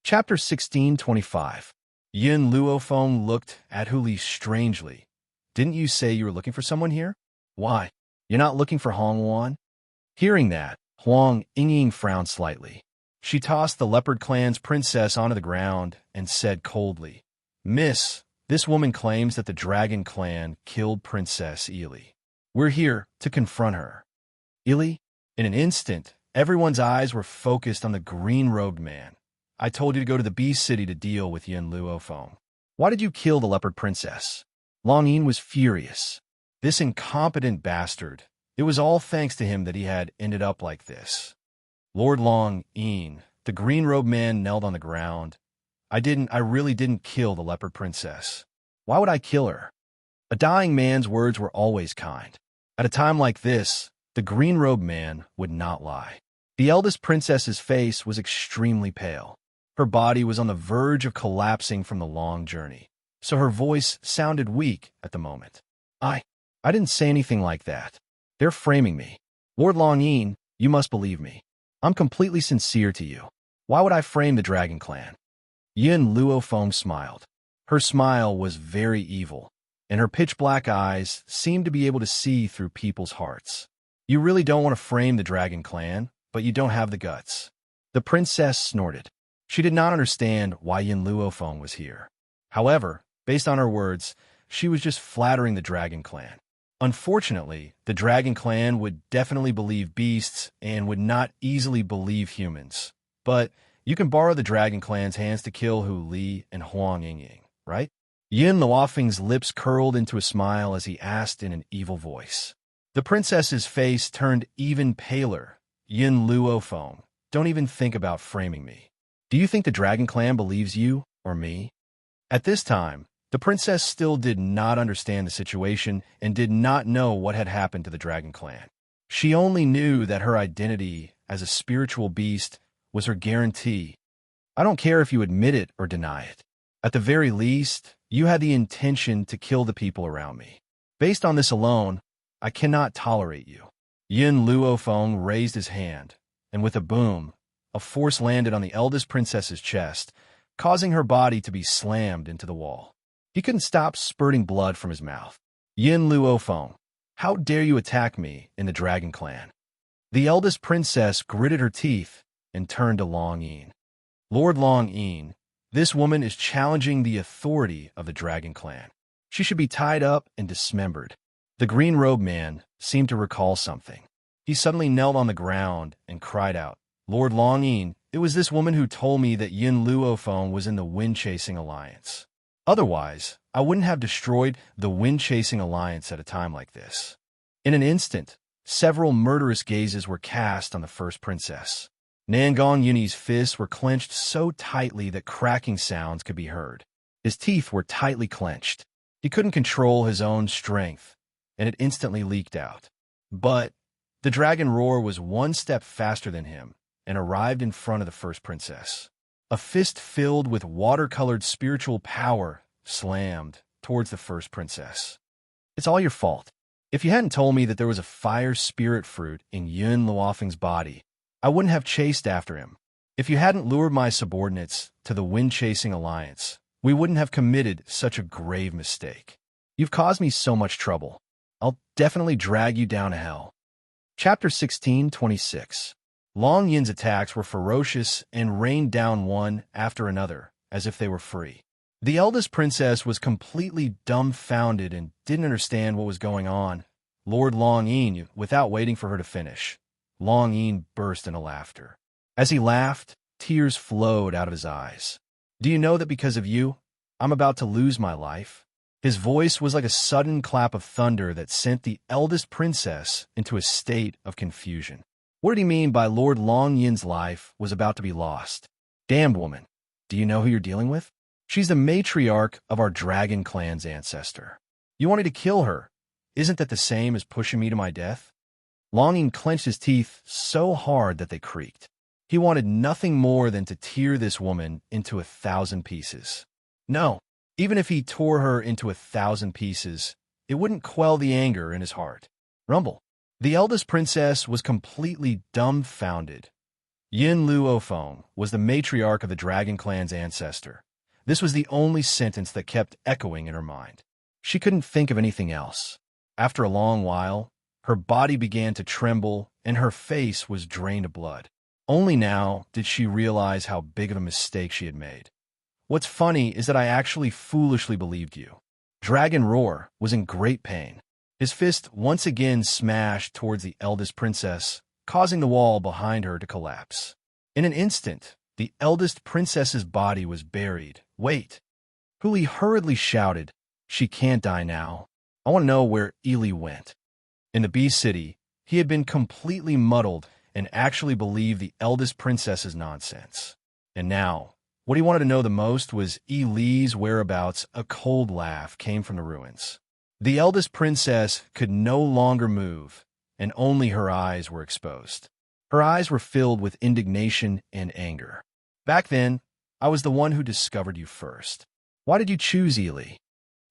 Chapter 1625. Yin Luofeng looked at Hu Li strangely. Didn't you say you were looking for someone here? Why? You're not looking for Hong Wan? Hearing that, Huang Yingying frowned slightly. She tossed the Leopard Clan's princess onto the ground and said coldly, Miss, this woman claims that the Dragon Clan killed Princess Ili. We're here to confront her. Ili? In an instant, everyone's eyes were focused on the green-robed man. I told you to go to the Beast City to deal with Yin Luofeng. Why did you kill the Leopard Princess? Long Yin was furious. This incompetent bastard. It was all thanks to him that he had ended up like this. Lord Long Yin, the green-robed man, knelt on the ground. I really didn't kill the Leopard Princess. Why would I kill her? A dying man's words were always kind. At a time like this, the green-robed man would not lie. The eldest princess's face was extremely pale. Her body was on the verge of collapsing from the long journey, so her voice sounded weak at the moment. I didn't say anything like that. They're framing me. Lord Long Yin, you must believe me. I'm completely sincere to you. Why would I frame the Dragon Clan? Yin Luofeng smiled. Her smile was very evil, and her pitch-black eyes seemed to be able to see through people's hearts. You really don't want to frame the Dragon Clan, but you don't have the guts. The princess snorted. She did not understand why Yin Luofeng was here. However, based on her words, she was just flattering the Dragon Clan. Unfortunately, the Dragon Clan would definitely believe beasts and would not easily believe humans. But you can borrow the Dragon Clan's hands to kill Hu Li and Huang Yingying, right? Yin Luofeng's lips curled into a smile as he asked in an evil voice. The princess's face turned even paler. Yin Luofeng, don't even think about framing me. Do you think the Dragon Clan believes you or me? At this time, the princess still did not understand the situation and did not know what had happened to the Dragon Clan. She only knew that her identity as a spiritual beast was her guarantee. I don't care if you admit it or deny it. At the very least, you had the intention to kill the people around me. Based on this alone, I cannot tolerate you. Yin Luofeng raised his hand, and with a boom, a force landed on the eldest princess's chest, causing her body to be slammed into the wall. He couldn't stop spurting blood from his mouth. Yin Luofeng, how dare you attack me in the Dragon Clan? The eldest princess gritted her teeth and turned to Long Yin. Lord Long Yin, this woman is challenging the authority of the Dragon Clan. She should be tied up and dismembered. The green-robed man seemed to recall something. He suddenly knelt on the ground and cried out, Lord Long Yin, it was this woman who told me that Yin Luofeng was in the Wind-Chasing Alliance. Otherwise, I wouldn't have destroyed the Wind-Chasing Alliance at a time like this. In an instant, several murderous gazes were cast on the first princess. Nangong Yunyi's fists were clenched so tightly that cracking sounds could be heard. His teeth were tightly clenched. He couldn't control his own strength, and it instantly leaked out. But the dragon roar was one step faster than him and arrived in front of the first princess. A fist filled with watercolored spiritual power slammed towards the first princess. It's all your fault. If you hadn't told me that there was a fire spirit fruit in Yin Luofeng's body, I wouldn't have chased after him. If you hadn't lured my subordinates to the Wind-Chasing Alliance, we wouldn't have committed such a grave mistake. You've caused me so much trouble. I'll definitely drag you down to hell. Chapter 1626. Long Yin's attacks were ferocious and rained down one after another, as if they were free. The eldest princess was completely dumbfounded and didn't understand what was going on. Lord Long Yin, without waiting for her to finish, Long Yin burst into laughter. As he laughed, tears flowed out of his eyes. Do you know that because of you, I'm about to lose my life? His voice was like a sudden clap of thunder that sent the eldest princess into a state of confusion. What did he mean by Lord Long Yin's life was about to be lost? Damned woman, do you know who you're dealing with? She's the matriarch of our Dragon Clan's ancestor. You wanted to kill her. Isn't that the same as pushing me to my death? Long Yin clenched his teeth so hard that they creaked. He wanted nothing more than to tear this woman into 1,000 pieces. No, even if he tore her into 1,000 pieces, it wouldn't quell the anger in his heart. Rumble. The eldest princess was completely dumbfounded. Yin Luofeng was the matriarch of the Dragon Clan's ancestor. This was the only sentence that kept echoing in her mind. She couldn't think of anything else. After a long while, her body began to tremble and her face was drained of blood. Only now did she realize how big of a mistake she had made. What's funny is that I actually foolishly believed you. Dragon Roar was in great pain. His fist once again smashed towards the eldest princess, causing the wall behind her to collapse. In an instant, the eldest princess's body was buried. Wait! Huli hurriedly shouted, "She can't die now. I want to know where Ili went." In the Bee City, he had been completely muddled and actually believed the eldest princess's nonsense. And now, what he wanted to know the most was Ili's whereabouts. A cold laugh came from the ruins. The eldest princess could no longer move, and only her eyes were exposed. Her eyes were filled with indignation and anger. "Back then, I was the one who discovered you first. Why did you choose Ili?"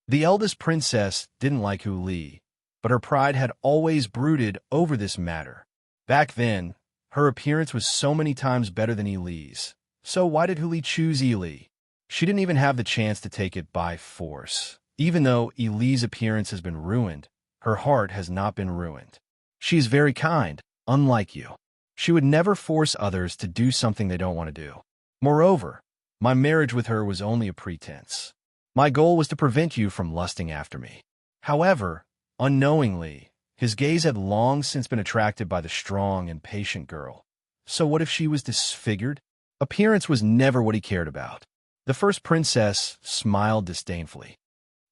The eldest princess didn't like Huli, but her pride had always brooded over this matter. Back then, her appearance was so many times better than Ili's. So why did Huli choose Ili? She didn't even have the chance to take it by force. Even though Ili's appearance has been ruined, her heart has not been ruined. She is very kind, unlike you. She would never force others to do something they don't want to do. Moreover, my marriage with her was only a pretense. My goal was to prevent you from lusting after me. However, unknowingly, his gaze had long since been attracted by the strong and patient girl. So what if she was disfigured? Appearance was never what he cared about. The first princess smiled disdainfully.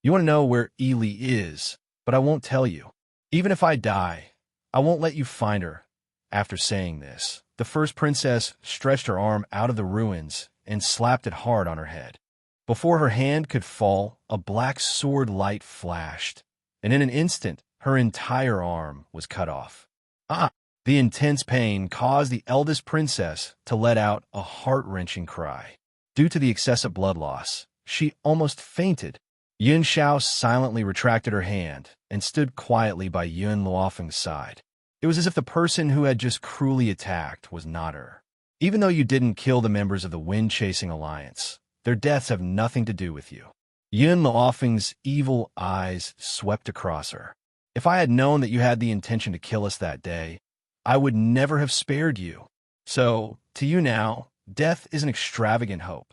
"You want to know where Ili is, but I won't tell you. Even if I die, I won't let you find her." After saying this, the first princess stretched her arm out of the ruins and slapped it hard on her head. Before her hand could fall, a black sword light flashed, and in an instant, her entire arm was cut off. Ah! The intense pain caused the eldest princess to let out a heart-wrenching cry. Due to the excessive blood loss, she almost fainted. Xianxia silently retracted her hand and stood quietly by Yin Luofeng's side. It was as if the person who had just cruelly attacked was not her. "Even though you didn't kill the members of the Wind-Chasing Alliance, their deaths have nothing to do with you." Yin Luofeng's evil eyes swept across her. "If I had known that you had the intention to kill us that day, I would never have spared you. So, to you now, death is an extravagant hope."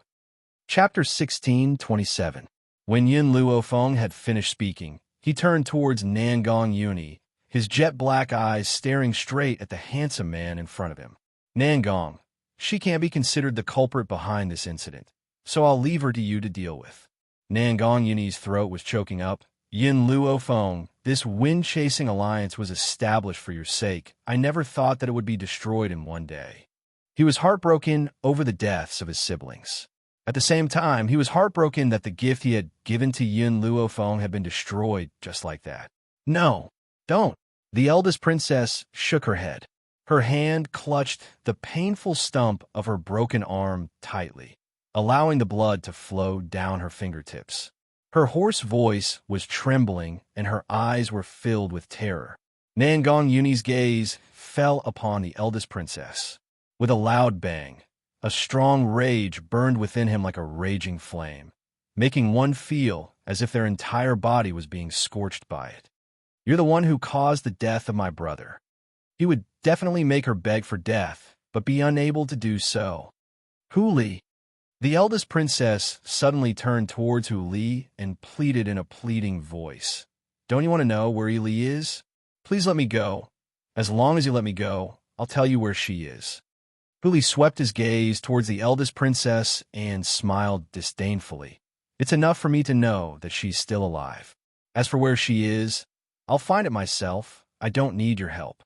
Chapter 16:27. When Yin Luofeng had finished speaking, he turned towards Nangong Yuni, his jet-black eyes staring straight at the handsome man in front of him. "Nangong, she can't be considered the culprit behind this incident, so I'll leave her to you to deal with." Nangong Yuni's throat was choking up. "Yin Luofeng, this wind-chasing alliance was established for your sake. I never thought that it would be destroyed in one day." He was heartbroken over the deaths of his siblings. At the same time, he was heartbroken that the gift he had given to Yin Luofeng had been destroyed just like that. "No, don't." The eldest princess shook her head. Her hand clutched the painful stump of her broken arm tightly, allowing the blood to flow down her fingertips. Her hoarse voice was trembling and her eyes were filled with terror. Nangong Yuni's gaze fell upon the eldest princess. With a loud bang, a strong rage burned within him like a raging flame, making one feel as if their entire body was being scorched by it. "You're the one who caused the death of my brother." He would definitely make her beg for death, but be unable to do so. "Huli." The eldest princess suddenly turned towards Huli and pleaded in a pleading voice. "Don't you want to know where Ili is? Please let me go. As long as you let me go, I'll tell you where she is." Huli swept his gaze towards the eldest princess and smiled disdainfully. "It's enough for me to know that she's still alive. As for where she is, I'll find it myself. I don't need your help."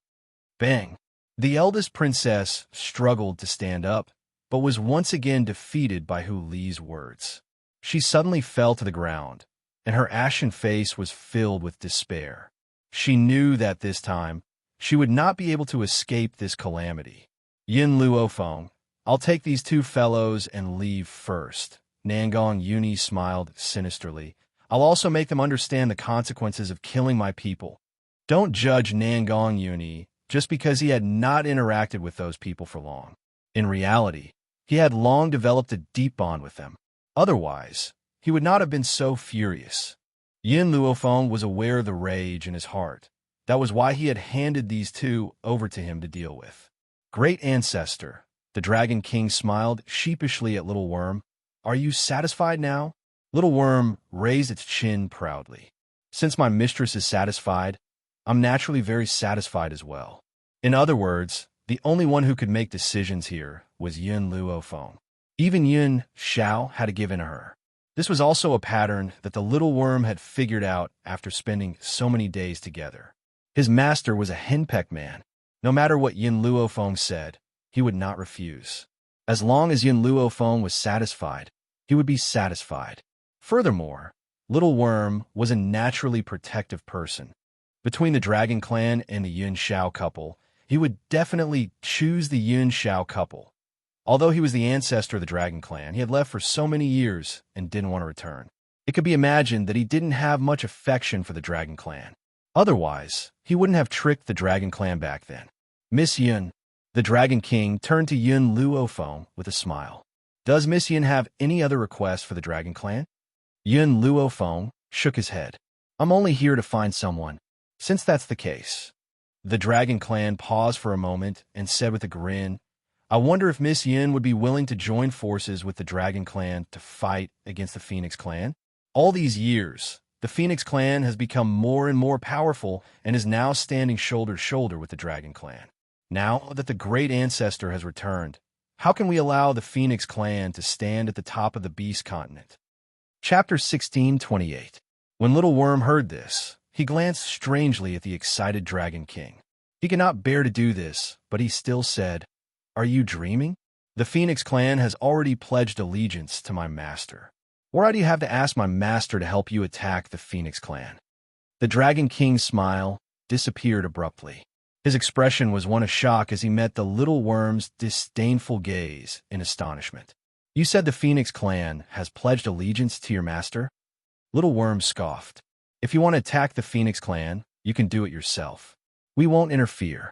Bang! The eldest princess struggled to stand up, but was once again defeated by Huli's words. She suddenly fell to the ground, and her ashen face was filled with despair. She knew that this time, she would not be able to escape this calamity. "Yin Luofeng, I'll take these two fellows and leave first." Nangong Yuni smiled sinisterly. "I'll also make them understand the consequences of killing my people." Don't judge Nangong Yuni just because he had not interacted with those people for long. In reality, he had long developed a deep bond with them. Otherwise, he would not have been so furious. Yin Luofeng was aware of the rage in his heart. That was why he had handed these two over to him to deal with. Great Ancestor, the Dragon King smiled sheepishly at Little Worm. Are you satisfied now? Little Worm raised its chin proudly. Since my mistress is satisfied, I'm naturally very satisfied as well. In other words, the only one who could make decisions here was Yin Luofeng. Even Yin Xiao had to give in to her. This was also a pattern that the Little Worm had figured out after spending so many days together. His master was a henpecked man. No matter what Yin Luofeng said, he would not refuse. As long as Yin Luofeng was satisfied, he would be satisfied. Furthermore, Little Worm was a naturally protective person. Between the Dragon Clan and the Yin Xiao couple, he would definitely choose the Yin Xiao couple. Although he was the ancestor of the Dragon Clan, he had left for so many years and didn't want to return. It could be imagined that he didn't have much affection for the Dragon Clan. Otherwise, he wouldn't have tricked the Dragon Clan back then. Miss Yin, the Dragon King, turned to Yin Luofeng with a smile. Does Miss Yin have any other requests for the Dragon Clan? Yin Luofeng shook his head. I'm only here to find someone. Since that's the case. The Dragon Clan paused for a moment and said with a grin, I wonder if Miss Yin would be willing to join forces with the Dragon Clan to fight against the Phoenix Clan. All these years, the Phoenix Clan has become more and more powerful and is now standing shoulder to shoulder with the Dragon Clan. Now that the Great Ancestor has returned, how can we allow the Phoenix Clan to stand at the top of the Beast Continent? Chapter 1628. When Little Worm heard this, he glanced strangely at the excited Dragon King. He could not bear to do this, but he still said, Are you dreaming? The Phoenix Clan has already pledged allegiance to my master. Why do you have to ask my master to help you attack the Phoenix Clan? The Dragon King's smile disappeared abruptly. His expression was one of shock as he met the Little Worm's disdainful gaze in astonishment. You said the Phoenix Clan has pledged allegiance to your master? Little Worm scoffed. If you want to attack the Phoenix Clan, you can do it yourself. We won't interfere.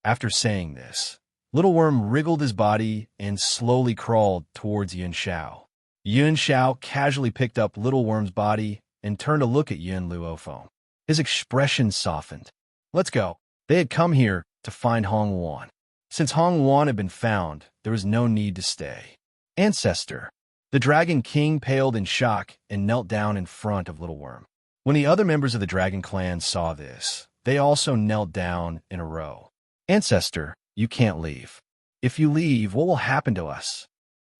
After saying this, Little Worm wriggled his body and slowly crawled towards Yin Xiao. Yin Xiao casually picked up Little Worm's body and turned to look at Yin Luofeng. His expression softened. Let's go. They had come here to find Hong Wan. Since Hong Wan had been found, there was no need to stay. Ancestor. The Dragon King paled in shock and knelt down in front of Little Worm. When the other members of the Dragon Clan saw this, they also knelt down in a row. Ancestor, you can't leave. If you leave, what will happen to us?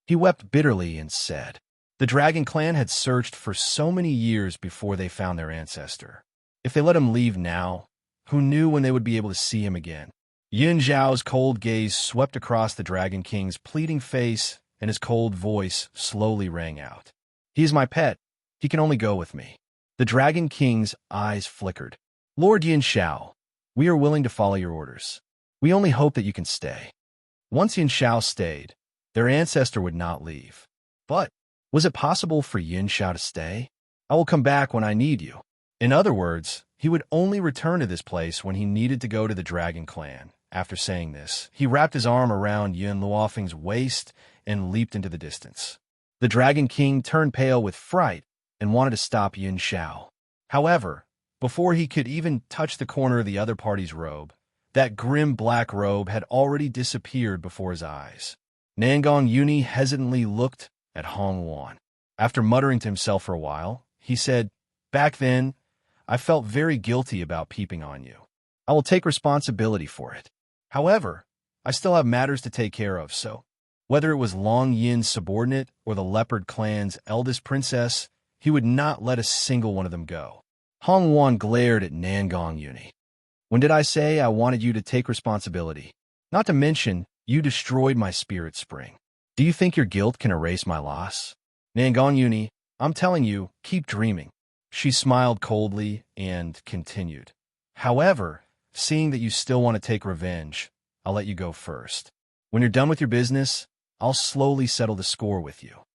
He wept bitterly and said, The Dragon Clan had searched for so many years before they found their ancestor. If they let him leave now, who knew when they would be able to see him again? Yin Zhao's cold gaze swept across the Dragon King's pleading face, and his cold voice slowly rang out. He is my pet. He can only go with me. The Dragon King's eyes flickered. Lord Yin Xiao, we are willing to follow your orders. We only hope that you can stay. Once Yin Xiao stayed, their ancestor would not leave. But was it possible for Yin Xiao to stay? I will come back when I need you. In other words, he would only return to this place when he needed to go to the Dragon Clan. After saying this, he wrapped his arm around Yin Luofeng's waist and leaped into the distance. The Dragon King turned pale with fright and wanted to stop Yin Xiao. However, before he could even touch the corner of the other party's robe, that grim black robe had already disappeared before his eyes. Nangong Yuni hesitantly looked at Hong Wan. After muttering to himself for a while, he said, Back then, I felt very guilty about peeping on you. I will take responsibility for it. However, I still have matters to take care of, so whether it was Long Yin's subordinate or the Leopard Clan's eldest princess, he would not let a single one of them go. Hong Wan glared at Nangong Yuni. When did I say I wanted you to take responsibility? Not to mention, you destroyed my spirit spring. Do you think your guilt can erase my loss? Nangong Yuni, I'm telling you, keep dreaming. She smiled coldly and continued. However, seeing that you still want to take revenge, I'll let you go first. When you're done with your business, I'll slowly settle the score with you.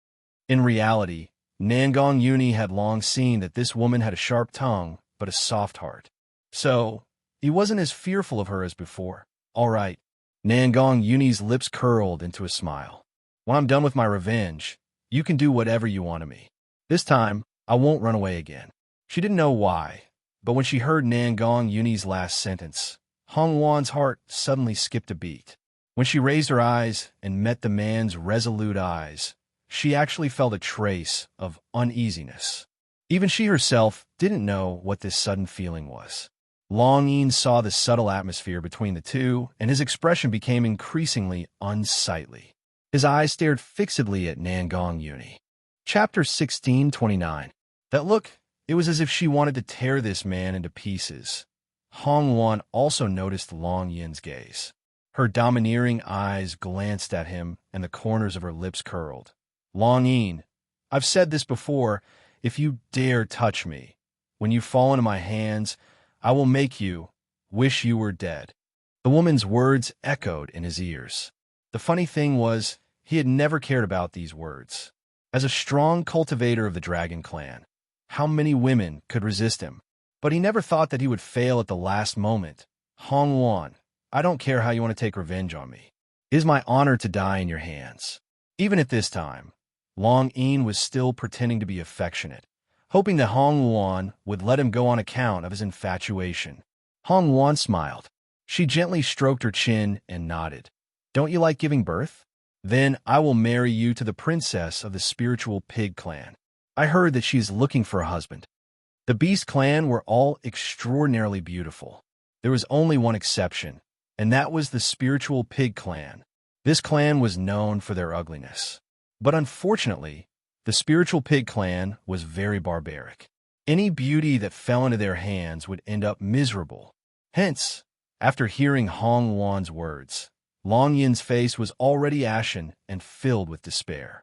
In reality, Nangong Yuni had long seen that this woman had a sharp tongue, but a soft heart. So, he wasn't as fearful of her as before. All right, Nangong Yuni's lips curled into a smile. When I'm done with my revenge, you can do whatever you want to me. This time, I won't run away again. She didn't know why, but when she heard Nangong Yuni's last sentence, Hong Wan's heart suddenly skipped a beat. When she raised her eyes and met the man's resolute eyes, she actually felt a trace of uneasiness. Even she herself didn't know what this sudden feeling was. Long Yin saw the subtle atmosphere between the two, and his expression became increasingly unsightly. His eyes stared fixedly at Nangong Yuni. Chapter 16:29. That look, it was as if she wanted to tear this man into pieces. Hong Wan also noticed Long Yin's gaze. Her domineering eyes glanced at him, and the corners of her lips curled. Long Yin, I've said this before, if you dare touch me, when you fall into my hands, I will make you wish you were dead. The woman's words echoed in his ears. The funny thing was, he had never cared about these words. As a strong cultivator of the Dragon Clan, how many women could resist him? But he never thought that he would fail at the last moment. Hong Wan, I don't care how you want to take revenge on me. It is my honor to die in your hands. Even at this time, Long Yin was still pretending to be affectionate, hoping that Hong Wan would let him go on account of his infatuation. Hong Wan smiled. She gently stroked her chin and nodded. Don't you like giving birth? Then I will marry you to the princess of the spiritual pig clan. I heard that she is looking for a husband. The beast clan were all extraordinarily beautiful. There was only one exception, and that was the spiritual pig clan. This clan was known for their ugliness. But unfortunately, the spiritual pig clan was very barbaric. Any beauty that fell into their hands would end up miserable. Hence, after hearing Hong Wan's words, Long Yin's face was already ashen and filled with despair.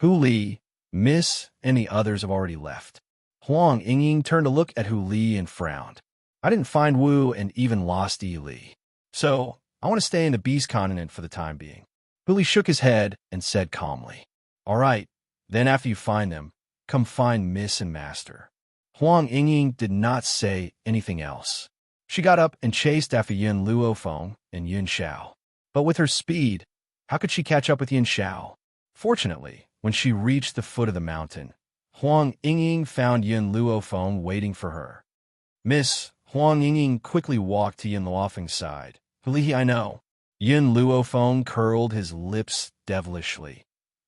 Hu Li, Miss, and the others have already left. Huang Yingying turned to look at Hu Li and frowned. I didn't find Wu and even lost Yi Li. So, I want to stay in the Beast Continent for the time being. Hu Li shook his head and said calmly, All right, then after you find them, come find Miss and Master. Huang Yingying did not say anything else. She got up and chased after Yin Luofeng and Yin Xiao. But with her speed, how could she catch up with Yin Xiao? Fortunately, when she reached the foot of the mountain, Huang Yingying found Yin Luofeng waiting for her. Miss, Huang Yingying quickly walked to Yin Luofeng's side. Huli, I know. Yin Luofeng curled his lips devilishly.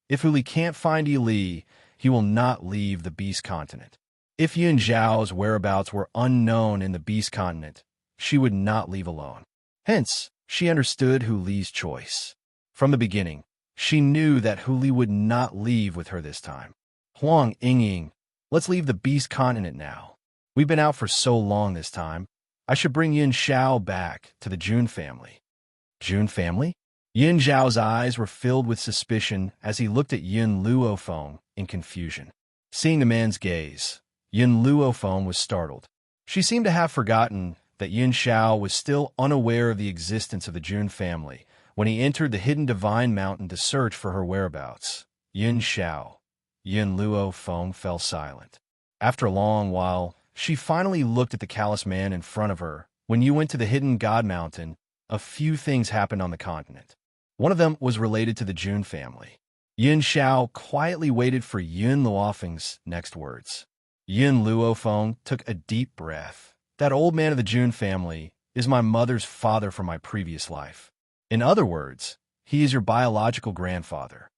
If Huli can't find Yi Li, he will not leave the Beast Continent. If Yin Zhao's whereabouts were unknown in the Beast Continent, she would not leave alone. Hence, she understood Hu Li's choice. From the beginning, she knew that Hu Li would not leave with her this time. Huang Yingying, let's leave the Beast Continent now. We've been out for so long this time. I should bring Yin Xiao back to the Jun family. Jun family? Yin Zhao's eyes were filled with suspicion as he looked at Yin Luofeng in confusion. Seeing the man's gaze, Yin Luofeng was startled. She seemed to have forgotten that Yin Xiao was still unaware of the existence of the Jun family when he entered the hidden divine mountain to search for her whereabouts. Yin Xiao. Yin Luofeng fell silent. After a long while, she finally looked at the callous man in front of her. When you went to the hidden God mountain, a few things happened on the continent. One of them was related to the Jun family. Yin Xiao quietly waited for Yin Luofeng's next words. Yin Luofeng took a deep breath. That old man of the Jun family is my mother's father from my previous life. In other words, he is your biological grandfather.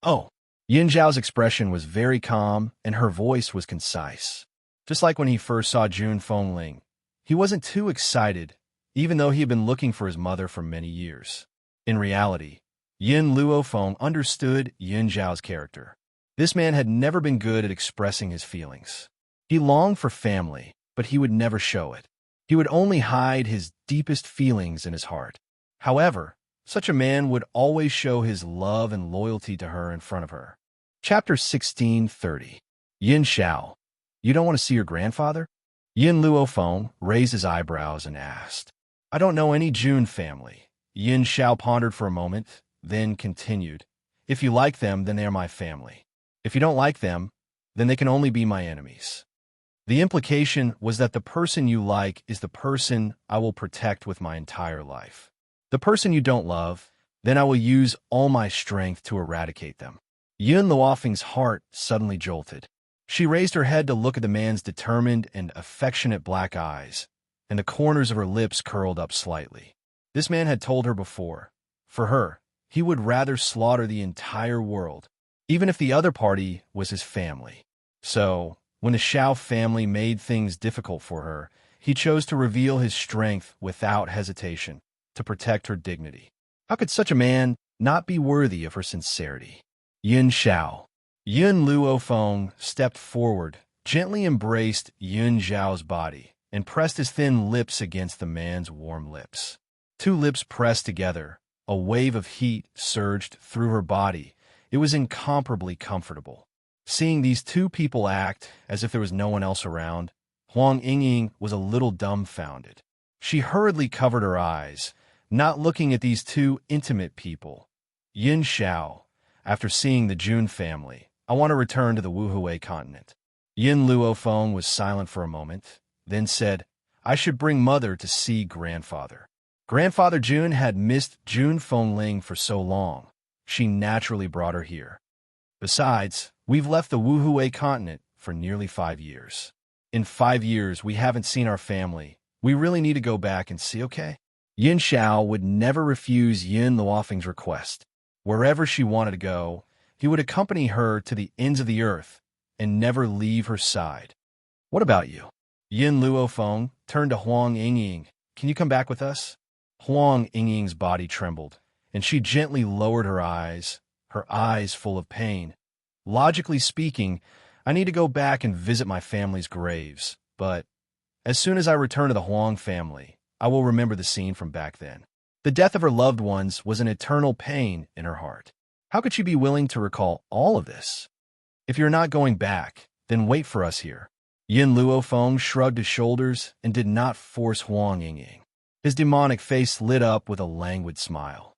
Oh, Yin Zhao's expression was very calm and her voice was concise. Just like when he first saw Jun Fengling, he wasn't too excited, even though he had been looking for his mother for many years. In reality, Yin Luofeng understood Yin Zhao's character. This man had never been good at expressing his feelings. He longed for family, but he would never show it. He would only hide his deepest feelings in his heart. However, such a man would always show his love and loyalty to her in front of her. Chapter 16:30. Yin Xiao, you don't want to see your grandfather? Yin Luofeng raised his eyebrows and asked. I don't know any Jun family. Yin Xiao pondered for a moment, then continued. If you like them, then they are my family. If you don't like them, then they can only be my enemies. The implication was that the person you like is the person I will protect with my entire life. the person you don't love, then I will use all my strength to eradicate them. Yun Luofeng's heart suddenly jolted. She raised her head to look at the man's determined and affectionate black eyes, and the corners of her lips curled up slightly. This man had told her before, for her, he would rather slaughter the entire world, even if the other party was his family. So, when the Xiao family made things difficult for her, he chose to reveal his strength without hesitation to protect her dignity. How could such a man not be worthy of her sincerity? Yun Xiao. Yun Luofeng stepped forward, gently embraced Yun Xiao's body, and pressed his thin lips against the man's warm lips. Two lips pressed together, a wave of heat surged through her body. It was incomparably comfortable. Seeing these two people act as if there was no one else around, Huang Yingying was a little dumbfounded. She hurriedly covered her eyes, not looking at these two intimate people. Yin Xiao, after seeing the Jun family, I want to return to the Wuhui continent. Yin Luofeng was silent for a moment, then said, I should bring mother to see grandfather. Grandfather Jun had missed Jun Fengling for so long. She naturally brought her here. Besides, we've left the Wuhui continent for nearly 5 years. In 5 years, we haven't seen our family. We really need to go back and see, okay? Yin Xiao would never refuse Yin Luofeng's request. Wherever she wanted to go, he would accompany her to the ends of the earth and never leave her side. What about you? Yin Luofeng turned to Huang Yingying. Can you come back with us? Huang Yingying's body trembled, and she gently lowered her eyes full of pain. Logically speaking, I need to go back and visit my family's graves, but as soon as I return to the Huang family, I will remember the scene from back then. The death of her loved ones was an eternal pain in her heart. How could she be willing to recall all of this? If you're not going back, then wait for us here. Yin Luofeng shrugged his shoulders and did not force Huang Yingying. His demonic face lit up with a languid smile.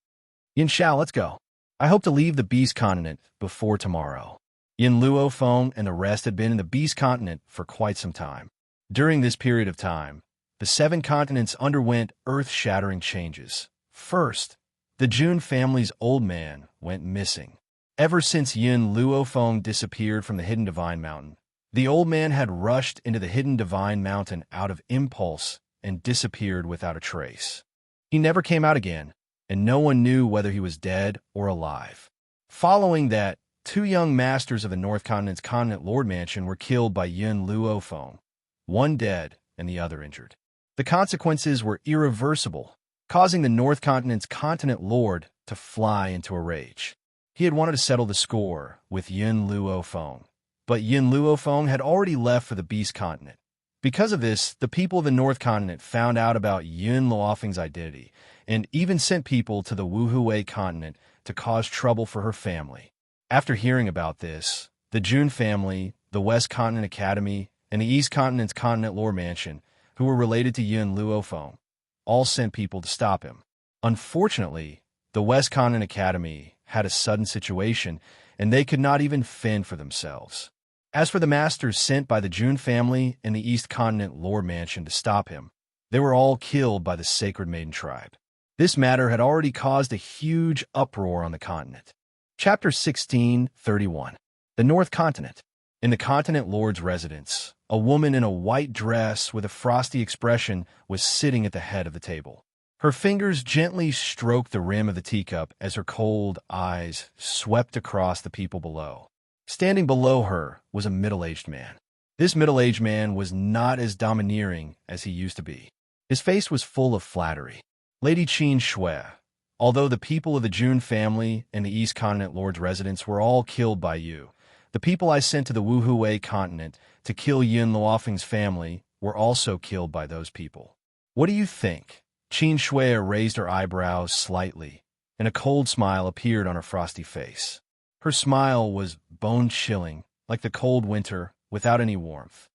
Yin Xiao, let's go. I hope to leave the Beast Continent before tomorrow. Yin Luofeng and the rest had been in the Beast Continent for quite some time. During this period of time, the 7 continents underwent earth-shattering changes. First, the Jun family's old man went missing. Ever since Yin Luofeng disappeared from the Hidden Divine Mountain, the old man had rushed into the Hidden Divine Mountain out of impulse and disappeared without a trace. He never came out again, and no one knew whether he was dead or alive. Following that, 2 young masters of the North Continent's Continent Lord Mansion were killed by Yin Luofeng, one dead and the other injured. The consequences were irreversible, causing the North Continent's Continent Lord to fly into a rage. He had wanted to settle the score with Yin Luofeng, but Yin Luofeng had already left for the Beast Continent. Because of this, the people of the North Continent found out about Yin Luofeng's identity and even sent people to the Wuhui continent to cause trouble for her family. After hearing about this, the Jun family, the West Continent Academy, and the East Continent's Continent Lore Mansion, who were related to Yin Luofeng, all sent people to stop him. Unfortunately, the West Continent Academy had a sudden situation, and they could not even fend for themselves. As for the masters sent by the Jun family and the East Continent Lore Mansion to stop him, they were all killed by the Sacred Maiden tribe. This matter had already caused a huge uproar on the continent. Chapter 16:31. The North Continent. In the Continent Lord's residence, a woman in a white dress with a frosty expression was sitting at the head of the table. Her fingers gently stroked the rim of the teacup as her cold eyes swept across the people below. Standing below her was a middle-aged man. This middle-aged man was not as domineering as he used to be. His face was full of flattery. Lady Xianxia, although the people of the Jun family and the East Continent Lord's residence were all killed by you, the people I sent to the Wuhui continent to kill Yin Luofeng's family were also killed by those people. What do you think? Xianxia raised her eyebrows slightly, and a cold smile appeared on her frosty face. Her smile was bone-chilling, like the cold winter, without any warmth.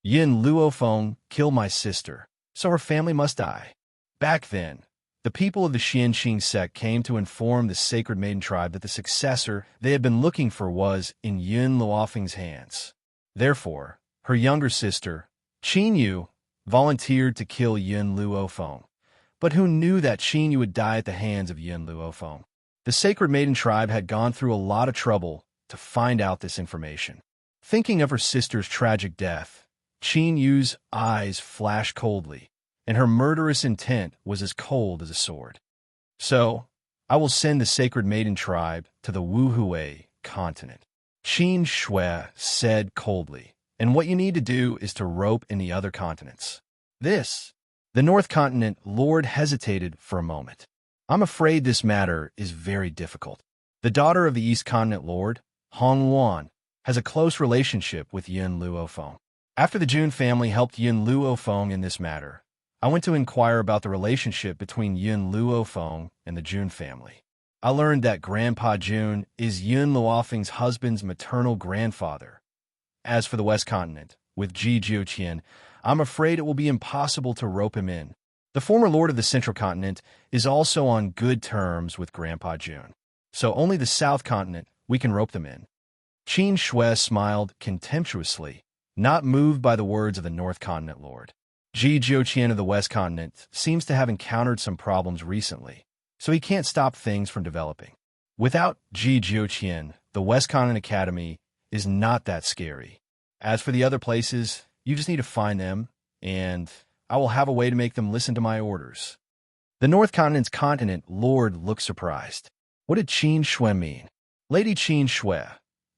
Yin Luofeng killed my sister, so her family must die. Back then, the people of the Xianxia sect came to inform the Sacred Maiden tribe that the successor they had been looking for was in Yin Luofeng's hands. Therefore, her younger sister, Qin Yu, volunteered to kill Yin Luofeng, But who knew that Qin would die at the hands of Yin Luofeng? The Sacred Maiden tribe had gone through a lot of trouble to find out this information. Thinking of her sister's tragic death, Qin Yu's eyes flashed coldly, and her murderous intent was as cold as a sword. So, I will send the Sacred Maiden tribe to the Wuhui continent, Qin Shui said coldly, and what you need to do is to rope in the other continents. The North Continent Lord hesitated for a moment. I'm afraid this matter is very difficult. The daughter of the East Continent Lord, Hong Wan, has a close relationship with Yin Luofeng. After the Jun family helped Yin Luofeng in this matter, I went to inquire about the relationship between Yin Luofeng and the Jun family. I learned that Grandpa Jun is Yin Luofeng's husband's maternal grandfather. As for the West Continent, with Ji Jiuqian, I'm afraid it will be impossible to rope him in. The former lord of the Central Continent is also on good terms with Grandpa Jun, so only the South Continent we can rope them in. Qin Shui smiled contemptuously, not moved by the words of the North Continent Lord. Ji Jiuqian of the West Continent seems to have encountered some problems recently, so he can't stop things from developing. Without Ji Jiuqian, the West Continent Academy is not that scary. As for the other places, you just need to find them, and I will have a way to make them listen to my orders. The North Continent's continent lord looked surprised. What did Qin Shui mean? Lady Qin Shui,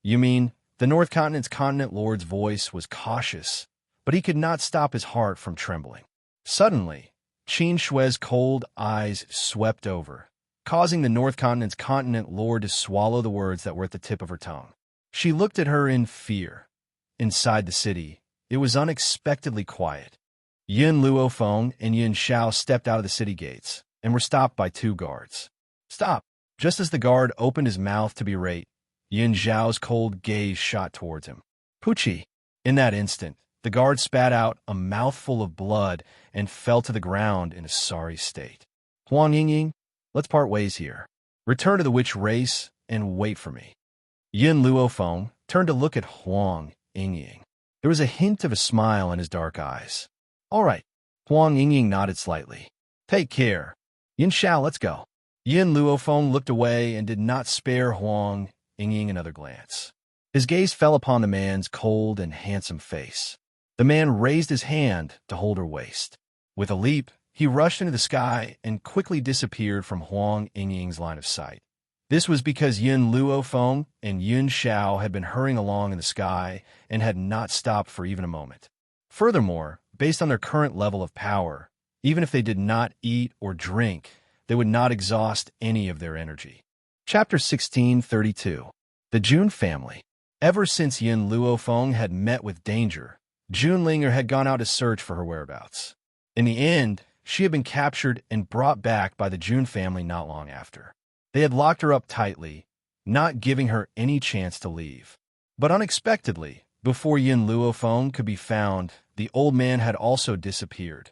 you mean the North Continent's continent lord's voice was cautious, but he could not stop his heart from trembling. Suddenly, Qin Shui's cold eyes swept over, causing the North Continent's continent lord to swallow the words that were at the tip of her tongue. She looked at her in fear. Inside the city, it was unexpectedly quiet. Yin Luofeng and Yin Xiao stepped out of the city gates and were stopped by two guards. Stop! Just as the guard opened his mouth to berate, Yin Xiao's cold gaze shot towards him. Pucci! In that instant, the guard spat out a mouthful of blood and fell to the ground in a sorry state. Huang Yingying, let's part ways here. Return to the witch race and wait for me. Yin Luofeng turned to look at Huang Yingying. There was a hint of a smile in his dark eyes. All right. Huang Yingying nodded slightly. Take care. Yin Xiao, let's go. Yin Luofeng looked away and did not spare Huang Yingying another glance. His gaze fell upon the man's cold and handsome face. The man raised his hand to hold her waist. With a leap, he rushed into the sky and quickly disappeared from Huang Yingying's line of sight. This was because Yin Luofeng and Yin Xiao had been hurrying along in the sky and had not stopped for even a moment. Furthermore, based on their current level of power, even if they did not eat or drink, they would not exhaust any of their energy. Chapter 1632. The Jun family. Ever since Yin Luofeng had met with danger, Junlinger had gone out to search for her whereabouts. In the end, she had been captured and brought back by the Jun family not long after. They had locked her up tightly, not giving her any chance to leave. But unexpectedly, before Yin Luofeng could be found, the old man had also disappeared.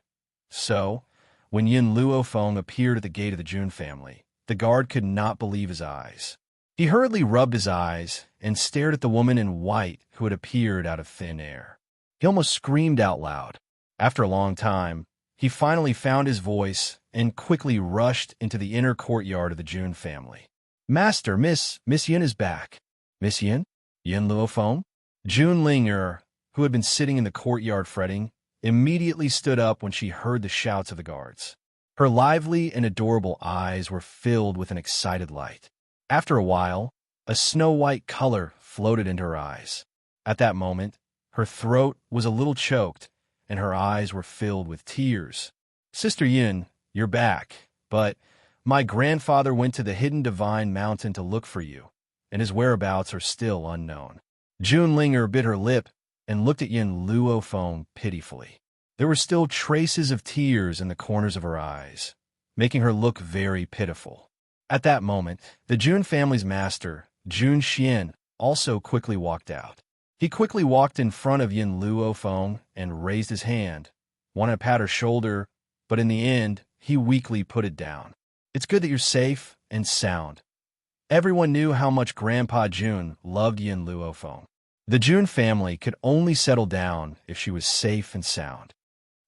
So, when Yin Luofeng appeared at the gate of the Jun family, the guard could not believe his eyes. He hurriedly rubbed his eyes and stared at the woman in white who had appeared out of thin air. He almost screamed out loud. After a long time, he finally found his voice and quickly rushed into the inner courtyard of the Jun family. Master, Miss Yin is back. Miss Yin? Yin Luofeng? Junlinger, who had been sitting in the courtyard fretting, immediately stood up when she heard the shouts of the guards. Her lively and adorable eyes were filled with an excited light. After a while, a snow-white color floated into her eyes. At that moment, her throat was a little choked, and her eyes were filled with tears. Sister Yin, you're back, but my grandfather went to the hidden divine mountain to look for you, and his whereabouts are still unknown. Junlinger bit her lip and looked at Yin Luofeng pitifully. There were still traces of tears in the corners of her eyes, making her look very pitiful. At that moment, the Jun family's master, Jun Xian, also quickly walked out. He quickly walked in front of Yin Luofeng and raised his hand, wanted to pat her shoulder, but in the end, he weakly put it down. It's good that you're safe and sound. Everyone knew how much Grandpa Jun loved Yin Luofeng. The Jun family could only settle down if she was safe and sound.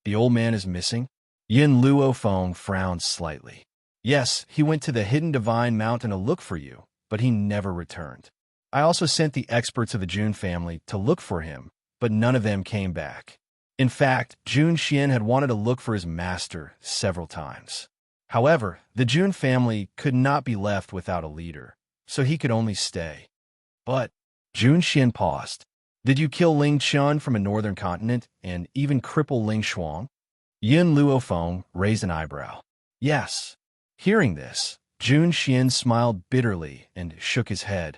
The old man is missing? Yin Luofeng frowned slightly. Yes, he went to the hidden divine mountain to look for you, but he never returned. I also sent the experts of the Jun family to look for him, but none of them came back. In fact, Jun Xian had wanted to look for his master several times. However, the Jun family could not be left without a leader, so he could only stay. But Jun Xian paused. Did you kill Ling Chun from a northern continent and even cripple Ling Shuang? Yin Luofeng raised an eyebrow. Yes. Hearing this, Jun Xian smiled bitterly and shook his head.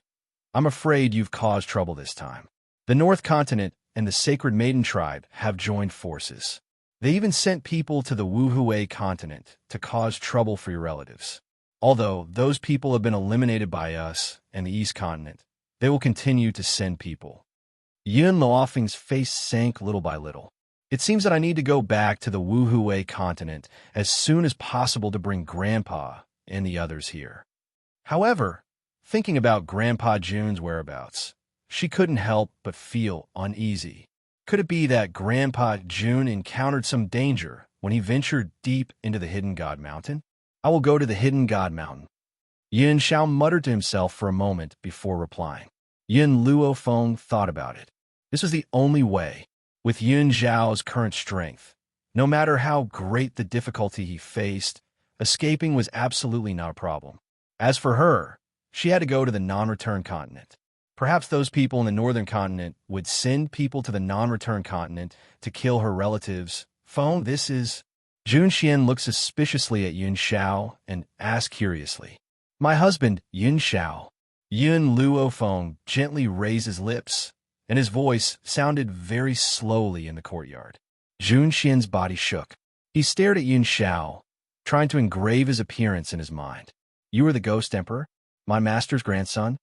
I'm afraid you've caused trouble this time. The North Continent and the Sacred Maiden Tribe have joined forces. They even sent people to the Wuhui continent to cause trouble for your relatives. Although those people have been eliminated by us and the East Continent, they will continue to send people. Yun Luofeng's face sank little by little. It seems that I need to go back to the Wuhui continent as soon as possible to bring Grandpa and the others here. However, thinking about Grandpa Jun's whereabouts, she couldn't help but feel uneasy. Could it be that Grandpa Jun encountered some danger when he ventured deep into the Hidden God Mountain? I will go to the Hidden God Mountain. Yin Xiao muttered to himself for a moment before replying. Yin Luofeng thought about it. This was the only way. With Yun Zhao's current strength, no matter how great the difficulty he faced, escaping was absolutely not a problem. As for her, she had to go to the non-return continent. Perhaps those people in the northern continent would send people to the non-return continent to kill her relatives. Phone, this is... Jun Xian looked suspiciously at Yun Xiao and asked curiously. My husband, Yun Xiao. Yun Luofeng gently raised his lips, and his voice sounded very slowly in the courtyard. Jun Xian's body shook. He stared at Yun Xiao, trying to engrave his appearance in his mind. You are the Ghost Emperor, my master's grandson?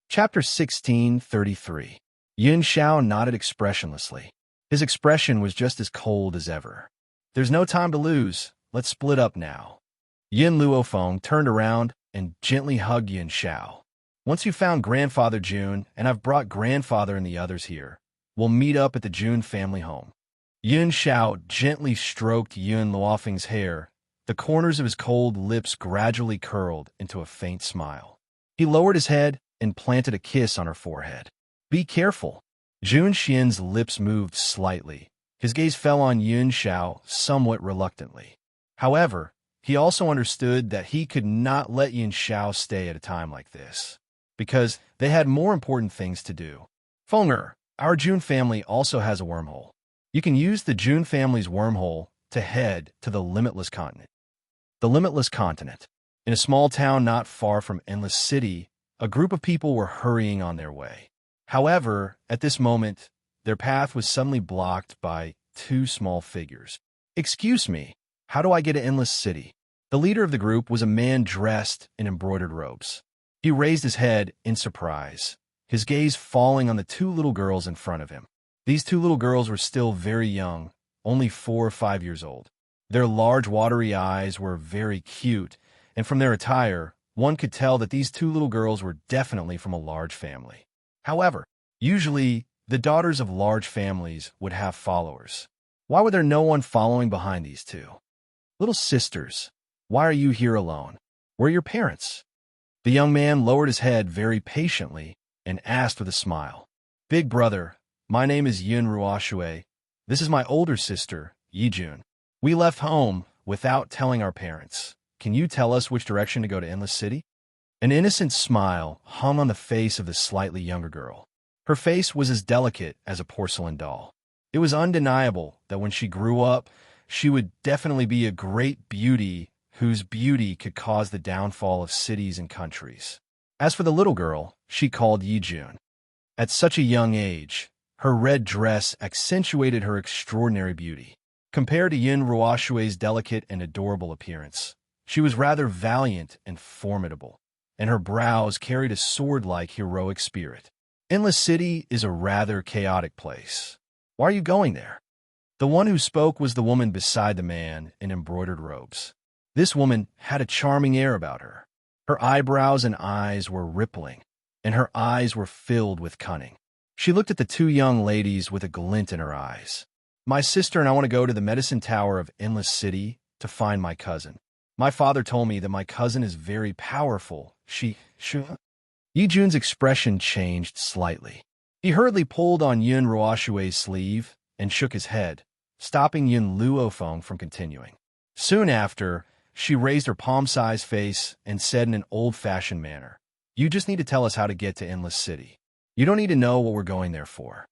Chapter 1633. Yun Xiao nodded expressionlessly. His expression was just as cold as ever. There's no time to lose. Let's split up now. Yin Luofeng turned around and gently hugged Yun Xiao. Once you've found Grandfather Jun, and I've brought Grandfather and the others here, we'll meet up at the Jun family home. Yun Xiao gently stroked Yun Luofeng's hair. The corners of his cold lips gradually curled into a faint smile. He lowered his head and planted a kiss on her forehead. Be careful. Jun Xian's lips moved slightly. His gaze fell on Yun Xiao somewhat reluctantly. However, he also understood that he could not let Yun Xiao stay at a time like this, because they had more important things to do. Fenger, our Jun family also has a wormhole. You can use the Jun family's wormhole to head to the Limitless Continent. The Limitless Continent. In a small town not far from Endless City, a group of people were hurrying on their way. However, at this moment, their path was suddenly blocked by two small figures. Excuse me, how do I get to Endless City? The leader of the group was a man dressed in embroidered robes. He raised his head in surprise, his gaze falling on the two little girls in front of him. These two little girls were still very young, only 4 or 5 years old. Their large, watery eyes were very cute, and from their attire, one could tell that these two little girls were definitely from a large family. However, usually, the daughters of large families would have followers. Why would there no one following behind these two? Little sisters, why are you here alone? Where are your parents? The young man lowered his head very patiently and asked with a smile. Big brother, my name is Yun Ruoshui. This is my older sister, Yijun. We left home without telling our parents. Can you tell us which direction to go to Endless City? An innocent smile hung on the face of the slightly younger girl. Her face was as delicate as a porcelain doll. It was undeniable that when she grew up, she would definitely be a great beauty whose beauty could cause the downfall of cities and countries. As for the little girl, she called Yijun. At such a young age, her red dress accentuated her extraordinary beauty. Compared to Yin Ruoshui's delicate and adorable appearance, she was rather valiant and formidable, and her brows carried a sword-like heroic spirit. Endless City is a rather chaotic place. Why are you going there? The one who spoke was the woman beside the man in embroidered robes. This woman had a charming air about her. Her eyebrows and eyes were rippling, and her eyes were filled with cunning. She looked at the two young ladies with a glint in her eyes. My sister and I want to go to the medicine tower of Endless City to find my cousin. My father told me that my cousin is very powerful. Yi Jun's expression changed slightly. He hurriedly pulled on Yun Ruoshui's sleeve and shook his head, stopping Yun Luofeng from continuing. Soon after, she raised her palm-sized face and said in an old-fashioned manner, "You just need to tell us how to get to Endless City. You don't need to know what we're going there for."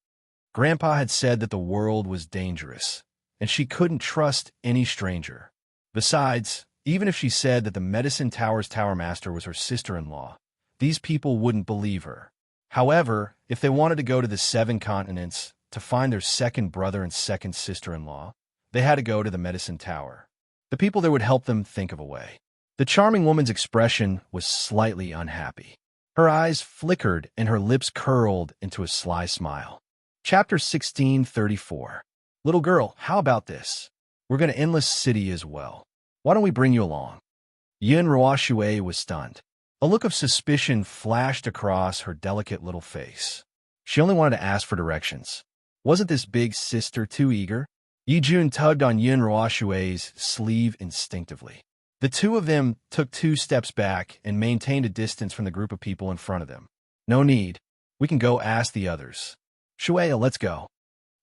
Grandpa had said that the world was dangerous, and she couldn't trust any stranger. Besides, even if she said that the Medicine Tower's Tower Master was her sister-in-law, these people wouldn't believe her. However, if they wanted to go to the 7 continents to find their second brother and second sister-in-law, they had to go to the Medicine Tower. The people there would help them think of a way. The charming woman's expression was slightly unhappy. Her eyes flickered and her lips curled into a sly smile. Chapter 1634. Little girl, how about this? We're going to Endless City as well. Why don't we bring you along? Yun Ruoxue was stunned. A look of suspicion flashed across her delicate little face. She only wanted to ask for directions. Wasn't this big sister too eager? Yi Jun tugged on Yun Ruoshue's sleeve instinctively. The two of them took 2 steps back and maintained a distance from the group of people in front of them. No need. We can go ask the others. Shueya, let's go.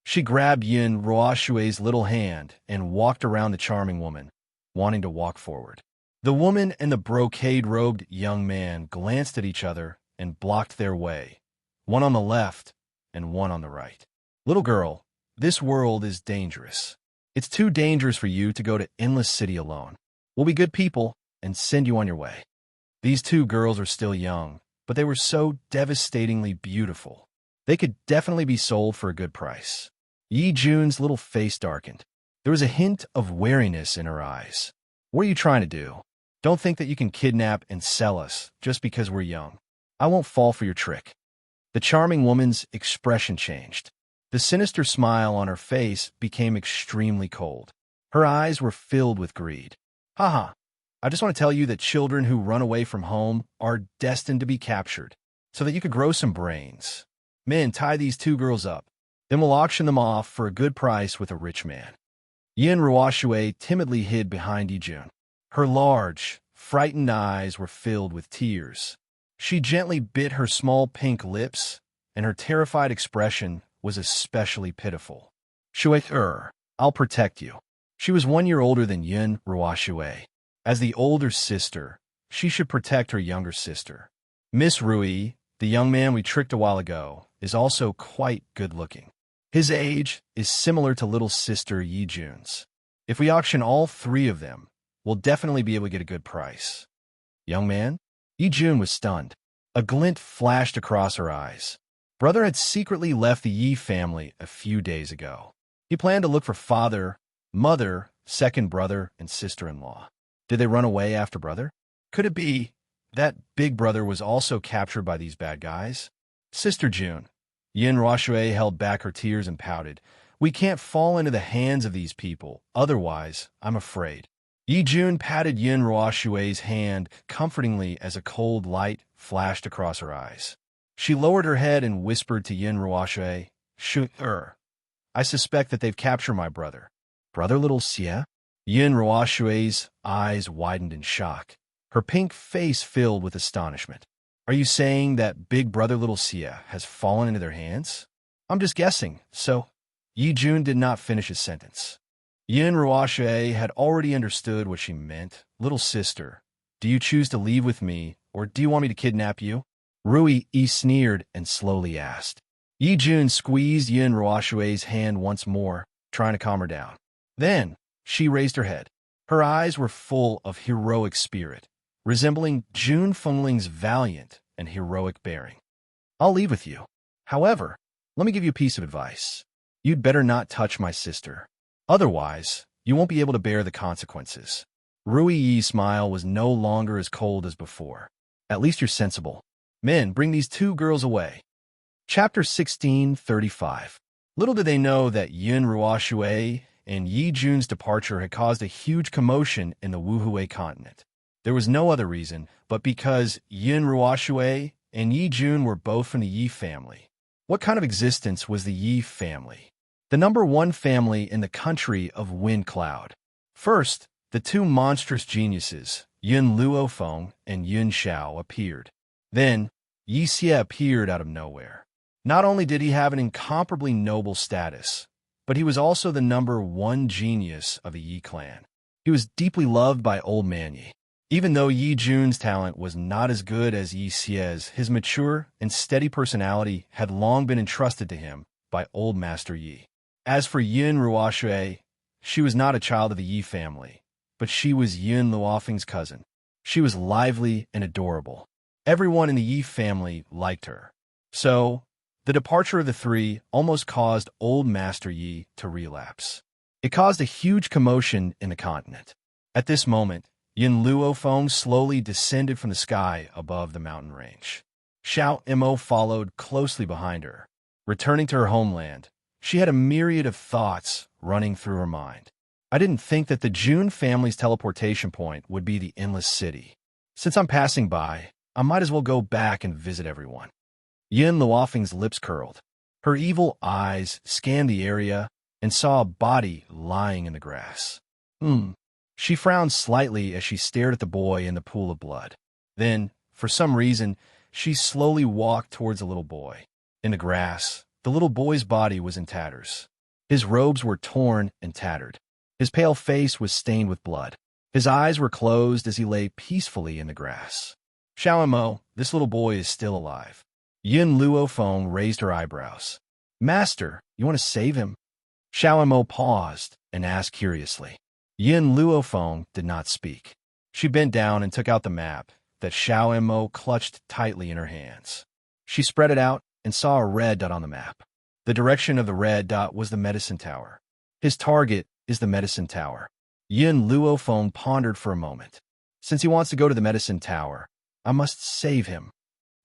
She grabbed Yun Ruoshue's little hand and walked around the charming woman, wanting to walk forward. The woman and the brocade-robed young man glanced at each other and blocked their way, one on the left and one on the right. Little girl, this world is dangerous. It's too dangerous for you to go to Endless City alone. We'll be good people and send you on your way. These 2 girls are still young, but they were so devastatingly beautiful. They could definitely be sold for a good price. Yi Jun's little face darkened. There was a hint of wariness in her eyes. What are you trying to do? Don't think that you can kidnap and sell us just because we're young. I won't fall for your trick. The charming woman's expression changed. The sinister smile on her face became extremely cold. Her eyes were filled with greed. Haha, I just want to tell you that children who run away from home are destined to be captured, so that you could grow some brains. Men, tie these 2 girls up. Then we'll auction them off for a good price with a rich man. Yun Ruoxue timidly hid behind Yi Jun. Her large, frightened eyes were filled with tears. She gently bit her small pink lips, and her terrified expression was especially pitiful. Shuei, I'll protect you. She was 1 year older than Yun Ruoxue. As the older sister, she should protect her younger sister. Miss Rui, the young man we tricked a while ago, is also quite good-looking. His age is similar to little sister Yi Jun's. If we auction all 3 of them, we'll definitely be able to get a good price. Young man? Yi Jun was stunned. A glint flashed across her eyes. Brother had secretly left the Yi family a few days ago. He planned to look for father, mother, second brother, and sister-in-law. Did they run away after brother? Could it be that big brother was also captured by these bad guys? Sister Jun. Yun Ruoxue held back her tears and pouted. We can't fall into the hands of these people, otherwise, I'm afraid. Yi Jun patted Yun Ruoshue's hand comfortingly as a cold light flashed across her eyes. She lowered her head and whispered to Yun Ruoxue, I suspect that they've captured my brother. Brother little Xia? Yun Ruoshue's eyes widened in shock. Her pink face filled with astonishment. Are you saying that big brother little Xia has fallen into their hands? I'm just guessing, so... Yi Jun did not finish his sentence. Yun Ruoxue had already understood what she meant. Little sister, do you choose to leave with me, or do you want me to kidnap you? Rui sneered and slowly asked. Yi Jun squeezed Yun Ruoshue's hand once more, trying to calm her down. Then, she raised her head. Her eyes were full of heroic spirit, resembling Jun Fengling's valiant and heroic bearing. I'll leave with you. However, let me give you a piece of advice. You'd better not touch my sister. Otherwise, you won't be able to bear the consequences. Rui's smile was no longer as cold as before. At least you're sensible. Men, bring these 2 girls away. Chapter 1635. Little did they know that Yun Ruoxue and Yi Jun's departure had caused a huge commotion in the Wuhui continent. There was no other reason, but because Yun Ruoxue and Yi Jun were both from the Yi family. What kind of existence was the Yi family? The number 1 family in the country of Wind Cloud. First, the two monstrous geniuses, Yun Luofeng and Yun Xiao, appeared. Then, Yixia appeared out of nowhere. Not only did he have an incomparably noble status, but he was also the #1 genius of the Yi clan. He was deeply loved by Old Man Yi. Even though Yi Jun's talent was not as good as Yi Xie's, his mature and steady personality had long been entrusted to him by Old Master Yi. As for Yun Ruoxue, she was not a child of the Yi family, but she was Yun Luofeng's cousin. She was lively and adorable. Everyone in the Yi family liked her. So, the departure of the three almost caused Old Master Yi to relapse. It caused a huge commotion in the continent. At this moment, Yun Luofeng slowly descended from the sky above the mountain range. Xiao Mo followed closely behind her. Returning to her homeland, she had a myriad of thoughts running through her mind. I didn't think that the Jun family's teleportation point would be the Endless City. Since I'm passing by, I might as well go back and visit everyone. Yun Luofeng's lips curled. Her evil eyes scanned the area and saw a body lying in the grass. She frowned slightly as she stared at the boy in the pool of blood. Then, for some reason, she slowly walked towards the little boy. In the grass, the little boy's body was in tatters. His robes were torn and tattered. His pale face was stained with blood. His eyes were closed as he lay peacefully in the grass. Xiao Mo, this little boy is still alive. Yun Luofeng raised her eyebrows. Master, you want to save him? Xiao Mo paused and asked curiously. Yun Luofeng did not speak. She bent down and took out the map that Xiao Mo clutched tightly in her hands. She spread it out and saw a red dot on the map. The direction of the red dot was the medicine tower. His target is the medicine tower. Yun Luofeng pondered for a moment. Since he wants to go to the medicine tower, I must save him.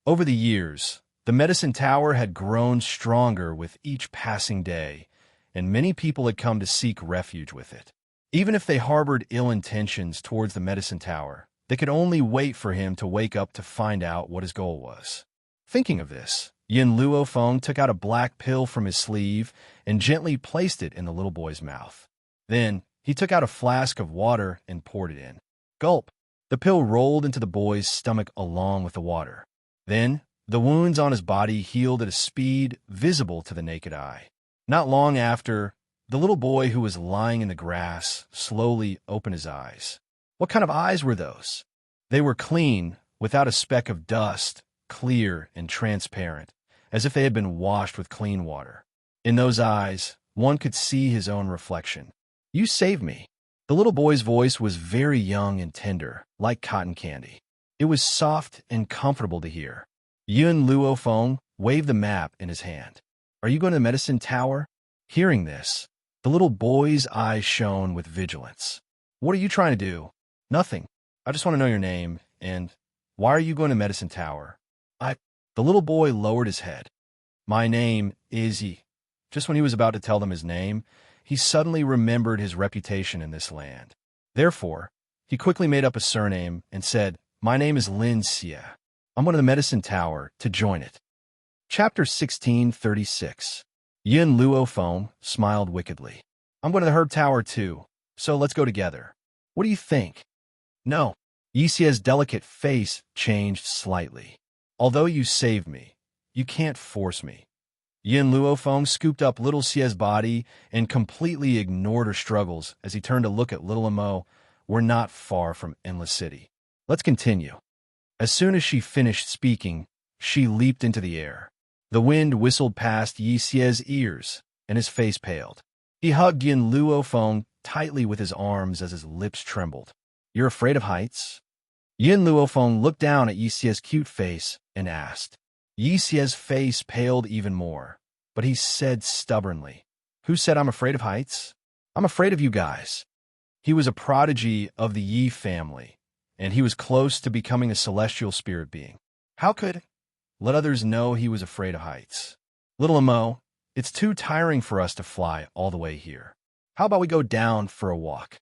Over the years, the medicine tower had grown stronger with each passing day, and many people had come to seek refuge with it. Even if they harbored ill intentions towards the medicine tower, they could only wait for him to wake up to find out what his goal was. Thinking of this, Yun Luofeng took out a black pill from his sleeve and gently placed it in the little boy's mouth. Then, he took out a flask of water and poured it in. Gulp! The pill rolled into the boy's stomach along with the water. Then, the wounds on his body healed at a speed visible to the naked eye. Not long after, the little boy who was lying in the grass slowly opened his eyes. What kind of eyes were those? They were clean, without a speck of dust, clear and transparent, as if they had been washed with clean water. In those eyes, one could see his own reflection. You saved me. The little boy's voice was very young and tender, like cotton candy. It was soft and comfortable to hear. Yun Luofeng waved the map in his hand. Are you going to the medicine tower? Hearing this, the little boy's eyes shone with vigilance. What are you trying to do? Nothing. I just want to know your name, and why are you going to medicine tower? The little boy lowered his head. My name is Yi. Just when he was about to tell them his name, he suddenly remembered his reputation in this land. Therefore, he quickly made up a surname and said, My name is Xianxia. I'm going to the medicine tower to join it. Chapter 1636. Yun Luofeng smiled wickedly. I'm going to the herb tower too, so let's go together. What do you think? No. Yixia's delicate face changed slightly. Although you saved me, you can't force me. Yun Luofeng scooped up little Xia's body and completely ignored her struggles as he turned to look at little Mo. We're not far from Endless City. Let's continue. As soon as she finished speaking, she leaped into the air. The wind whistled past Yixia's ears, and his face paled. He hugged Yun Luofeng tightly with his arms as his lips trembled. You're afraid of heights? Yun Luofeng looked down at Yixia's cute face and asked. Yixia's face paled even more, but he said stubbornly, Who said I'm afraid of heights? I'm afraid of you guys. He was a prodigy of the Yi family, and he was close to becoming a celestial spirit being. How could let others know he was afraid of heights? Little Mo, it's too tiring for us to fly all the way here. How about we go down for a walk?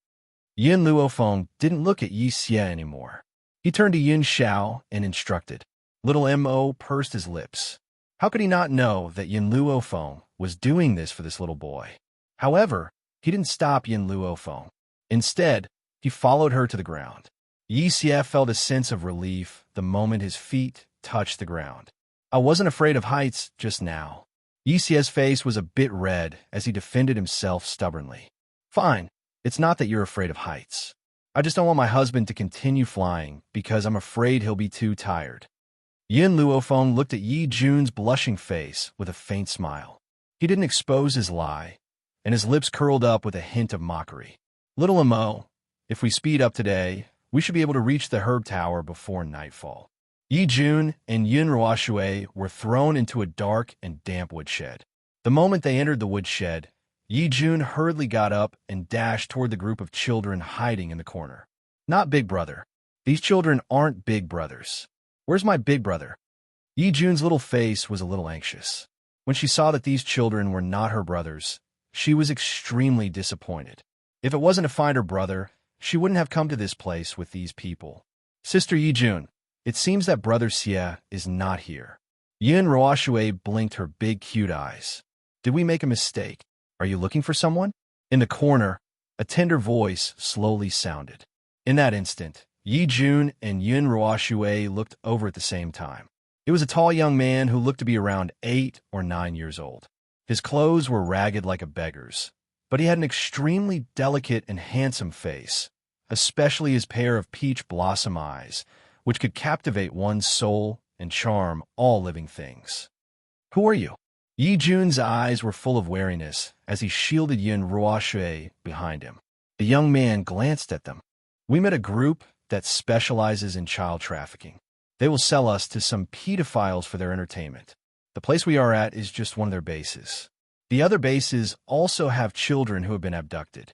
Yun Luofeng didn't look at Yixia anymore. He turned to Yun Xiao and instructed. Little Mo pursed his lips. How could he not know that Yun Luofeng was doing this for this little boy? However, he didn't stop Yun Luofeng. Instead, he He followed her to the ground. Xianxia felt a sense of relief the moment his feet touched the ground. I wasn't afraid of heights just now. Xiaxia's face was a bit red as he defended himself stubbornly. Fine, it's not that you're afraid of heights. I just don't want my husband to continue flying because I'm afraid he'll be too tired. Yin Luofeng looked at Yi Jun's blushing face with a faint smile. He didn't expose his lie, and his lips curled up with a hint of mockery. Little Imo, if we speed up today, we should be able to reach the herb tower before nightfall. Yi Jun and Yun Ruoshui were thrown into a dark and damp woodshed. The moment they entered the woodshed, Yi Jun hurriedly got up and dashed toward the group of children hiding in the corner. Not Big Brother. These children aren't big brothers. Where's my big brother? Yi Jun's little face was a little anxious. When she saw that these children were not her brothers, she was extremely disappointed. If it wasn't to find her brother, she wouldn't have come to this place with these people. Sister Yi Jun, it seems that Brother Xia is not here. Yin Ruoshui blinked her big cute eyes. Did we make a mistake? Are you looking for someone? In the corner, a tender voice slowly sounded. In that instant, Yi Jun and Yin Ruoshui looked over at the same time. It was a tall young man who looked to be around 8 or 9 years old. His clothes were ragged like a beggar's, but he had an extremely delicate and handsome face, especially his pair of peach blossom eyes, which could captivate one's soul and charm all living things. Who are you? Yi Jun's eyes were full of wariness as he shielded Yin Ruoshui behind him. The young man glanced at them. We met a group that specializes in child trafficking. They will sell us to some pedophiles for their entertainment. The place we are at is just one of their bases. The other bases also have children who have been abducted.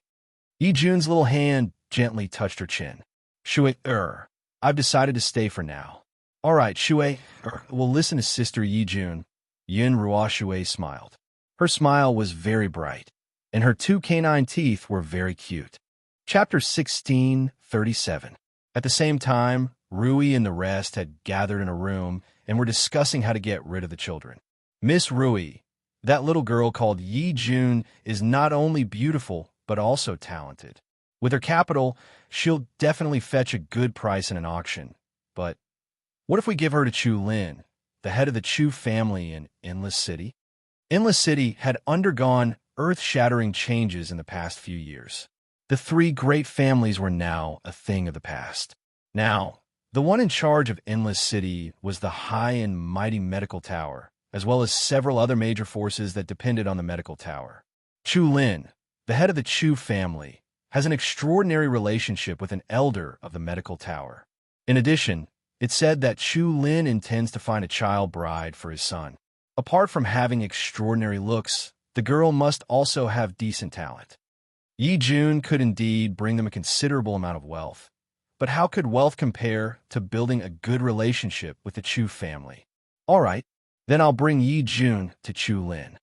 Yi Jun's little hand gently touched her chin. Shui, I've decided to stay for now. All right, Shui, we'll listen to Sister Yi Jun. Yin Ruoshui smiled. Her smile was very bright, and her 2 canine teeth were very cute. Chapter 16:37. At the same time, Rui and the rest had gathered in a room and were discussing how to get rid of the children. Miss Rui, that little girl called Yi Jun, is not only beautiful, but also talented. With her capital, she'll definitely fetch a good price in an auction. But what if we give her to Chu Lin, the head of the Chu family in Endless City? Endless City had undergone earth-shattering changes in the past few years. The 3 great families were now a thing of the past. Now, the one in charge of Endless City was the high and mighty medical tower, as well as several other major forces that depended on the medical tower. Chu Lin, the head of the Chu family, has an extraordinary relationship with an elder of the medical tower. In addition, it's said that Chu Lin intends to find a child bride for his son. Apart from having extraordinary looks, the girl must also have decent talent. Yi Jun could indeed bring them a considerable amount of wealth. But how could wealth compare to building a good relationship with the Chu family? All right, then I'll bring Yi Jun to Chu Lin.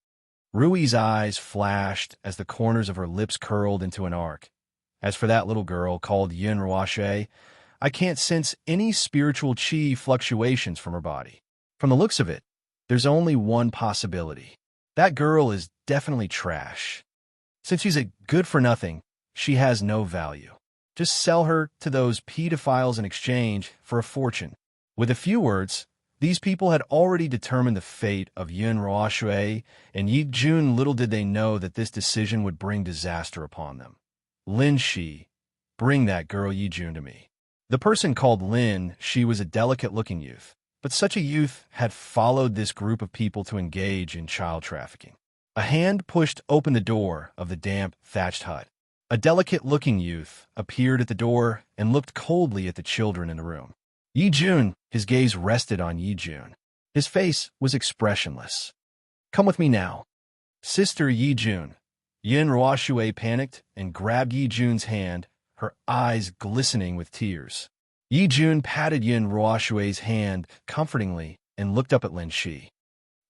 Rui's eyes flashed as the corners of her lips curled into an arc. As for that little girl called Yin Ruoshui, I can't sense any spiritual qi fluctuations from her body. From the looks of it, there's only one possibility. That girl is definitely trash. Since she's a good-for-nothing, she has no value. Just sell her to those pedophiles in exchange for a fortune. With a few words, these people had already determined the fate of Yin Ruoshui, and Yi Jun little did they know that this decision would bring disaster upon them. Lin Shi, bring that girl Yi Jun to me. The person called Lin Shi was a delicate-looking youth, but such a youth had followed this group of people to engage in child trafficking. A hand pushed open the door of the damp, thatched hut. A delicate-looking youth appeared at the door and looked coldly at the children in the room. Yi Jun, his gaze rested on Yi Jun. His face was expressionless. Come with me now. Sister Yi Jun. Yin Ruoshui panicked and grabbed Yi Jun's hand, her eyes glistening with tears. Yi Jun patted Yin Ruoshui's hand comfortingly and looked up at Lin Shi.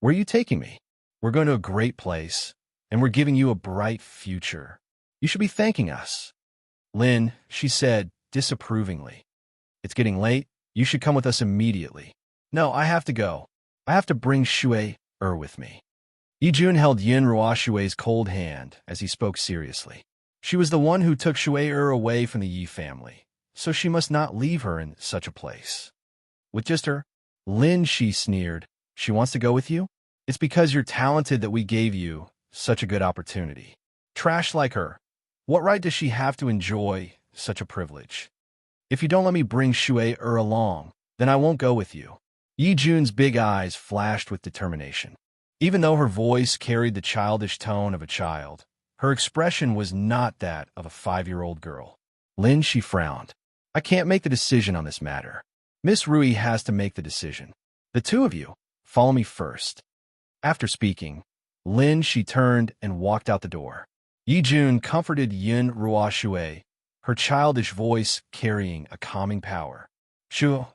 Where are you taking me? We're going to a great place, and we're giving you a bright future. You should be thanking us. Lin, she said disapprovingly. It's getting late. You should come with us immediately. No, I have to go. I have to bring Shui with me. Yi Jun held Yin Ruoshui's cold hand as he spoke seriously. She was the one who took Shui away from the Yi family, so she must not leave her in such a place. With just her, Lin, she sneered. She wants to go with you? It's because you're talented that we gave you such a good opportunity. Trash like her. What right does she have to enjoy such a privilege? If you don't let me bring Shui along, then I won't go with you. Yi Jun's big eyes flashed with determination. Even though her voice carried the childish tone of a child, her expression was not that of a 5-year-old girl. Lin, she frowned. I can't make the decision on this matter. Miss Rui has to make the decision. The two of you, follow me first. After speaking, Lin, she turned and walked out the door. Yi Jun comforted Yin Rua Shui, her childish voice carrying a calming power. Shu,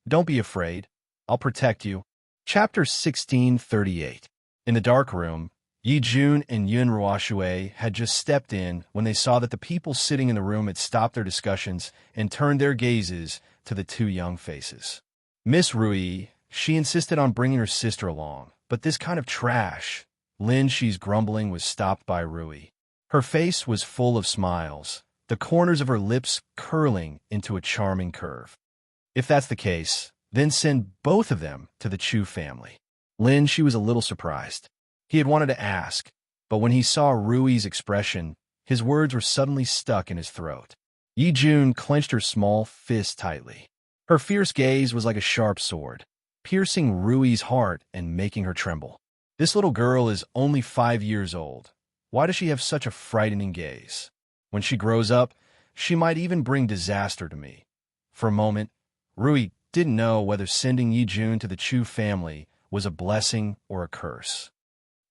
don't be afraid. I'll protect you. Chapter 1638. In the dark room, Yi Jun and Yin Rua Shui had just stepped in when they saw that the people sitting in the room had stopped their discussions and turned their gazes to the two young faces. Miss Rui, she insisted on bringing her sister along, but this kind of trash, Lin, she's grumbling, was stopped by Rui. Her face was full of smiles, the corners of her lips curling into a charming curve. If that's the case, then send both of them to the Chu family. Lin, she was a little surprised. He had wanted to ask, but when he saw Rui's expression, his words were suddenly stuck in his throat. Yi Jun clenched her small fist tightly. Her fierce gaze was like a sharp sword, piercing Rui's heart and making her tremble. This little girl is only 5 years old. Why does she have such a frightening gaze? When she grows up, she might even bring disaster to me. For a moment, Rui didn't know whether sending Yi Jun to the Chu family was a blessing or a curse.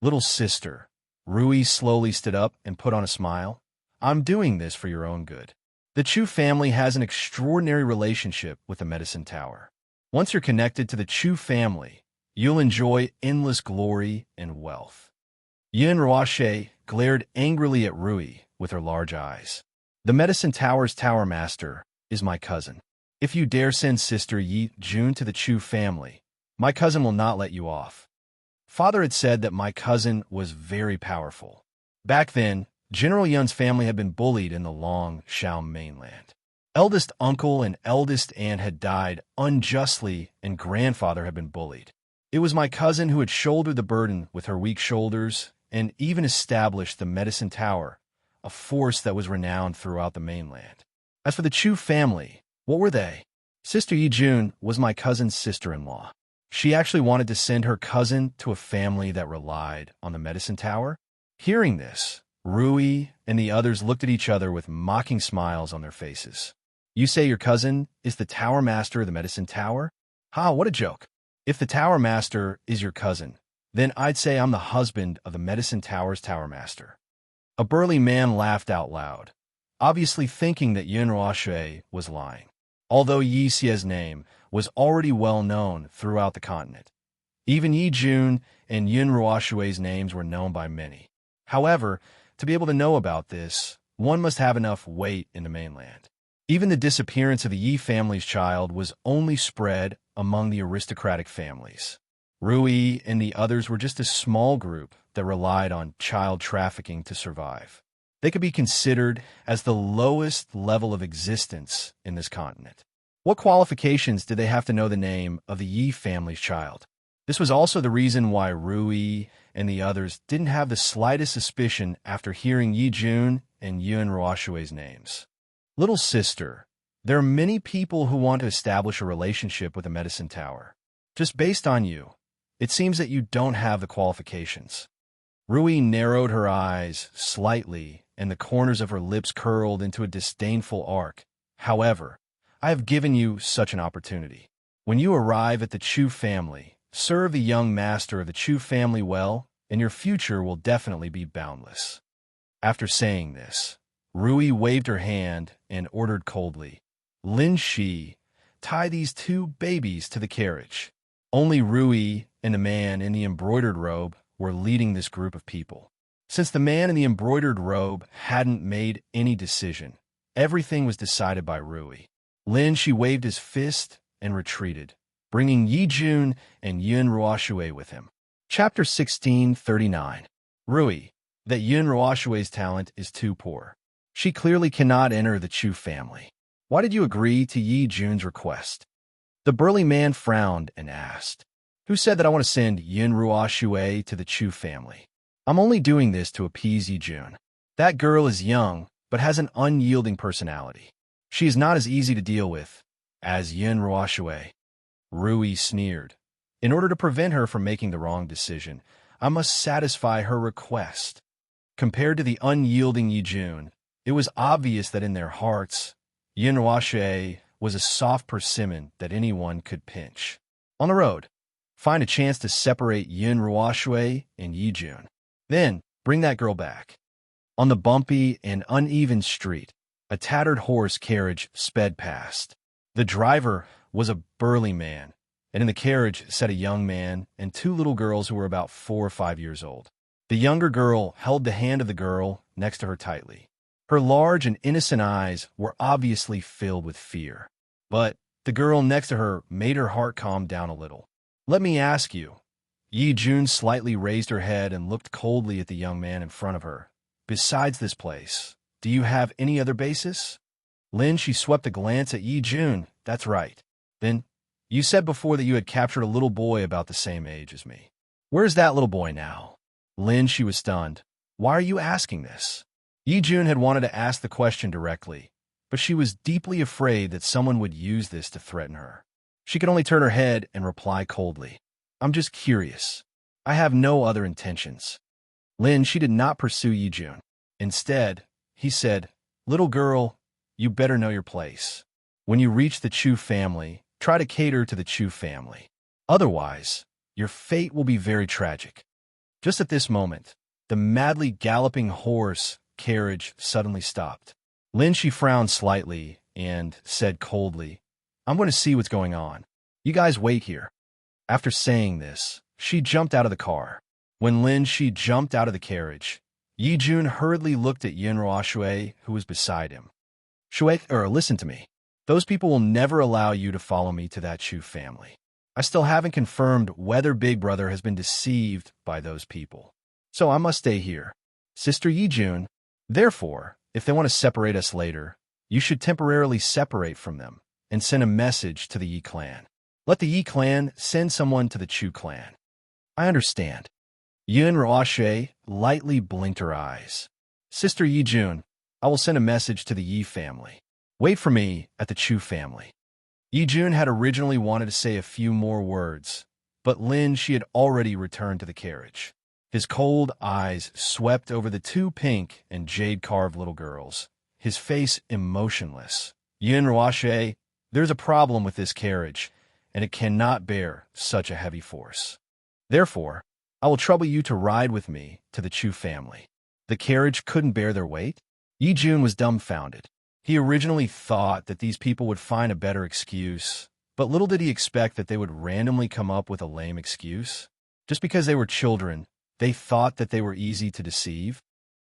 Little sister, Rui slowly stood up and put on a smile. I'm doing this for your own good. The Chu family has an extraordinary relationship with the medicine tower. Once you're connected to the Chu family, you'll enjoy endless glory and wealth. Yin Ruashe glared angrily at Rui with her large eyes. The medicine tower's tower master is my cousin. If you dare send Sister Yi Jun to the Chu family, my cousin will not let you off. Father had said that my cousin was very powerful. Back then, General Yun's family had been bullied in the Long Shao mainland. Eldest uncle and eldest aunt had died unjustly, and grandfather had been bullied. It was my cousin who had shouldered the burden with her weak shoulders and even established the medicine tower, a force that was renowned throughout the mainland. As for the Chu family, what were they? Sister Yi Jun was my cousin's sister-in-law. She actually wanted to send her cousin to a family that relied on the medicine tower. Hearing this, Rui and the others looked at each other with mocking smiles on their faces. You say your cousin is the tower master of the medicine tower? Ha, what a joke. If the tower master is your cousin, then I'd say I'm the husband of the medicine tower's tower master. A burly man laughed out loud, obviously thinking that Yin Ruashe was lying. Although Yi Xia's name was already well known throughout the continent, even Yi Jun and Yin Ruashue's names were known by many. However, to be able to know about this, one must have enough weight in the mainland. Even the disappearance of the Yi family's child was only spread among the aristocratic families. Rui and the others were just a small group that relied on child trafficking to survive. They could be considered as the lowest level of existence in this continent. What qualifications did they have to know the name of the Yi family's child? This was also the reason why Rui and the others didn't have the slightest suspicion after hearing Yi Jun and Yun Ruashue's names. Little sister, there are many people who want to establish a relationship with the medicine tower. Just based on you, it seems that you don't have the qualifications. Rui narrowed her eyes slightly, and the corners of her lips curled into a disdainful arc. However, I have given you such an opportunity. When you arrive at the Chu family, serve the young master of the Chu family well, and your future will definitely be boundless. After saying this, Rui waved her hand and ordered coldly, Lin Shi, tie these two babies to the carriage. Only Rui and the man in the embroidered robe were leading this group of people. Since the man in the embroidered robe hadn't made any decision, everything was decided by Rui. Lin, she waved his fist and retreated, bringing Yi Jun and Yun Ruashue with him. Chapter 1639. Rui, that Yun Ruashue's talent is too poor. She clearly cannot enter the Chu family. Why did you agree to Yi Jun's request? The burly man frowned and asked, Who said that I want to send Yin Ruoshui to the Chu family? I'm only doing this to appease Yi Jun. That girl is young, but has an unyielding personality. She is not as easy to deal with as Yin Ruoshui. Rui sneered. In order to prevent her from making the wrong decision, I must satisfy her request. Compared to the unyielding Yi Jun, it was obvious that in their hearts, Yin Ruoshui was a soft persimmon that anyone could pinch. On the road, find a chance to separate Yin Ruoshui and Yi Jun. Then, bring that girl back. On the bumpy and uneven street, a tattered horse carriage sped past. The driver was a burly man, and in the carriage sat a young man and two little girls who were about 4 or 5 years old. The younger girl held the hand of the girl next to her tightly. Her large and innocent eyes were obviously filled with fear. But the girl next to her made her heart calm down a little. Let me ask you. Yi Jun slightly raised her head and looked coldly at the young man in front of her. Besides this place, do you have any other basis? Lin, she swept a glance at Yi Jun. That's right. Then, you said before that you had captured a little boy about the same age as me. Where's that little boy now? Lin, she was stunned. Why are you asking this? Yi Jun had wanted to ask the question directly, but she was deeply afraid that someone would use this to threaten her. She could only turn her head and reply coldly. I'm just curious. I have no other intentions. Lin, she did not pursue Yi Jun. Instead, he said, Little girl, you better know your place. When you reach the Chu family, try to cater to the Chu family. Otherwise, your fate will be very tragic. Just at this moment, the madly galloping horse carriage suddenly stopped. Lin, she frowned slightly and said coldly, I'm going to see what's going on. You guys wait here. After saying this, she jumped out of the car. When Lin, she jumped out of the carriage, Yi Jun hurriedly looked at Yin Ruoshui, who was beside him. Listen to me. Those people will never allow you to follow me to that Chu family. I still haven't confirmed whether Big Brother has been deceived by those people. So I must stay here. Sister Yi Jun, therefore, if they want to separate us later, you should temporarily separate from them and send a message to the Yi clan. Let the Yi clan send someone to the Chu clan. I understand. Yin Ruoshui lightly blinked her eyes. Sister Yi Jun, I will send a message to the Yi family. Wait for me at the Chu family. Yi Jun had originally wanted to say a few more words, but Lin, she had already returned to the carriage. His cold eyes swept over the two pink and jade-carved little girls, his face emotionless. Yin Ruoshui, there's a problem with this carriage, and it cannot bear such a heavy force. Therefore, I will trouble you to ride with me to the Chu family. The carriage couldn't bear their weight? Yi Jun was dumbfounded. He originally thought that these people would find a better excuse, but little did he expect that they would randomly come up with a lame excuse. Just because they were children, they thought that they were easy to deceive.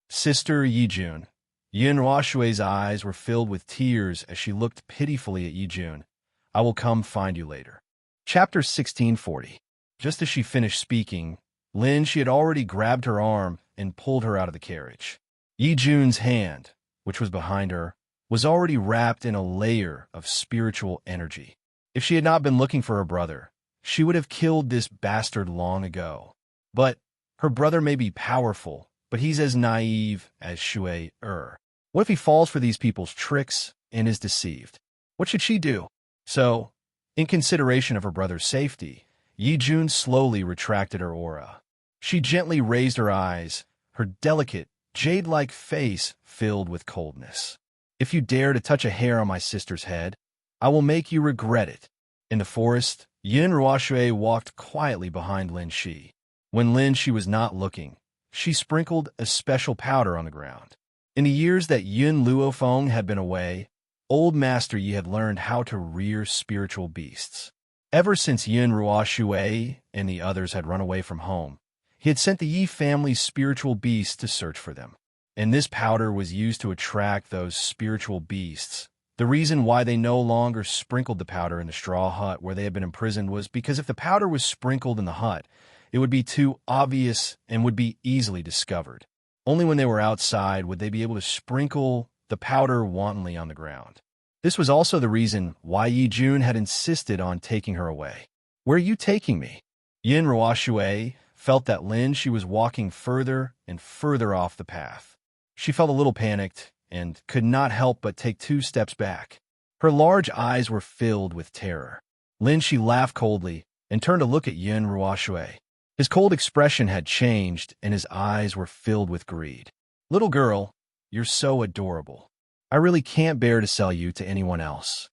Sister Yi Jun. Yin Ruoshui's eyes were filled with tears as she looked pitifully at Yi Jun. I will come find you later. Chapter 1640. Just as she finished speaking, Lin, she had already grabbed her arm and pulled her out of the carriage. Yi Jun's hand, which was behind her, was already wrapped in a layer of spiritual energy. If she had not been looking for her brother, she would have killed this bastard long ago. But her brother may be powerful, but he's as naive as Shui. What if he falls for these people's tricks and is deceived? What should she do? So, in consideration of her brother's safety, Yi Jun slowly retracted her aura. She gently raised her eyes, her delicate, jade-like face filled with coldness. If you dare to touch a hair on my sister's head, I will make you regret it. In the forest, Yin Ruoshui walked quietly behind Lin Shi. When Lin Shi was not looking, she sprinkled a special powder on the ground. In the years that Yin Luofeng had been away, Old Master Yi had learned how to rear spiritual beasts. Ever since Yin Ruoshui and the others had run away from home, he had sent the Yi family's spiritual beasts to search for them. And this powder was used to attract those spiritual beasts. The reason why they no longer sprinkled the powder in the straw hut where they had been imprisoned was because if the powder was sprinkled in the hut, it would be too obvious and would be easily discovered. Only when they were outside would they be able to sprinkle the powder wantonly on the ground. This was also the reason why Yi Jun had insisted on taking her away. "Where are you taking me?" Yin Ruoshui felt that Lin Shi was walking further and further off the path. She felt a little panicked and could not help but take 2 steps back. Her large eyes were filled with terror. Lin Shi laughed coldly and turned to look at Yin Ruoshui. His cold expression had changed, and his eyes were filled with greed. "Little girl, you're so adorable. I really can't bear to sell you to anyone else."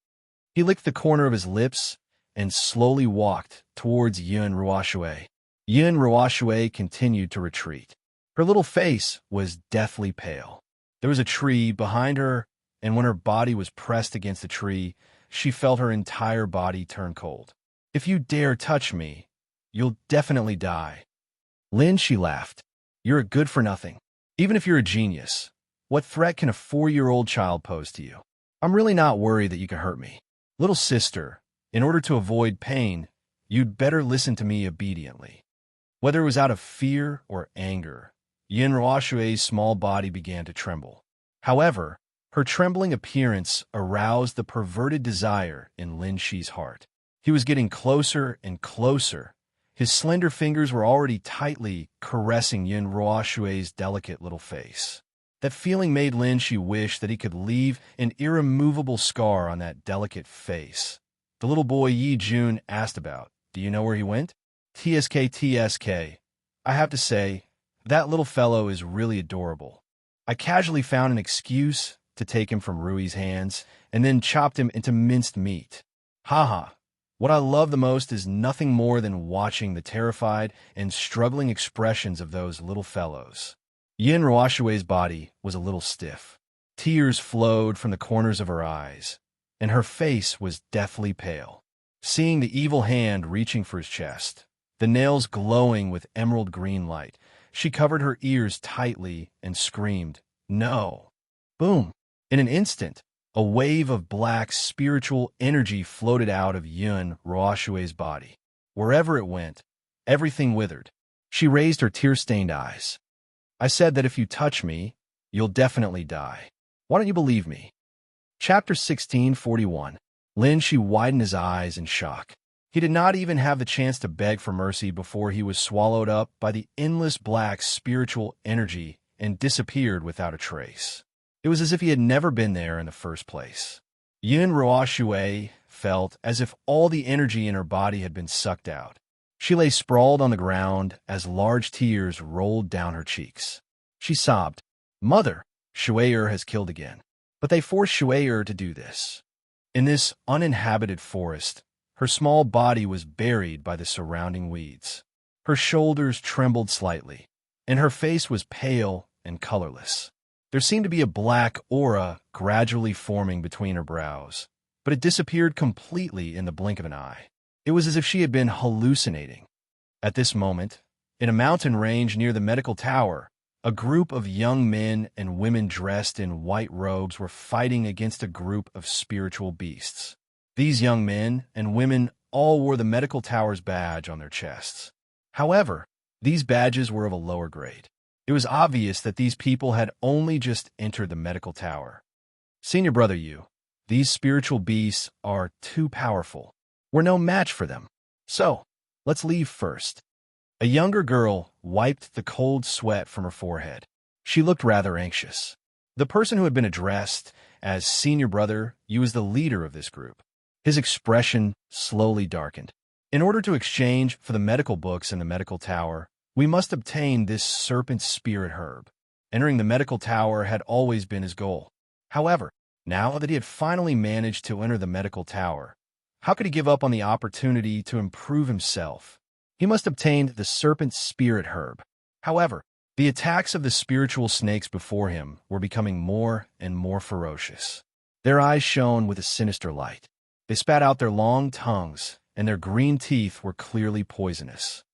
He licked the corner of his lips and slowly walked towards Yin Ruoshui. Yin Ruoshui continued to retreat. Her little face was deathly pale. There was a tree behind her, and when her body was pressed against the tree, she felt her entire body turn cold. "If you dare touch me, you'll definitely die." "Lin," she laughed, "you're a good-for-nothing. Even if you're a genius, what threat can a 4-year-old child pose to you? I'm really not worried that you can hurt me. Little sister, in order to avoid pain, you'd better listen to me obediently." Whether it was out of fear or anger, Yin Ruoshui's small body began to tremble. However, her trembling appearance aroused the perverted desire in Lin Shi's heart. He was getting closer and closer. His slender fingers were already tightly caressing Yin Ruoshui's delicate little face. That feeling made Lin Shi wish that he could leave an irremovable scar on that delicate face. The little boy Yi Jun asked about, "Do you know where he went?" TSK. I have to say, that little fellow is really adorable. I casually found an excuse to take him from Rui's hands and then chopped him into minced meat. Haha. What I love the most is nothing more than watching the terrified and struggling expressions of those little fellows. Yin Ruoshui's body was a little stiff. Tears flowed from the corners of her eyes, and her face was deathly pale. Seeing the evil hand reaching for his chest, the nails glowing with emerald green light, she covered her ears tightly and screamed, "No!" Boom! In an instant, a wave of black spiritual energy floated out of Yin Ruoshui's body. Wherever it went, everything withered. She raised her tear-stained eyes. "I said that if you touch me, you'll definitely die. Why don't you believe me?" Chapter 1641. Lin Shi widened his eyes in shock. He did not even have the chance to beg for mercy before he was swallowed up by the endless black spiritual energy and disappeared without a trace. It was as if he had never been there in the first place. Yin Ruoshui felt as if all the energy in her body had been sucked out. She lay sprawled on the ground as large tears rolled down her cheeks. She sobbed, "Mother, Shuai has killed again." But they forced Shuai to do this. In this uninhabited forest, her small body was buried by the surrounding weeds. Her shoulders trembled slightly, and her face was pale and colorless. There seemed to be a black aura gradually forming between her brows, but it disappeared completely in the blink of an eye. It was as if she had been hallucinating. At this moment, in a mountain range near the medical tower, a group of young men and women dressed in white robes were fighting against a group of spiritual beasts. These young men and women all wore the medical tower's badge on their chests. However, these badges were of a lower grade. It was obvious that these people had only just entered the medical tower. "Senior brother Yu, these spiritual beasts are too powerful. We're no match for them. So, let's leave first." A younger girl wiped the cold sweat from her forehead. She looked rather anxious. The person who had been addressed as Senior Brother Yu was the leader of this group. His expression slowly darkened. "In order to exchange for the medical books in the medical tower, we must obtain this serpent spirit herb." Entering the medical tower had always been his goal. However, now that he had finally managed to enter the medical tower, how could he give up on the opportunity to improve himself? He must obtain the serpent spirit herb. However, the attacks of the spiritual snakes before him were becoming more and more ferocious. Their eyes shone with a sinister light. They spat out their long tongues, and their green teeth were clearly poisonous.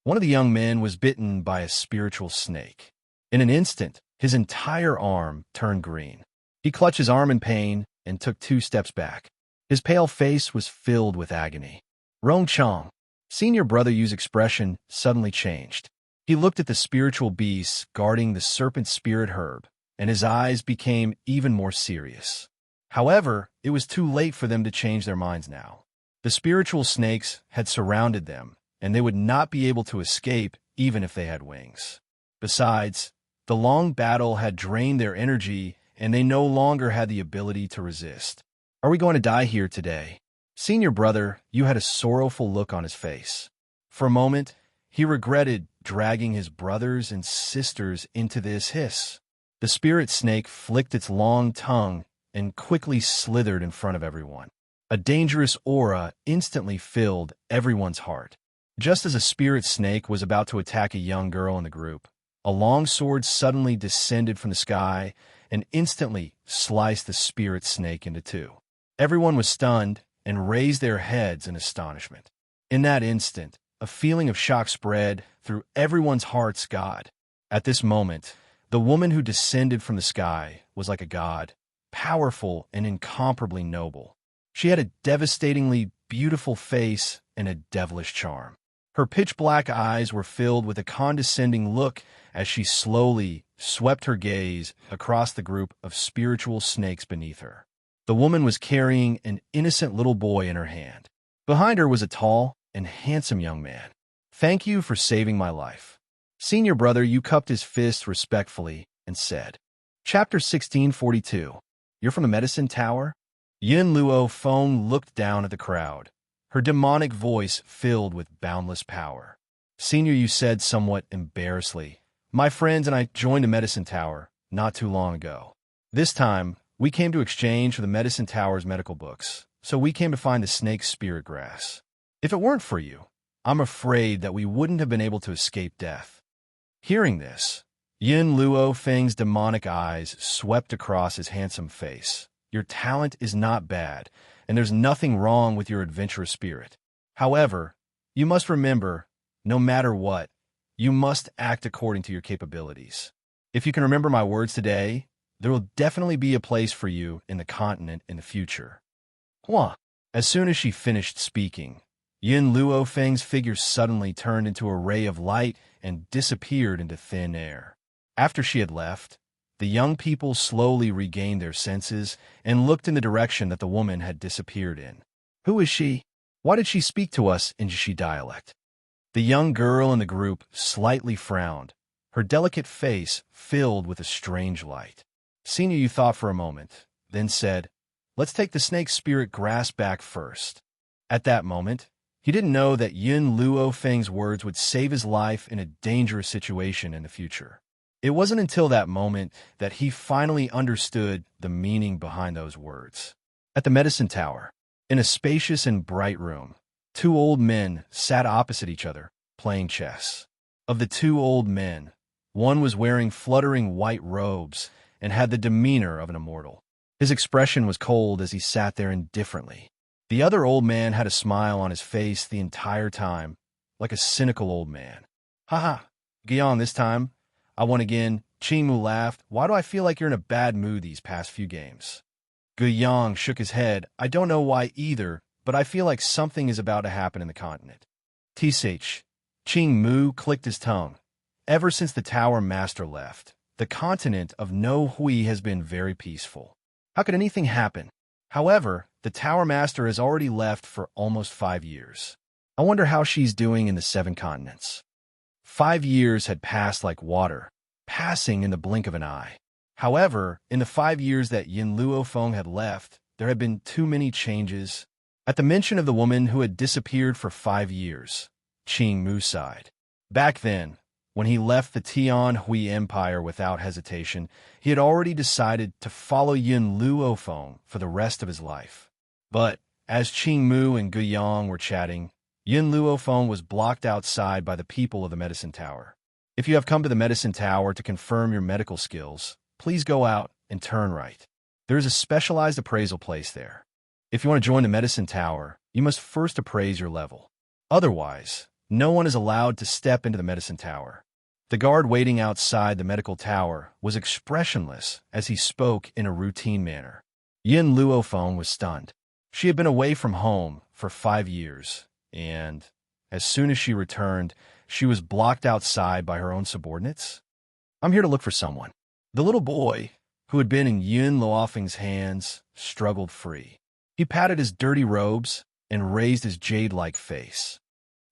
One of the young men was bitten by a spiritual snake. In an instant, his entire arm turned green. He clutched his arm in pain and took 2 steps back. His pale face was filled with agony. "Rong Chong." Senior Brother Yu's expression suddenly changed. He looked at the spiritual beasts guarding the serpent spirit herb and his eyes became even more serious. However, it was too late for them to change their minds now. The spiritual snakes had surrounded them, and they would not be able to escape even if they had wings. Besides, the long battle had drained their energy, and they no longer had the ability to resist. "Are we going to die here today?" Senior brother, you had a sorrowful look on his face. For a moment, he regretted dragging his brothers and sisters into this hiss. The spirit snake flicked its long tongue and quickly slithered in front of everyone. A dangerous aura instantly filled everyone's heart. Just as a spirit snake was about to attack a young girl in the group, a long sword suddenly descended from the sky and instantly sliced the spirit snake into two. Everyone was stunned and raised their heads in astonishment. In that instant, a feeling of shock spread through everyone's hearts. At this moment, the woman who descended from the sky was like a god, powerful and incomparably noble. She had a devastatingly beautiful face and a devilish charm. Her pitch-black eyes were filled with a condescending look as she slowly swept her gaze across the group of spiritual snakes beneath her. The woman was carrying an innocent little boy in her hand. Behind her was a tall and handsome young man. "Thank you for saving my life." Senior brother, you cupped his fist respectfully and said. Chapter 1642. You're from the medicine tower? Yin Luo Feng looked down at the crowd, her demonic voice filled with boundless power. Senior, you said somewhat embarrassedly, "My friends and I joined the medicine tower not too long ago. This time, we came to exchange for the medicine tower's medical books, so we came to find the snake's spirit grass. If it weren't for you, I'm afraid that we wouldn't have been able to escape death." Hearing this, Yin Luo Feng's demonic eyes swept across his handsome face. "Your talent is not bad, and there's nothing wrong with your adventurous spirit. However, you must remember, no matter what, you must act according to your capabilities. If you can remember my words today, there will definitely be a place for you in the continent in the future." Hua! As soon as she finished speaking, Yin Luo Feng's figure suddenly turned into a ray of light and disappeared into thin air. After she had left, the young people slowly regained their senses and looked in the direction that the woman had disappeared in. "Who is she? Why did she speak to us in Xi dialect?" The young girl in the group slightly frowned, her delicate face filled with a strange light. Senior, you thought for a moment, then said, "Let's take the snake's spirit grass back first." At that moment, he didn't know that Yin Luo Feng's words would save his life in a dangerous situation in the future. It wasn't until that moment that he finally understood the meaning behind those words. At the medicine tower, in a spacious and bright room, two old men sat opposite each other, playing chess. Of the two old men, one was wearing fluttering white robes and had the demeanor of an immortal. His expression was cold as he sat there indifferently. The other old man had a smile on his face the entire time, like a cynical old man. "Haha, Guion, this time I won again." Qingmu laughed. "Why do I feel like you're in a bad mood these past few games?" Guiyang shook his head. "I don't know why either, but I feel like something is about to happen in the continent." Tsh. Qingmu clicked his tongue. Ever since the Tower Master left, the continent of No Hui has been very peaceful. How could anything happen? However, the Tower Master has already left for almost 5 years. I wonder how she's doing in the 7 continents. 5 years had passed like water, passing in the blink of an eye. However, in the 5 years that Yin Luo Feng had left, there had been too many changes. At the mention of the woman who had disappeared for 5 years, Qing Mu sighed. Back then, when he left the Tian Hui Empire without hesitation, he had already decided to follow Yin Luo Feng for the rest of his life. But, as Qing Mu and Guiyang were chatting, Yin Luo Feng was blocked outside by the people of the medicine tower. "If you have come to the medicine tower to confirm your medical skills, please go out and turn right. There is a specialized appraisal place there. If you want to join the medicine tower, you must first appraise your level. Otherwise, no one is allowed to step into the medicine tower." The guard waiting outside the medical tower was expressionless as he spoke in a routine manner. Yin Luo Feng was stunned. She had been away from home for 5 years, and as soon as she returned, she was blocked outside by her own subordinates. "I'm here to look for someone." The little boy, who had been in Yun Luofeng's hands, struggled free. He patted his dirty robes and raised his jade-like face.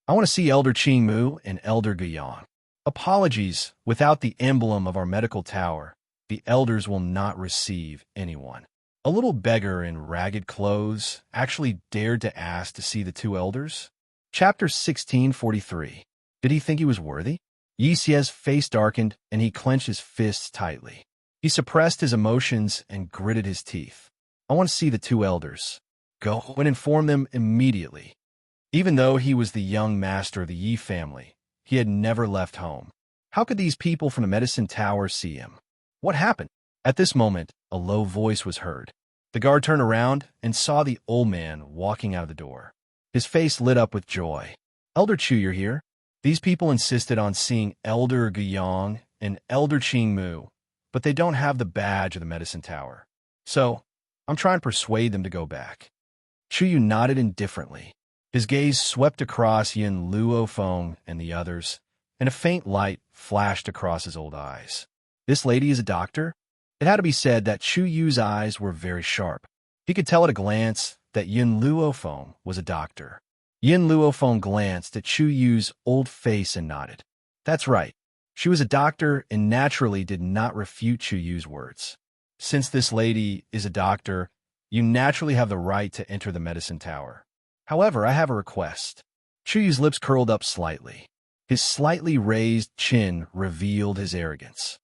I want to see Elder Qingmu and Elder Guiyang. Apologies, without the emblem of our medical tower, the elders will not receive anyone. A little beggar in ragged clothes actually dared to ask to see the two elders. Chapter 1643. Did he think he was worthy? Yixia's face darkened, and he clenched his fists tightly. He suppressed his emotions and gritted his teeth. I want to see the two elders. Go and inform them immediately. Even though he was the young master of the Yi family, he had never left home. How could these people from the medicine tower see him? What happened? At this moment, a low voice was heard. The guard turned around and saw the old man walking out of the door. His face lit up with joy. Elder Chu, you're here? These people insisted on seeing Elder Guiyang and Elder Qingmu, but they don't have the badge of the medicine tower. So, I'm trying to persuade them to go back. Chu Yu nodded indifferently. His gaze swept across Yin Luofeng and the others, and a faint light flashed across his old eyes. This lady is a doctor? It had to be said that Chu Yu's eyes were very sharp. He could tell at a glance that Yin Luofeng was a doctor. Yin Luofeng glanced at Chu Yu's old face and nodded. That's right. She was a doctor and naturally did not refute Chu Yu's words. Since this lady is a doctor, you naturally have the right to enter the medicine tower. However, I have a request. Chu Yu's lips curled up slightly. His slightly raised chin revealed his arrogance.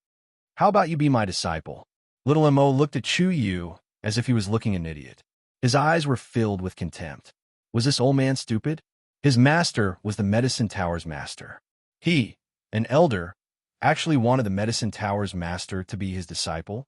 How about you be my disciple? Little Mo looked at Chu Yu as if he was looking an idiot. His eyes were filled with contempt. Was this old man stupid? His master was the medicine tower's master. He, an elder, actually wanted the medicine tower's master to be his disciple.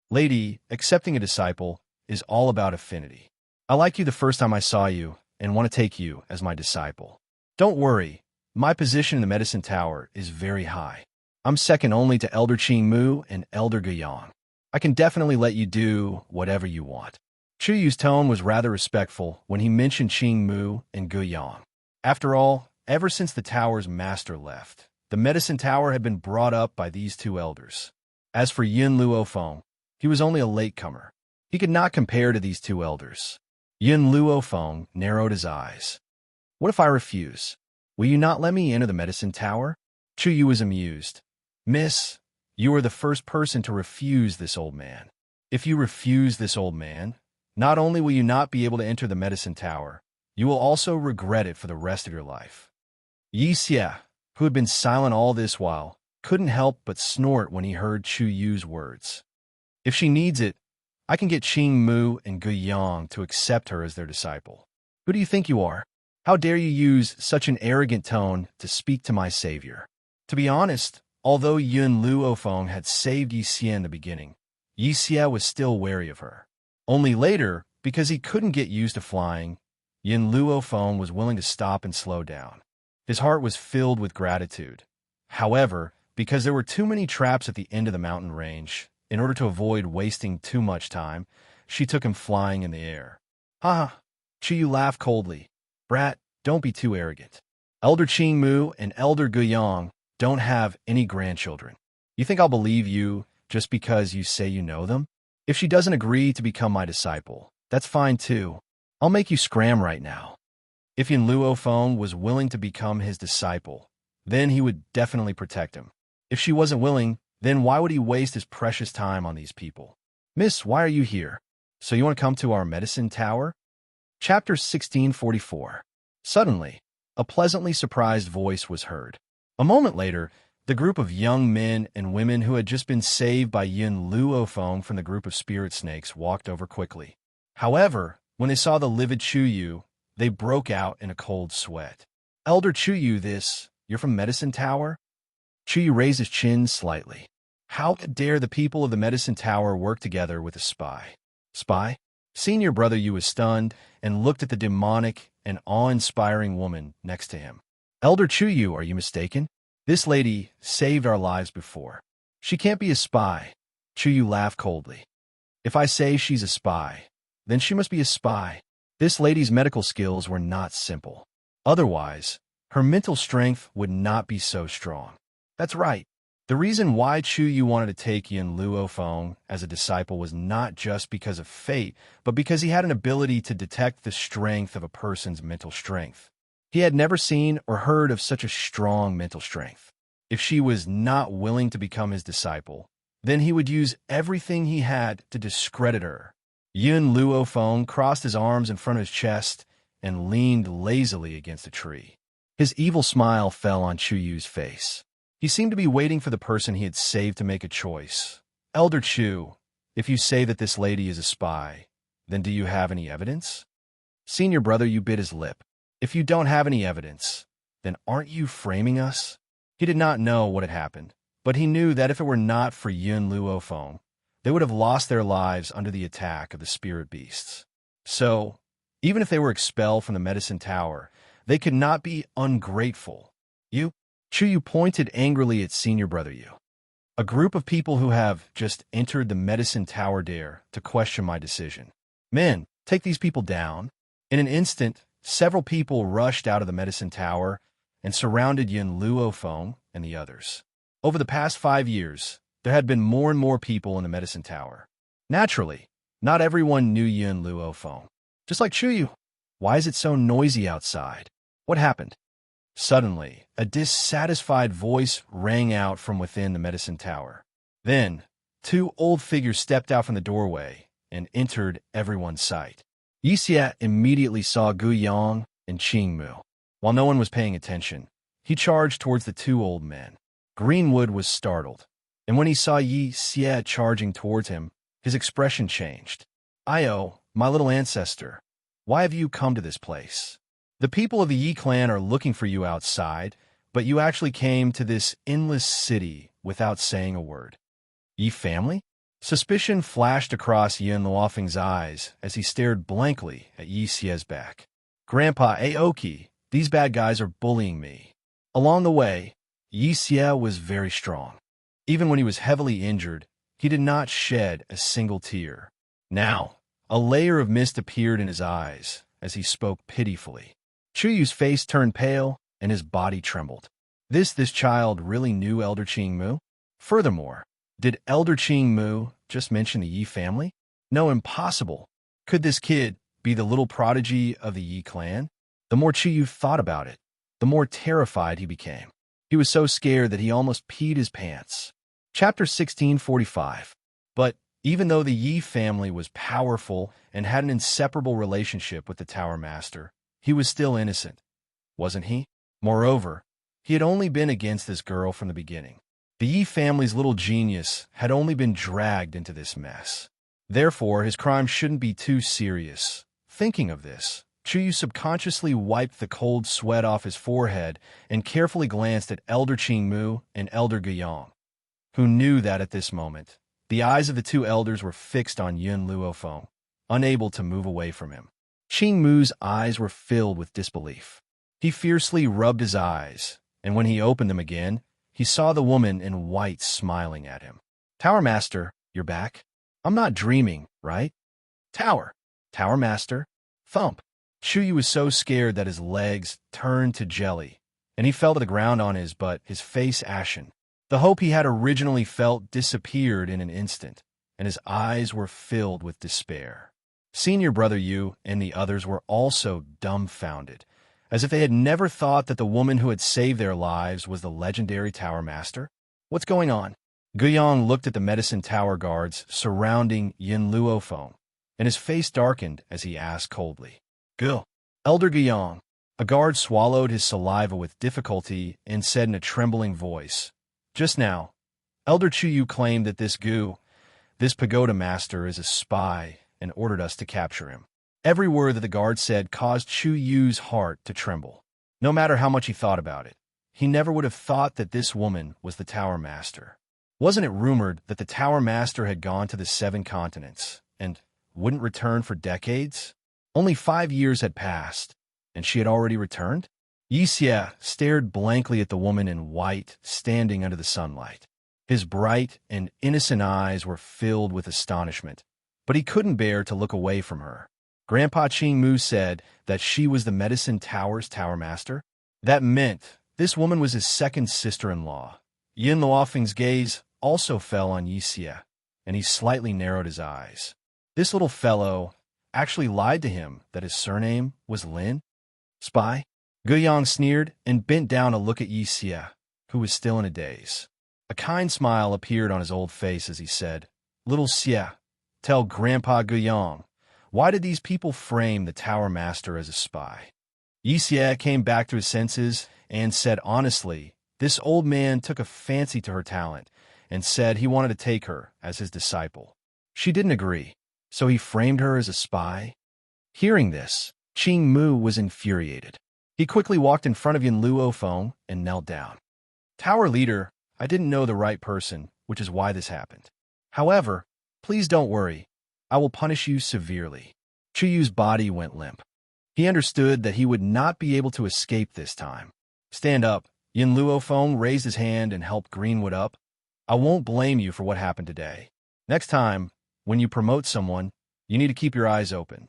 Lady, accepting a disciple is all about affinity. I liked you the first time I saw you and want to take you as my disciple. Don't worry, my position in the medicine tower is very high. I'm second only to Elder Qingmu and Elder Guiyang. I can definitely let you do whatever you want. Chu Yu's tone was rather respectful when he mentioned Qingmu and Guiyang. After all, ever since the tower's master left, the medicine tower had been brought up by these two elders. As for Yin Luofeng, he was only a latecomer. He could not compare to these two elders. Yin Luofeng narrowed his eyes. What if I refuse? Will you not let me enter the medicine tower? Chu Yu was amused. Miss, you are the first person to refuse this old man. If you refuse this old man, not only will you not be able to enter the medicine tower, you will also regret it for the rest of your life. Xianxia, who had been silent all this while, couldn't help but snort when he heard Chu Yu's words. If she needs it, I can get Qingmu and Guiyang to accept her as their disciple. Who do you think you are? How dare you use such an arrogant tone to speak to my savior? To be honest, although Yun Luofeng had saved Yixian in the beginning, Yixian was still wary of her. Only later, because he couldn't get used to flying, Yin Luofeng was willing to stop and slow down. His heart was filled with gratitude. However, because there were too many traps at the end of the mountain range, in order to avoid wasting too much time, she took him flying in the air. Ha! Chu Yu laughed coldly. Brat, don't be too arrogant. Elder Qingmu and Elder Guiyang don't have any grandchildren. You think I'll believe you just because you say you know them? If she doesn't agree to become my disciple, that's fine too. I'll make you scram right now. If Yin Luofeng was willing to become his disciple, then he would definitely protect him. If she wasn't willing, then why would he waste his precious time on these people? Miss, why are you here? So you want to come to our medicine tower? Chapter 1644. Suddenly, a pleasantly surprised voice was heard. A moment later, the group of young men and women who had just been saved by Yin Luofeng from the group of spirit snakes walked over quickly. However, when they saw the livid Chu Yu, they broke out in a cold sweat. Elder Chu Yu, you're from Medicine Tower? Chu Yu raised his chin slightly. How dare the people of the Medicine Tower work together with a spy? Spy? Senior Brother Yu was stunned and looked at the demonic and awe-inspiring woman next to him. Elder Chu Yu, are you mistaken? This lady saved our lives before. She can't be a spy. Chu Yu laughed coldly. If I say she's a spy, then she must be a spy. This lady's medical skills were not simple. Otherwise, her mental strength would not be so strong. That's right. The reason why Chu Yu wanted to take Yin Luofeng as a disciple was not just because of fate, but because he had an ability to detect the strength of a person's mental strength. He had never seen or heard of such a strong mental strength. If she was not willing to become his disciple, then he would use everything he had to discredit her. Yin Luofeng crossed his arms in front of his chest and leaned lazily against a tree. His evil smile fell on Chu Yu's face. He seemed to be waiting for the person he had saved to make a choice. Elder Chu, if you say that this lady is a spy, then do you have any evidence? Senior brother Yu bit his lip. If you don't have any evidence, then aren't you framing us? He did not know what had happened, but he knew that if it were not for Yin Luofeng, they would have lost their lives under the attack of the spirit beasts. So, even if they were expelled from the medicine tower, they could not be ungrateful. Chu Yu pointed angrily at senior brother Yu. A group of people who have just entered the medicine tower dare to question my decision. Men, take these people down. In an instant, several people rushed out of the medicine tower and surrounded Yin Luofeng and the others. Over the past 5 years, there had been more and more people in the medicine tower. Naturally, not everyone knew Yin Luofeng. Just like Chu Yu. Why is it so noisy outside? What happened? Suddenly, a dissatisfied voice rang out from within the medicine tower. Then, 2 old figures stepped out from the doorway and entered everyone's sight. Xianxia immediately saw Gu Yang and Qing Mu. While no one was paying attention, he charged towards the 2 old men. Greenwood was startled, and when he saw Xianxia charging towards him, his expression changed. "Io, my little ancestor, why have you come to this place? The people of the Yi clan are looking for you outside, but you actually came to this endless city without saying a word." Yi family? Suspicion flashed across Yin Luofeng's eyes as he stared blankly at Xia's back. "Grandpa Aoki, these bad guys are bullying me." Along the way, Xia was very strong. Even when he was heavily injured, he did not shed a single tear. Now, a layer of mist appeared in his eyes as he spoke pitifully. Chu Yu's face turned pale and his body trembled. This child really knew Elder Qing Mu? Furthermore, did Elder Qing Mu just mention the Yi family? No, impossible. Could this kid be the little prodigy of the Yi clan? The more Chu Yu thought about it, the more terrified he became. He was so scared that he almost peed his pants. Chapter 1645. But even though the Yi family was powerful and had an inseparable relationship with the Tower Master, he was still innocent, wasn't he? Moreover, he had only been against this girl from the beginning. The Yi family's little genius had only been dragged into this mess. Therefore, his crime shouldn't be too serious. Thinking of this, Chu Yu subconsciously wiped the cold sweat off his forehead and carefully glanced at Elder Qing Mu and Elder Guiyang, who knew that at this moment, the eyes of the 2 elders were fixed on Yin Luofeng, unable to move away from him. Qing Mu's eyes were filled with disbelief. He fiercely rubbed his eyes, and when he opened them again, he saw the woman in white smiling at him. "Tower Master, you're back? I'm not dreaming, right?" Tower Master, thump. Chu Yu was so scared that his legs turned to jelly, and he fell to the ground on his butt, his face ashen. The hope he had originally felt disappeared in an instant, and his eyes were filled with despair. Senior brother Yu and the others were also dumbfounded, as if they had never thought that the woman who had saved their lives was the legendary Tower Master. "What's going on?" Guiyang looked at the medicine tower guards surrounding Yin Luofeng, and his face darkened as he asked coldly, "Gu, Elder Guiyang." A guard swallowed his saliva with difficulty and said in a trembling voice, "Just now, Elder Chu Yu claimed that this pagoda master is a spy and ordered us to capture him." Every word that the guard said caused Chu Yu's heart to tremble. No matter how much he thought about it, he never would have thought that this woman was the Tower Master. Wasn't it rumored that the Tower Master had gone to the 7 continents and wouldn't return for decades? Only 5 years had passed, and she had already returned? Wuxia stared blankly at the woman in white standing under the sunlight. His bright and innocent eyes were filled with astonishment, but he couldn't bear to look away from her. Grandpa Qing Mu said that she was the Medicine Tower's Tower Master. That meant this woman was his second sister-in-law. Yin Luofeng's gaze also fell on Xianxia, and he slightly narrowed his eyes. This little fellow actually lied to him that his surname was Lin? Spy? Guiyang sneered and bent down to look at Xianxia, who was still in a daze. A kind smile appeared on his old face as he said, "Little Xia, tell Grandpa Guiyang, why did these people frame the Tower Master as a spy?" Xianxia came back to his senses and said honestly, this old man took a fancy to her talent and said he wanted to take her as his disciple. She didn't agree, so he framed her as a spy. Hearing this, Qing Mu was infuriated. He quickly walked in front of Yin Luofeng and knelt down. "Tower leader, I didn't know the right person, which is why this happened. However, please don't worry. I will punish you severely." Chuyu's body went limp. He understood that he would not be able to escape this time. "Stand up." Yin Luofeng raised his hand and helped Greenwood up. "I won't blame you for what happened today. Next time, when you promote someone, you need to keep your eyes open."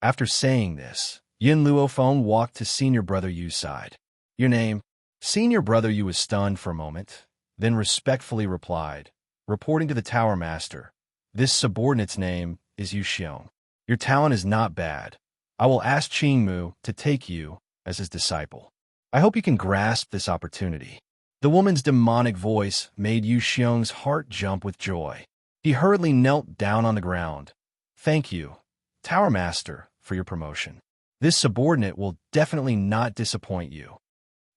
After saying this, Yin Luofeng walked to Senior Brother Yu's side. "Your name?" Senior Brother Yu was stunned for a moment, then respectfully replied, reporting to the Tower Master, "This subordinate's name is Yu Xiong. Your talent is not bad. I will ask Qing Mu to take you as his disciple. I hope you can grasp this opportunity." The woman's demonic voice made Yu Xiong's heart jump with joy. He hurriedly knelt down on the ground. "Thank you, Tower Master, for your promotion. This subordinate will definitely not disappoint you."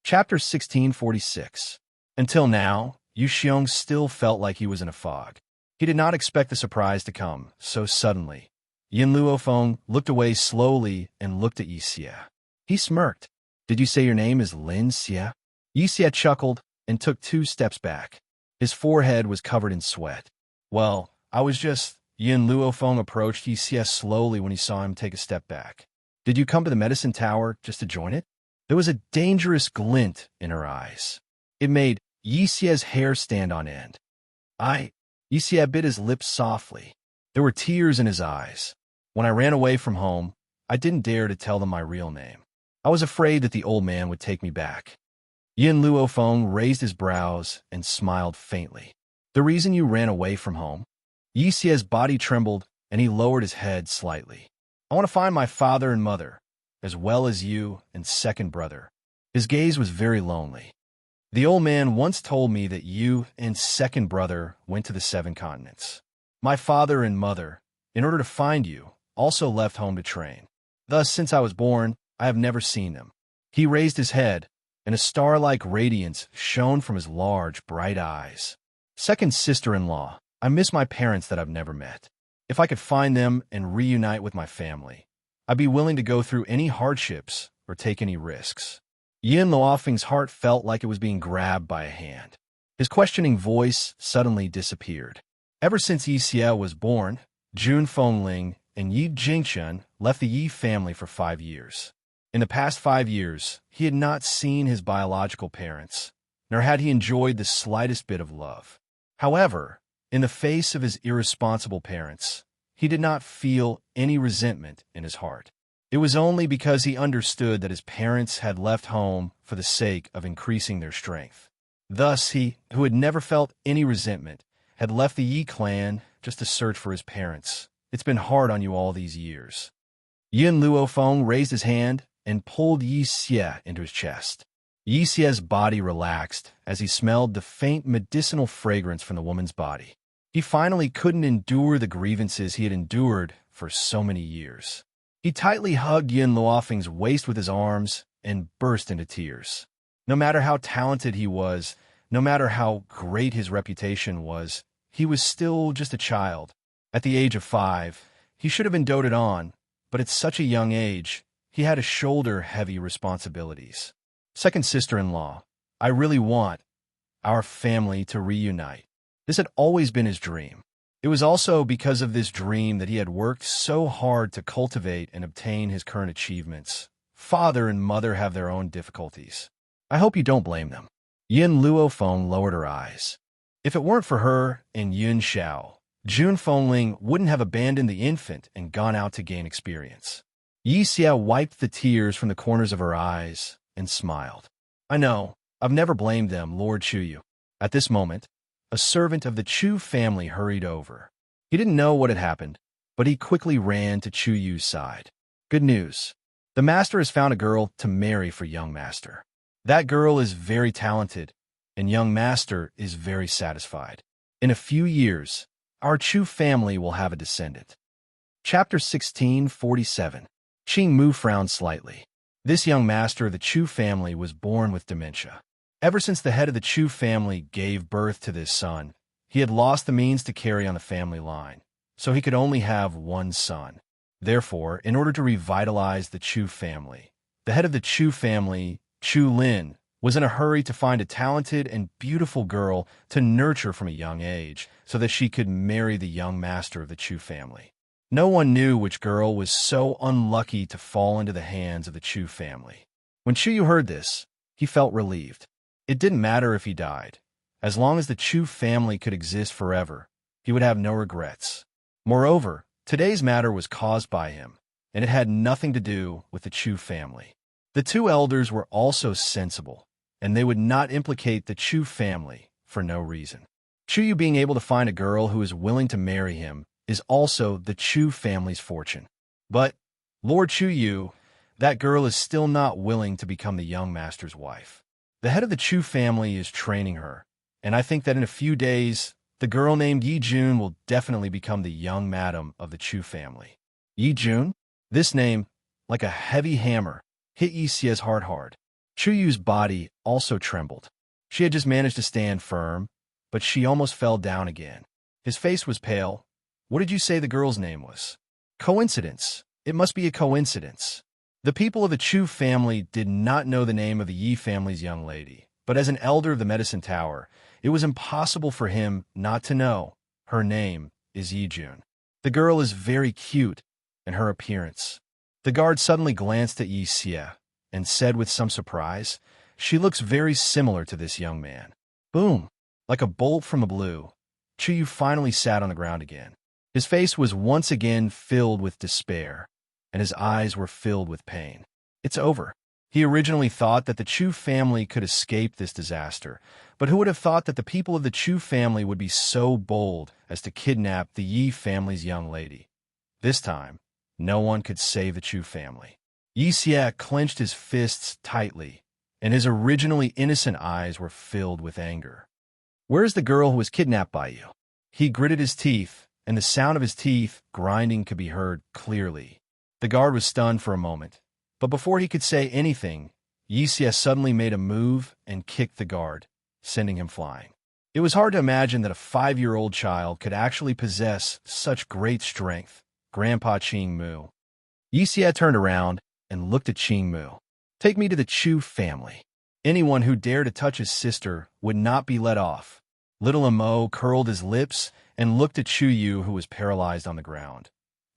Chapter 1646. Until now, Yu Xiong still felt like he was in a fog. He did not expect the surprise to come so suddenly. Yin Luofeng looked away slowly and looked at Xianxia. He smirked. "Did you say your name is Lin Xia?" Xianxia chuckled and took 2 steps back. His forehead was covered in sweat. "Well, I was just..." Yin Luofeng approached Xianxia slowly when he saw him take a step back. "Did you come to the medicine tower just to join it?" There was a dangerous glint in her eyes. It made Xiaxia's hair stand on end. Xianxia bit his lips softly. There were tears in his eyes. "When I ran away from home, I didn't dare to tell them my real name. I was afraid that the old man would take me back." Yin Luofeng raised his brows and smiled faintly. "The reason you ran away from home?" Xiaxia's body trembled, and he lowered his head slightly. "I want to find my father and mother, as well as you and second brother." His gaze was very lonely. "The old man once told me that you and second brother went to the 7 continents. My father and mother, in order to find you, also left home to train. Thus, since I was born, I have never seen them." He raised his head, and a star-like radiance shone from his large, bright eyes. "Second sister-in-law, I miss my parents that I've never met. If I could find them and reunite with my family, I'd be willing to go through any hardships or take any risks." Yin Luofeng's heart felt like it was being grabbed by a hand. His questioning voice suddenly disappeared. Ever since Xianxia was born, Jun Fengling and Yi Jingchen left the Yi family for 5 years. In the past 5 years, he had not seen his biological parents, nor had he enjoyed the slightest bit of love. However, in the face of his irresponsible parents, he did not feel any resentment in his heart. It was only because he understood that his parents had left home for the sake of increasing their strength. Thus, he, who had never felt any resentment, had left the Yi clan just to search for his parents. "It's been hard on you all these years." Yin Luofeng raised his hand and pulled Xianxia into his chest. Xiaxia's body relaxed as he smelled the faint medicinal fragrance from the woman's body. He finally couldn't endure the grievances he had endured for so many years. He tightly hugged Yin Luofeng's waist with his arms and burst into tears. No matter how talented he was, no matter how great his reputation was, he was still just a child. At the age of 5, he should have been doted on, but at such a young age, he had to shoulder heavy responsibilities. "Second sister-in-law, I really want our family to reunite." This had always been his dream. It was also because of this dream that he had worked so hard to cultivate and obtain his current achievements. Father and mother have their own difficulties. I hope you don't blame them. Yin Luofeng lowered her eyes. If it weren't for her and Yun Xiao, Jun Fengling wouldn't have abandoned the infant and gone out to gain experience. Xianxia wiped the tears from the corners of her eyes and smiled. "I know, I've never blamed them, Lord Chuyu. At this moment, a servant of the Chu family hurried over. He didn't know what had happened, but he quickly ran to Chu Yu's side. Good news. The master has found a girl to marry for young master. That girl is very talented, and young master is very satisfied. In a few years, our Chu family will have a descendant. Chapter 1647. Qing Mu frowned slightly. This young master of the Chu family was born with dementia. Ever since the head of the Chu family gave birth to this son, he had lost the means to carry on the family line, so he could only have one son. Therefore, in order to revitalize the Chu family, the head of the Chu family, Chu Lin, was in a hurry to find a talented and beautiful girl to nurture from a young age so that she could marry the young master of the Chu family. No one knew which girl was so unlucky to fall into the hands of the Chu family. When Chu Yu heard this, he felt relieved. It didn't matter if he died. As long as the Chu family could exist forever, he would have no regrets. Moreover, today's matter was caused by him, and it had nothing to do with the Chu family. The two elders were also sensible, and they would not implicate the Chu family for no reason. Chu Yu being able to find a girl who is willing to marry him is also the Chu family's fortune. But, Lord Chu Yu, that girl is still not willing to become the young master's wife. The head of the Chu family is training her, and I think that in a few days, the girl named Yi Jun will definitely become the young madam of the Chu family. Yi Jun? This name, like a heavy hammer, hit Xia's heart hard. Chu Yu's body also trembled. She had just managed to stand firm, but she almost fell down again. His face was pale. What did you say the girl's name was? Coincidence. It must be a coincidence. The people of the Chu family did not know the name of the Yi family's young lady, but as an elder of the medicine tower, it was impossible for him not to know. Her name is Yi Jun. The girl is very cute, and her appearance. The guard suddenly glanced at Xianxia and said with some surprise, "She looks very similar to this young man." Boom! Like a bolt from the blue, Chu Yu finally sat on the ground again. His face was once again filled with despair, and his eyes were filled with pain. It's over. He originally thought that the Chu family could escape this disaster, but who would have thought that the people of the Chu family would be so bold as to kidnap the Yi family's young lady? This time, no one could save the Chu family. Wuxia clenched his fists tightly, and his originally innocent eyes were filled with anger. "Where is the girl who was kidnapped by you?" He gritted his teeth, and the sound of his teeth grinding could be heard clearly. The guard was stunned for a moment, but before he could say anything, Wuxia suddenly made a move and kicked the guard, sending him flying. It was hard to imagine that a 5-year-old child could actually possess such great strength. Grandpa Qing Mu. Wuxia turned around and looked at Qing Mu. "Take me to the Chu family. Anyone who dared to touch his sister would not be let off." Little Amo curled his lips and looked at Chu Yu, who was paralyzed on the ground.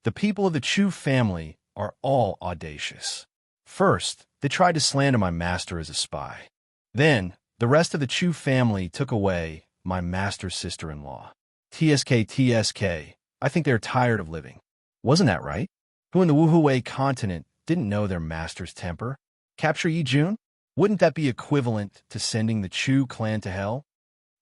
The people of the Chu family are all audacious. First, they tried to slander my master as a spy. Then, the rest of the Chu family took away my master's sister-in-law. TSK, I think they're tired of living. Wasn't that right? Who in the Wuhui continent didn't know their master's temper? Capture Yi Jun? Wouldn't that be equivalent to sending the Chu clan to hell?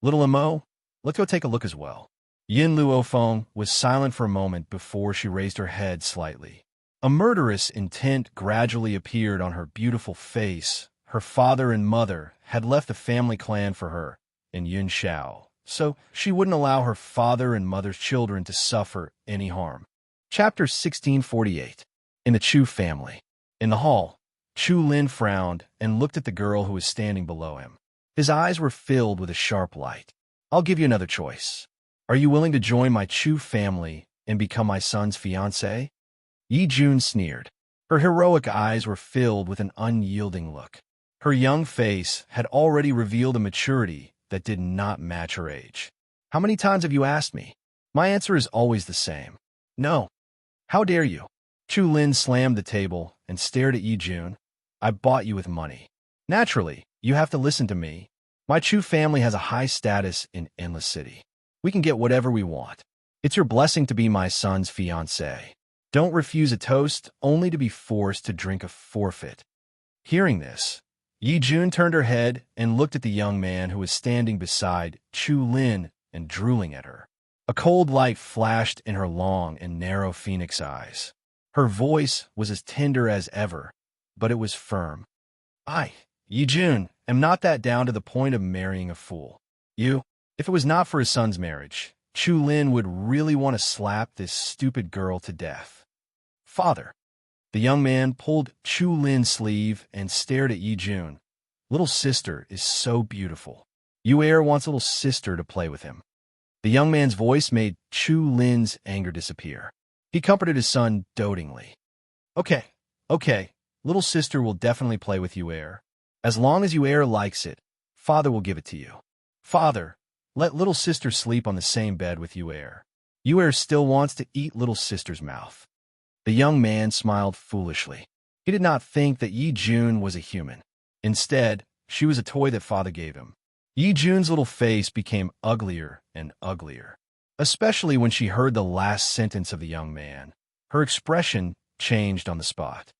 Little Amo, let's go take a look as well. Yin Luofeng was silent for a moment before she raised her head slightly. A murderous intent gradually appeared on her beautiful face. Her father and mother had left the family clan for her in Yunshao, so she wouldn't allow her father and mother's children to suffer any harm. Chapter 1648. In the Chu family. In the hall, Chu Lin frowned and looked at the girl who was standing below him. His eyes were filled with a sharp light. "I'll give you another choice. Are you willing to join my Chu family and become my son's fiancé?" Yi Jun sneered. Her heroic eyes were filled with an unyielding look. Her young face had already revealed a maturity that did not match her age. "How many times have you asked me? My answer is always the same. No. How dare you?" Chu Lin slammed the table and stared at Yi Jun. "I bought you with money. Naturally, you have to listen to me. My Chu family has a high status in Endless City. We can get whatever we want. It's your blessing to be my son's fiancé. Don't refuse a toast only to be forced to drink a forfeit." Hearing this, Yi Jun turned her head and looked at the young man who was standing beside Chu Lin and drooling at her. A cold light flashed in her long and narrow phoenix eyes. Her voice was as tender as ever, but it was firm. I, Yi Jun, am not that down to the point of marrying a fool. If it was not for his son's marriage, Chu Lin would really want to slap this stupid girl to death. Father. The young man pulled Chu Lin's sleeve and stared at Yi Jun. Little sister is so beautiful. Yu wants a little sister to play with him. The young man's voice made Chu Lin's anger disappear. He comforted his son dotingly. Okay, little sister will definitely play with Yu. As long as Yu likes it, father will give it to you. Father, let little sister sleep on the same bed with Yu. Yu still wants to eat little sister's mouth. The young man smiled foolishly. He did not think that Yi Jun was a human. Instead, she was a toy that father gave him. Yi Jun's little face became uglier and uglier, especially when she heard the last sentence of the young man. Her expression changed on the spot.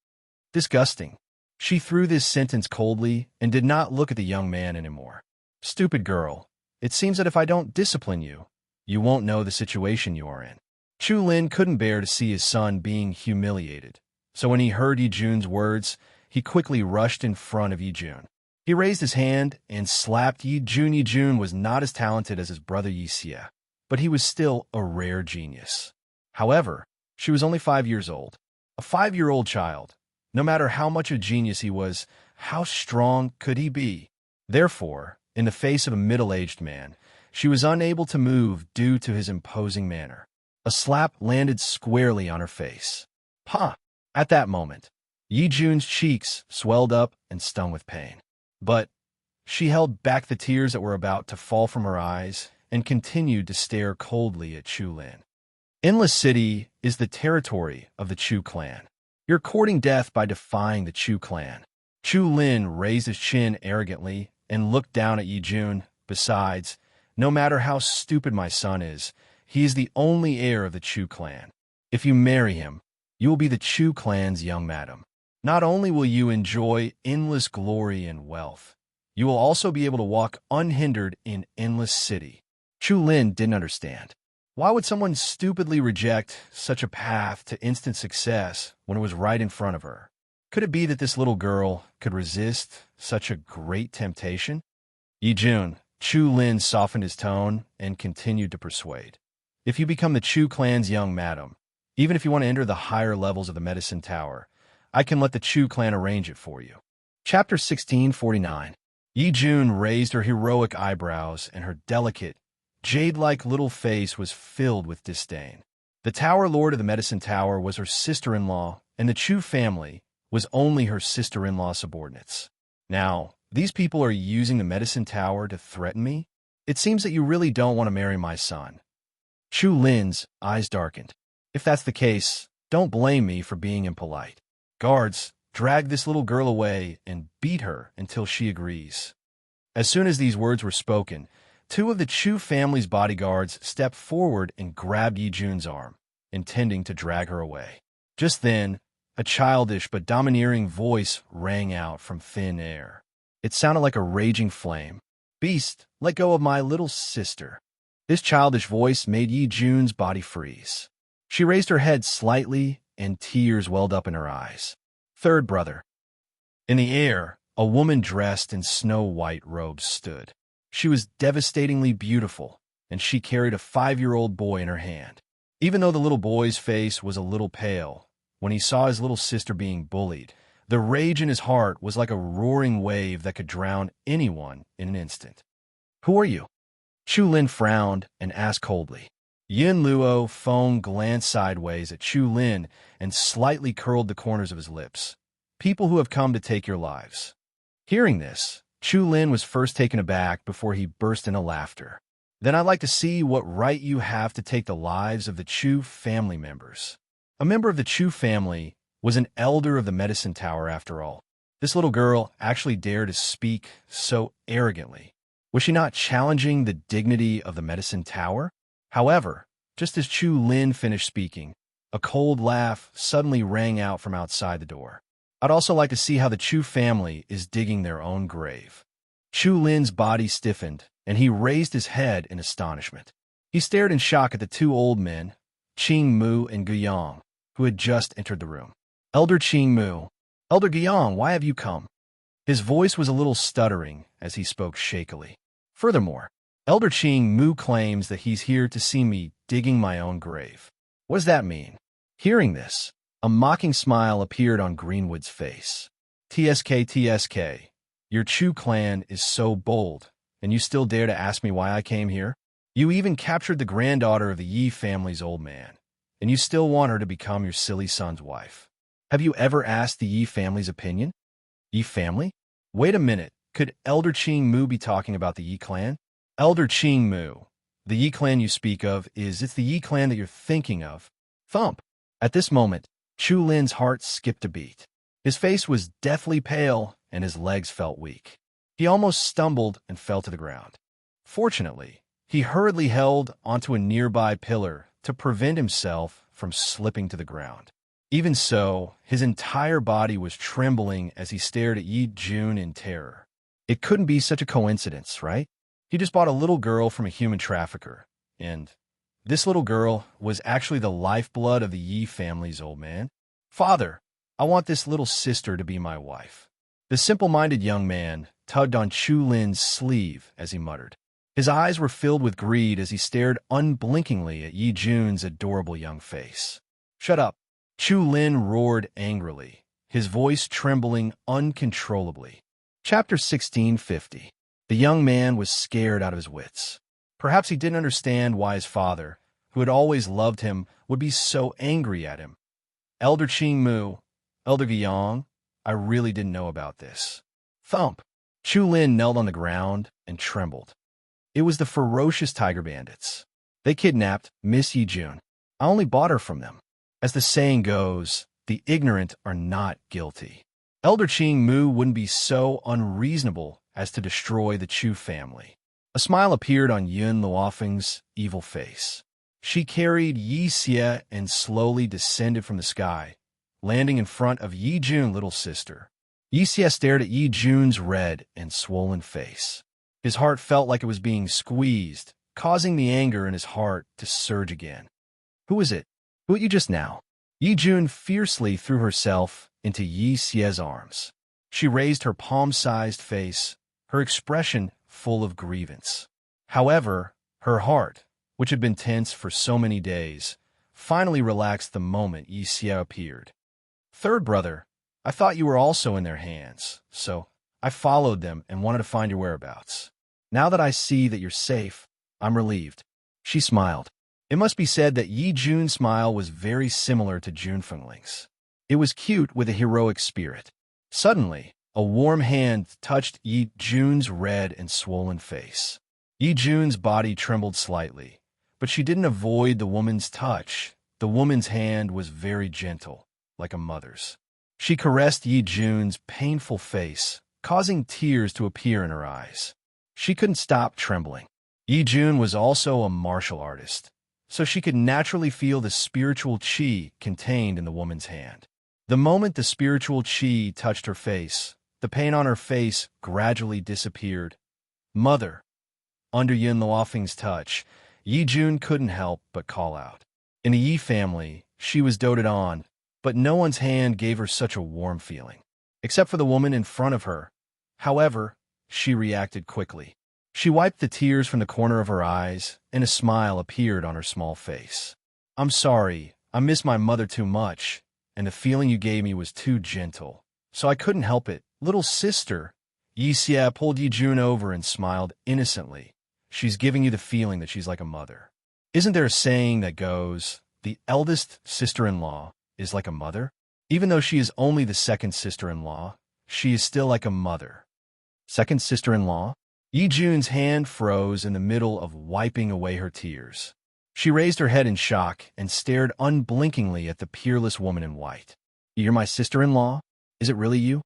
Disgusting. She threw this sentence coldly and did not look at the young man anymore. Stupid girl. It seems that if I don't discipline you, you won't know the situation you are in. Chu Lin couldn't bear to see his son being humiliated, so when he heard Yi Jun's words, he quickly rushed in front of Yi Jun. He raised his hand and slapped Yi Jun. Yi Jun was not as talented as his brother Xianxia, but he was still a rare genius. However, she was only 5 years old. A 5-year-old child. No matter how much a genius he was, how strong could he be? Therefore, in the face of a middle-aged man, she was unable to move due to his imposing manner. A slap landed squarely on her face. Pa! At that moment, Yi Jun's cheeks swelled up and stung with pain. But she held back the tears that were about to fall from her eyes and continued to stare coldly at Chu Lin. Endless City is the territory of the Chu clan. You're courting death by defying the Chu clan. Chu Lin raised his chin arrogantly and looked down at Yi Jun. Besides, no matter how stupid my son is, he is the only heir of the Chu clan. If you marry him, you will be the Chu clan's young madam. Not only will you enjoy endless glory and wealth, you will also be able to walk unhindered in Endless City. Chu Lin didn't understand. Why would someone stupidly reject such a path to instant success when it was right in front of her? Could it be that this little girl could resist such a great temptation? Yi Jun, Chu Lin softened his tone and continued to persuade. If you become the Chu clan's young madam, even if you want to enter the higher levels of the Medicine Tower, I can let the Chu clan arrange it for you. Chapter 1649. Yi Jun raised her heroic eyebrows, and her delicate, jade-like little face was filled with disdain. The Tower Lord of the Medicine Tower was her sister-in-law, and the Chu family was only her sister-in-law subordinates. Now, these people are using the Medicine Tower to threaten me? It seems that you really don't want to marry my son. Chu Lin's eyes darkened. If that's the case, don't blame me for being impolite. Guards, drag this little girl away and beat her until she agrees. As soon as these words were spoken, 2 of the Chu family's bodyguards stepped forward and grabbed Yi Jun's arm, intending to drag her away. Just then, a childish but domineering voice rang out from thin air. It sounded like a raging flame. Beast, let go of my little sister. This childish voice made Yi Jun's body freeze. She raised her head slightly, and tears welled up in her eyes. Third brother. In the air, a woman dressed in snow-white robes stood. She was devastatingly beautiful, and she carried a 5-year-old boy in her hand. Even though the little boy's face was a little pale, when he saw his little sister being bullied, the rage in his heart was like a roaring wave that could drown anyone in an instant. Who are you? Chu Lin frowned and asked coldly. Yin Luo Feng glanced sideways at Chu Lin and slightly curled the corners of his lips. People who have come to take your lives. Hearing this, Chu Lin was first taken aback before he burst into laughter. Then I'd like to see what right you have to take the lives of the Chu family members. A member of the Chu family was an elder of the Medicine Tower after all. This little girl actually dared to speak so arrogantly. Was she not challenging the dignity of the Medicine Tower? However, just as Chu Lin finished speaking, a cold laugh suddenly rang out from outside the door. I'd also like to see how the Chu family is digging their own grave. Chu Lin's body stiffened, and he raised his head in astonishment. He stared in shock at the two old men, Qing Mu and Guiyang, who had just entered the room. Elder Qing Mu, Elder Guiyang, why have you come? His voice was a little stuttering as he spoke shakily. Furthermore, Elder Qing Mu claims that he's here to see me digging my own grave. What does that mean? Hearing this, a mocking smile appeared on Greenwood's face. TSK, your Chu clan is so bold, and you still dare to ask me why I came here? You even captured the granddaughter of the Yi family's old man, and you still want her to become your silly son's wife. Have you ever asked the Yi family's opinion? Yi family? Wait a minute, could Elder Qing Mu be talking about the Yi clan? Elder Qing Mu, the Yi clan you speak of it's the Yi clan that you're thinking of. Thump! At this moment, Chu Lin's heart skipped a beat. His face was deathly pale, and his legs felt weak. He almost stumbled and fell to the ground. Fortunately, he hurriedly held onto a nearby pillar to prevent himself from slipping to the ground. Even so, his entire body was trembling as he stared at Yi Jun in terror. It couldn't be such a coincidence, right? He just bought a little girl from a human trafficker, and this little girl was actually the lifeblood of the Yi family's old man. Father, I want this little sister to be my wife. The simple-minded young man tugged on Chu Lin's sleeve as he muttered. His eyes were filled with greed as he stared unblinkingly at Yi Jun's adorable young face. Shut up! Chu Lin roared angrily, his voice trembling uncontrollably. Chapter 1650. The young man was scared out of his wits. Perhaps he didn't understand why his father, who had always loved him, would be so angry at him. Elder Qing Mu, Elder Guiyang, I really didn't know about this. Thump! Chu Lin knelt on the ground and trembled. It was the ferocious tiger bandits. They kidnapped Miss Yi Jun. I only bought her from them. As the saying goes, the ignorant are not guilty. Elder Qing Mu wouldn't be so unreasonable as to destroy the Chu family. A smile appeared on Yun Luofeng's evil face. She carried Xianxia and slowly descended from the sky, landing in front of Yi Jun's little sister. Xianxia stared at Yi Jun's red and swollen face. His heart felt like it was being squeezed, causing the anger in his heart to surge again. Who is it? Who at you just now? Yi Jun fiercely threw herself into Xia's arms. She raised her palm-sized face, her expression full of grievance. However, her heart, which had been tense for so many days, finally relaxed the moment Xia appeared. Third brother, I thought you were also in their hands, so I followed them and wanted to find your whereabouts. Now that I see that you're safe, I'm relieved. She smiled. It must be said that Yi Jun's smile was very similar to Jun Fengling's. It was cute with a heroic spirit. Suddenly, a warm hand touched Yi Jun's red and swollen face. Yi Jun's body trembled slightly, but she didn't avoid the woman's touch. The woman's hand was very gentle, like a mother's. She caressed Yi Jun's painful face, causing tears to appear in her eyes. She couldn't stop trembling. Yi Jun was also a martial artist, so she could naturally feel the spiritual qi contained in the woman's hand. The moment the spiritual qi touched her face, the pain on her face gradually disappeared. Mother! Under Yun Luofeng's touch, Yi Jun couldn't help but call out. In the Yi family, she was doted on, but no one's hand gave her such a warm feeling, except for the woman in front of her. However, she reacted quickly. She wiped the tears from the corner of her eyes, and a smile appeared on her small face. I'm sorry, I miss my mother too much, and the feeling you gave me was too gentle, so I couldn't help it. Little sister, Xia pulled Yi Jun over and smiled innocently. She's giving you the feeling that she's like a mother. Isn't there a saying that goes, the eldest sister-in-law is like a mother? Even though she is only the second sister-in-law, she is still like a mother. Second sister-in-law? Yi Jun's hand froze in the middle of wiping away her tears. She raised her head in shock and stared unblinkingly at the peerless woman in white. You're my sister-in-law? Is it really you?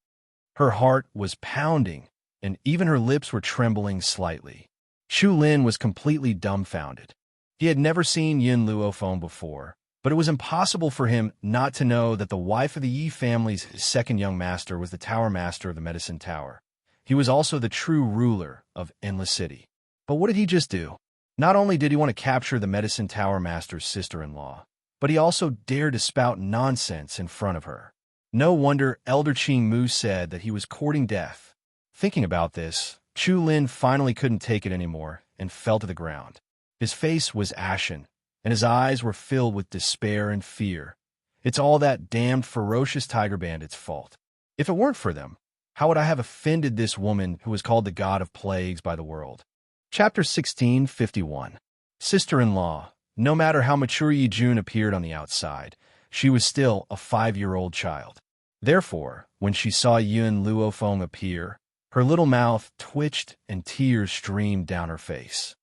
Her heart was pounding, and even her lips were trembling slightly. Chu Lin was completely dumbfounded. He had never seen Yin Luofeng before, But it was impossible for him not to know that the wife of the Yi family's second young master was the tower master of the Medicine Tower. He was also the true ruler of Endless City. But what did he just do? Not only did he want to capture the Medicine Tower master's sister-in-law, but he also dared to spout nonsense in front of her. No wonder Elder Qing Mu said that he was courting death. Thinking about this, Chu Lin finally couldn't take it anymore and fell to the ground. His face was ashen, and his eyes were filled with despair and fear. It's all that damned ferocious tiger bandit's fault. If it weren't for them, how would I have offended this woman who was called the god of plagues by the world? Chapter 1651. Sister-in-law. No matter how mature Yi Jun appeared on the outside, she was still a 5-year-old child. Therefore, when she saw Yun Luofeng appear, her little mouth twitched and tears streamed down her face.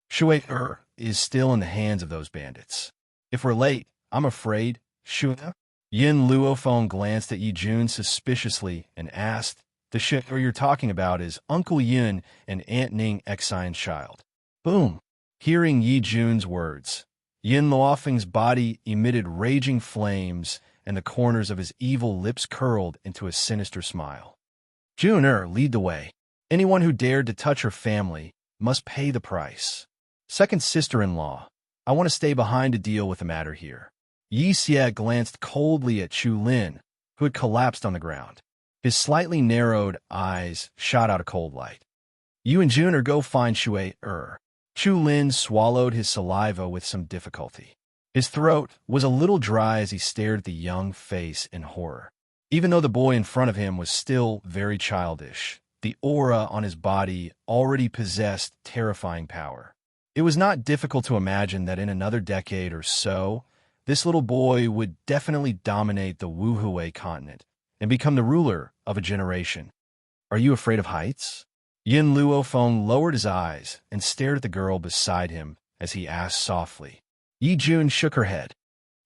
Shui is still in the hands of those bandits. If we're late, I'm afraid, Shuna. Yin Luofeng glanced at Yi Jun suspiciously and asked, "The Shui you're talking about is Uncle Yun and Aunt Ning Xian's child." Boom! Hearing Yi Jun's words, Yin Luofeng's body emitted raging flames, and the corners of his evil lips curled into a sinister smile. Jun lead the way. Anyone who dared to touch her family must pay the price. Second sister-in-law, I want to stay behind to deal with the matter here. Yi Xie glanced coldly at Chu Lin, who had collapsed on the ground. His slightly narrowed eyes shot out a cold light. You and Jun go find Shui. Chu Lin swallowed his saliva with some difficulty. His throat was a little dry as he stared at the young face in horror. Even though the boy in front of him was still very childish, the aura on his body already possessed terrifying power. It was not difficult to imagine that in another decade or so, this little boy would definitely dominate the Wuhui continent and become the ruler of a generation. Are you afraid of heights? Yin Luofeng lowered his eyes and stared at the girl beside him as he asked softly. Yi Jun shook her head.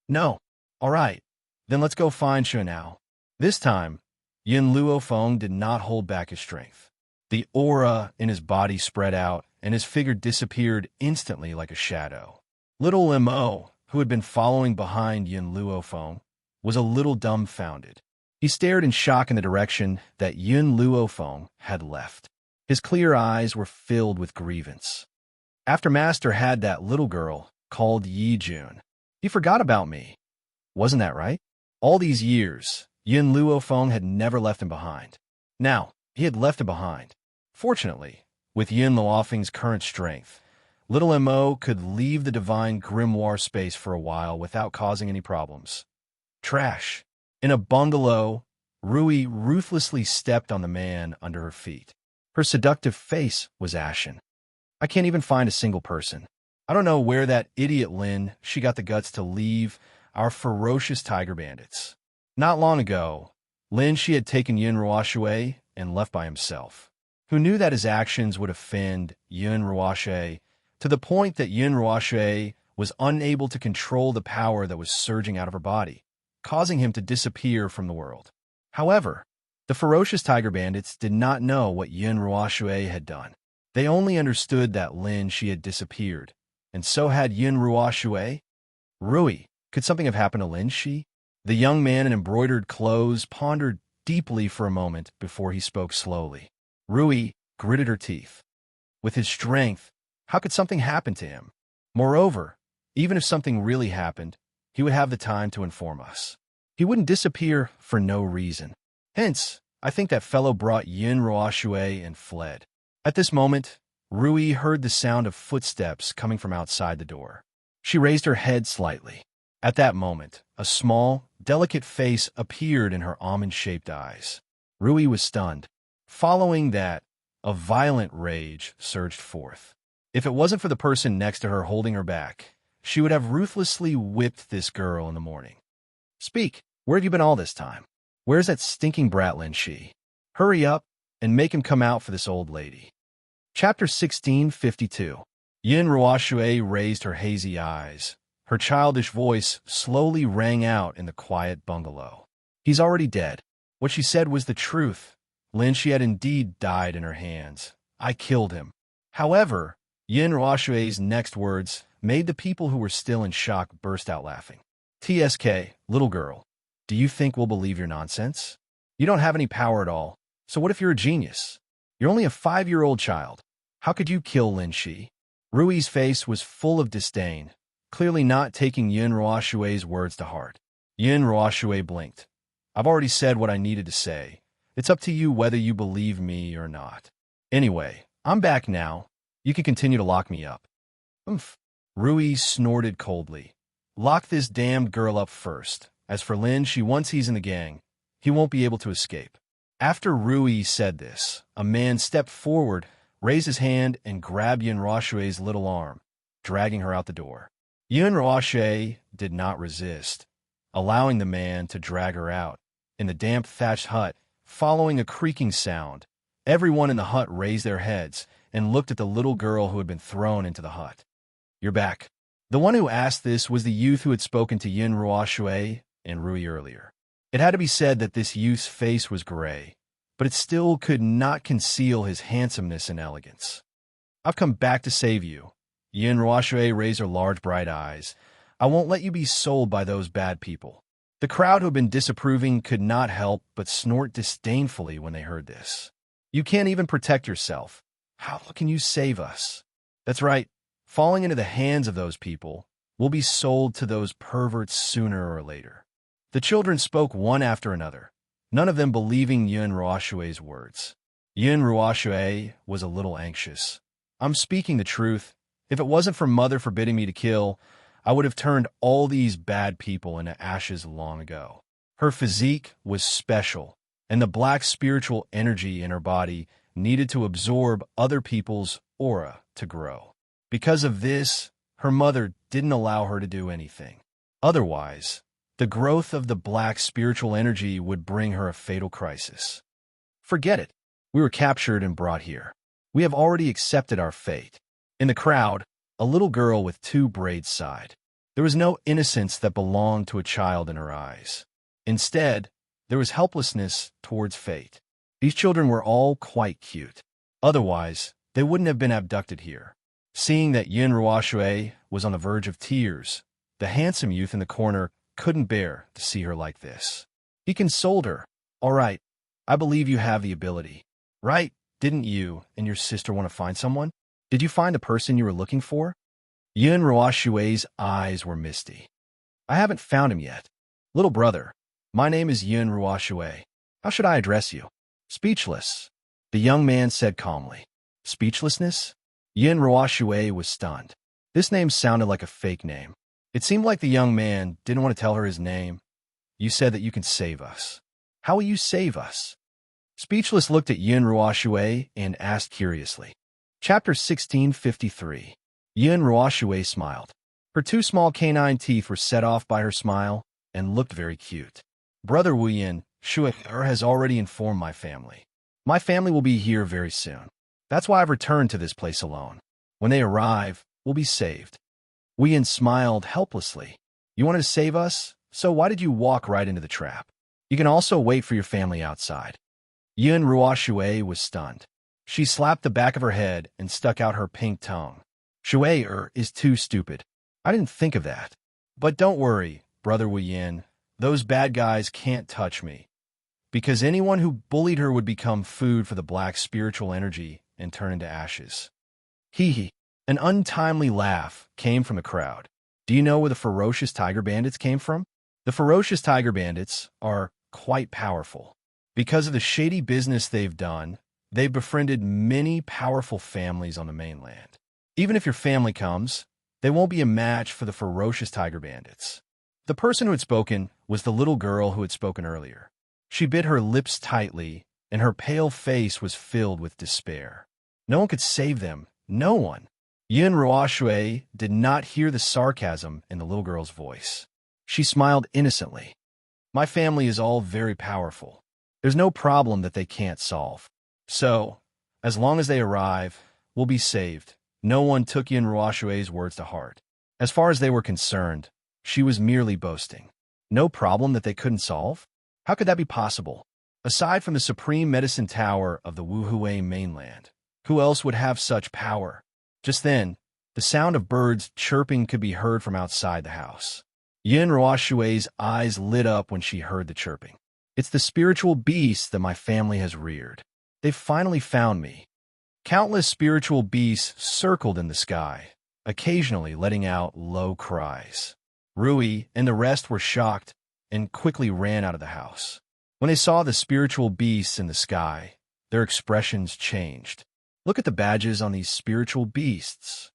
No. All right, then let's go find Shu now. This time, Yin Luofeng did not hold back his strength. The aura in his body spread out, and his figure disappeared instantly like a shadow. Little Mo, who had been following behind Yin Luofeng, was a little dumbfounded. He stared in shock in the direction that Yin Luofeng had left. His clear eyes were filled with grievance. After Master had that little girl called Yi Jun, he forgot about me. Wasn't that right? All these years, Yin Luofeng had never left him behind. Now, he had left him behind. Fortunately, with Yin Luofeng's current strength, little Mo could leave the divine grimoire space for a while without causing any problems. Trash. In a bungalow, Rui ruthlessly stepped on the man under her feet. Her seductive face was ashen. I can't even find a single person. I don't know where that idiot Lin she got the guts to leave our ferocious tiger bandits. Not long ago, Lin she had taken Yin Ruoshui and left by himself. Who knew that his actions would offend Yin Ruoshui to the point that Yin Ruoshui was unable to control the power that was surging out of her body, causing him to disappear from the world. However, the ferocious tiger bandits did not know what Yin Ruoshui had done. They only understood that Lin she had disappeared, and so had Yin Ruoshui. Rui, could something have happened to Lin she? The young man in embroidered clothes pondered deeply for a moment before he spoke slowly. Rui gritted her teeth. With his strength, how could something happen to him? Moreover, even if something really happened, he would have the time to inform us. He wouldn't disappear for no reason. Hence, I think that fellow brought Yin Ruoshui and fled. At this moment, Rui heard the sound of footsteps coming from outside the door. She raised her head slightly. At that moment, a small, delicate face appeared in her almond-shaped eyes. Rui was stunned. Following that, a violent rage surged forth. If it wasn't for the person next to her holding her back, she would have ruthlessly whipped this girl in the morning. Speak, where have you been all this time? Where's that stinking brat Lin she? Hurry up and make him come out for this old lady. Chapter 1652. Yin Ruoshui raised her hazy eyes. Her childish voice slowly rang out in the quiet bungalow. He's already dead. What she said was the truth. Lin she had indeed died in her hands. I killed him. However, Yin Ruoshui's next words made the people who were still in shock burst out laughing. TSK, little girl, do you think we'll believe your nonsense? You don't have any power at all, so what if you're a genius? You're only a 5-year-old child. How could you kill Lin Shi? Rui's face was full of disdain, clearly not taking Yin Ruoshui's words to heart. Yin Ruoshui blinked. I've already said what I needed to say. It's up to you whether you believe me or not. Anyway, I'm back now. You can continue to lock me up. Oomph. Rui snorted coldly. Lock this damned girl up first. As for Lin Shi, once he's in the gang, he won't be able to escape. After Rui said this, a man stepped forward, raised his hand, and grabbed Yin Ruoshui's little arm, dragging her out the door. Yin Ruoshui did not resist, allowing the man to drag her out. In the damp thatched hut, following a creaking sound, everyone in the hut raised their heads and looked at the little girl who had been thrown into the hut. You're back. The one who asked this was the youth who had spoken to Yin Ruoshui and Rui earlier. It had to be said that this youth's face was gray, but it still could not conceal his handsomeness and elegance. I've come back to save you. Yin Ruoshui raised her large bright eyes. I won't let you be sold by those bad people. The crowd who had been disapproving could not help but snort disdainfully when they heard this. You can't even protect yourself. How can you save us? That's right. Falling into the hands of those people, we'll be sold to those perverts sooner or later. The children spoke one after another, none of them believing Yin Ruoshui's words. Yin Ruoshui was a little anxious. I'm speaking the truth. If it wasn't for Mother forbidding me to kill, I would have turned all these bad people into ashes long ago. Her physique was special, and the black spiritual energy in her body needed to absorb other people's aura to grow. Because of this, her mother didn't allow her to do anything. Otherwise, the growth of the black spiritual energy would bring her a fatal crisis. Forget it. We were captured and brought here. We have already accepted our fate. In the crowd, a little girl with 2 braids sighed. There was no innocence that belonged to a child in her eyes. Instead, there was helplessness towards fate. These children were all quite cute. Otherwise, they wouldn't have been abducted here. Seeing that Yin Ruoshui was on the verge of tears, the handsome youth in the corner couldn't bear to see her like this. He consoled her. All right, I believe you have the ability. Right? Didn't you and your sister want to find someone? Did you find the person you were looking for? Yin Ruoshui's eyes were misty. I haven't found him yet. Little brother, my name is Yin Ruoshui. How should I address you? Speechless, the young man said calmly. Speechlessness? Yin Ruoshui was stunned. This name sounded like a fake name. It seemed like the young man didn't want to tell her his name. You said that you can save us. How will you save us? Speechless looked at Yin Ruoshui and asked curiously. Chapter 1653. Yin Ruoshui smiled. Her 2 small canine teeth were set off by her smile and looked very cute. Brother Wu Yin, Shui has already informed my family. My family will be here very soon. That's why I've returned to this place alone. When they arrive, we'll be saved. Wu Yin smiled helplessly. You wanted to save us, so why did you walk right into the trap? You can also wait for your family outside. Yin Ruoshui was stunned. She slapped the back of her head and stuck out her pink tongue. Shui is too stupid. I didn't think of that. But don't worry, Brother Wu Yin. Those bad guys can't touch me. Because anyone who bullied her would become food for the black spiritual energy and turn into ashes. Hee hee. An untimely laugh came from the crowd. Do you know where the ferocious tiger bandits came from? The ferocious tiger bandits are quite powerful. Because of the shady business they've done, they've befriended many powerful families on the mainland. Even if your family comes, they won't be a match for the ferocious tiger bandits. The person who had spoken was the little girl who had spoken earlier. She bit her lips tightly, and her pale face was filled with despair. No one could save them. No one. Yin Ruoshui did not hear the sarcasm in the little girl's voice. She smiled innocently. My family is all very powerful. There's no problem that they can't solve. So, as long as they arrive, we'll be saved. No one took Yin Ruoshui's words to heart. As far as they were concerned, she was merely boasting. No problem that they couldn't solve? How could that be possible? Aside from the supreme medicine tower of the Wuhui mainland, who else would have such power? Just then, the sound of birds chirping could be heard from outside the house. Yin Ruoshui's eyes lit up when she heard the chirping. It's the spiritual beasts that my family has reared. They've finally found me. Countless spiritual beasts circled in the sky, occasionally letting out low cries. Rui and the rest were shocked and quickly ran out of the house. When they saw the spiritual beasts in the sky, their expressions changed. Look at the badges on these spiritual beasts.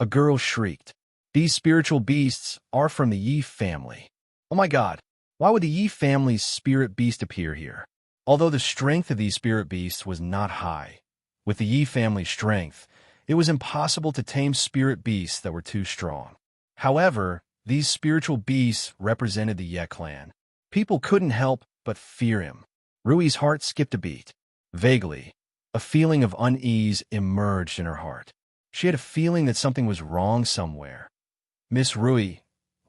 A girl shrieked. These spiritual beasts are from the Yi family. Oh my God, why would the Yi family's spirit beast appear here? Although the strength of these spirit beasts was not high, with the Yi family's strength, it was impossible to tame spirit beasts that were too strong. However, these spiritual beasts represented the Ye clan. People couldn't help but fear him. Rui's heart skipped a beat. Vaguely, a feeling of unease emerged in her heart. She had a feeling that something was wrong somewhere. Miss Rui,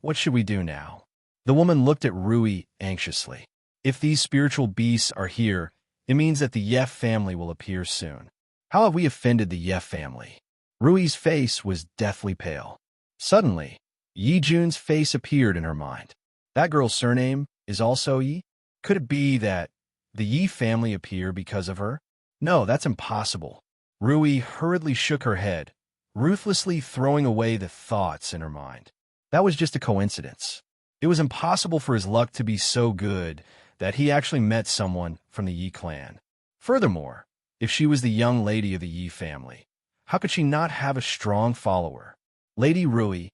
what should we do now? The woman looked at Rui anxiously. If these spiritual beasts are here, it means that the Ye family will appear soon. How have we offended the Ye family? Rui's face was deathly pale. Suddenly, Yi Jun's face appeared in her mind. That girl's surname is also Yi? Could it be that the Yi family appear because of her? No, that's impossible. Rui hurriedly shook her head, ruthlessly throwing away the thoughts in her mind. That was just a coincidence. It was impossible for his luck to be so good that he actually met someone from the Yi clan. Furthermore, if she was the young lady of the Yi family, how could she not have a strong follower? Lady Rui,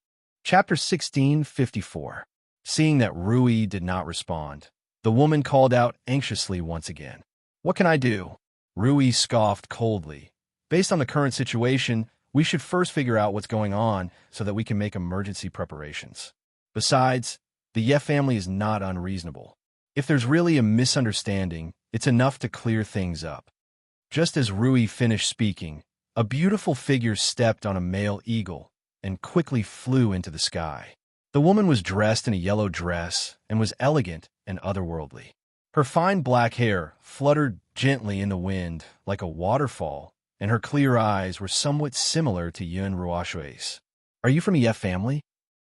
Chapter 1654. Seeing that Rui did not respond, the woman called out anxiously once again. What can I do? Rui scoffed coldly. Based on the current situation, we should first figure out what's going on so that we can make emergency preparations. Besides, the Ye family is not unreasonable. If there's really a misunderstanding, it's enough to clear things up. Just as Rui finished speaking, a beautiful figure stepped on a male eagle and quickly flew into the sky. The woman was dressed in a yellow dress and was elegant and otherworldly. Her fine black hair fluttered gently in the wind like a waterfall, and her clear eyes were somewhat similar to Yun Ruoshui's. Are you from a Ye family?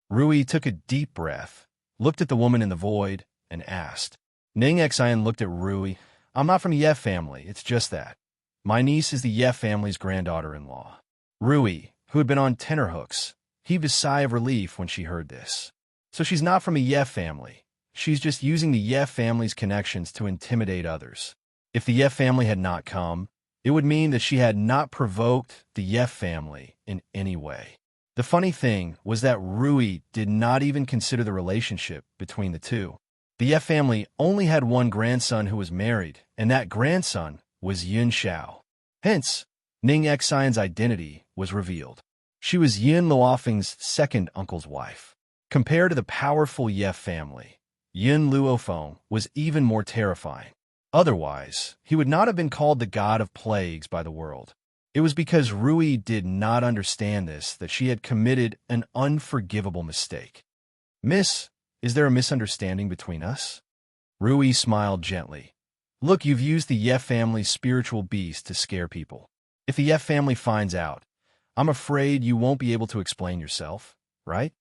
Rui took a deep breath, looked at the woman in the void, and asked. Ning Xian looked at Rui. I'm not from a Ye family, it's just that. My niece is the Ye family's granddaughter-in-law. Rui, who had been on tenterhooks, heaved a sigh of relief when she heard this. So she's not from a Ye family. She's just using the Ye family's connections to intimidate others. If the Ye family had not come, it would mean that she had not provoked the Ye family in any way. The funny thing was that Rui did not even consider the relationship between the two. The Ye family only had one grandson who was married, and that grandson was Xianxia. Hence, Ning Xian's identity was revealed. She was Yin Luofeng's second uncle's wife. Compared to the powerful Ye family, Yin Luofeng was even more terrifying. Otherwise, he would not have been called the god of plagues by the world. It was because Rui did not understand this that she had committed an unforgivable mistake. Miss, is there a misunderstanding between us? Rui smiled gently. Look, you've used the Ye family's spiritual beast to scare people. If the Ye family finds out, I'm afraid you won't be able to explain yourself, right?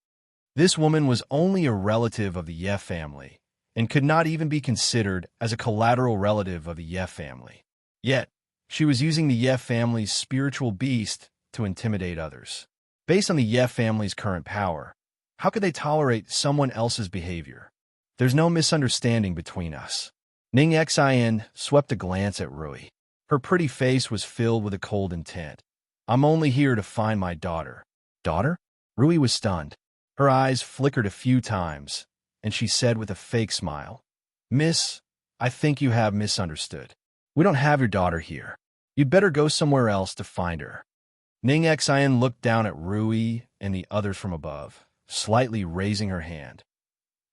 This woman was only a relative of the Ye family and could not even be considered as a collateral relative of the Ye family. Yet, she was using the Ye family's spiritual beast to intimidate others. Based on the Ye family's current power, how could they tolerate someone else's behavior? There's no misunderstanding between us. Ning Xian swept a glance at Rui. Her pretty face was filled with a cold intent. I'm only here to find my daughter. Daughter? Rui was stunned. Her eyes flickered a few times, and she said with a fake smile, Miss, I think you have misunderstood. We don't have your daughter here. You'd better go somewhere else to find her. Ning Xian looked down at Rui and the others from above, slightly raising her hand.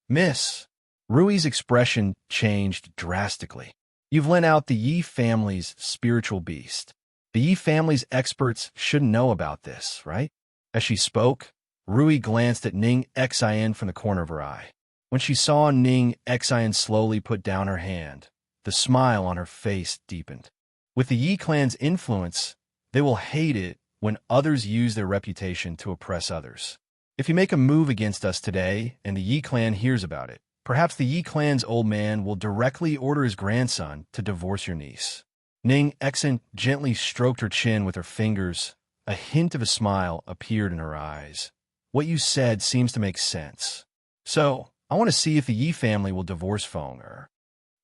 Miss, Rui's expression changed drastically. You've lent out the Yi family's spiritual beast. The Yi family's experts shouldn't know about this, right? As she spoke, Rui glanced at Ning Xian from the corner of her eye. When she saw Ning Xian slowly put down her hand, the smile on her face deepened. With the Yi clan's influence, they will hate it when others use their reputation to oppress others. If you make a move against us today and the Yi clan hears about it, perhaps the Yi clan's old man will directly order his grandson to divorce your niece. Ning Exan gently stroked her chin with her fingers. A hint of a smile appeared in her eyes. What you said seems to make sense. So, I want to see if the Yi family will divorce Feng.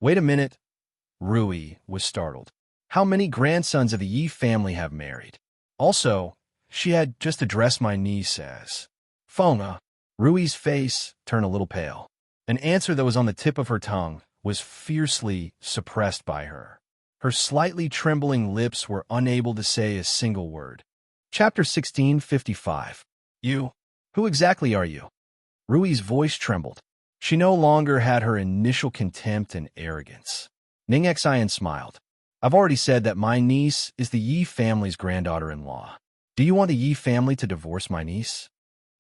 Wait a minute. Rui was startled. How many grandsons of the Yi family have married? Also, she had just addressed my niece as Feng. Rui's face turned a little pale. An answer that was on the tip of her tongue was fiercely suppressed by her. Her slightly trembling lips were unable to say a single word. Chapter 1655. You? Who exactly are you? Rui's voice trembled. She no longer had her initial contempt and arrogance. Ning Xian smiled. I've already said that my niece is the Yi family's granddaughter-in-law. Do you want the Yi family to divorce my niece?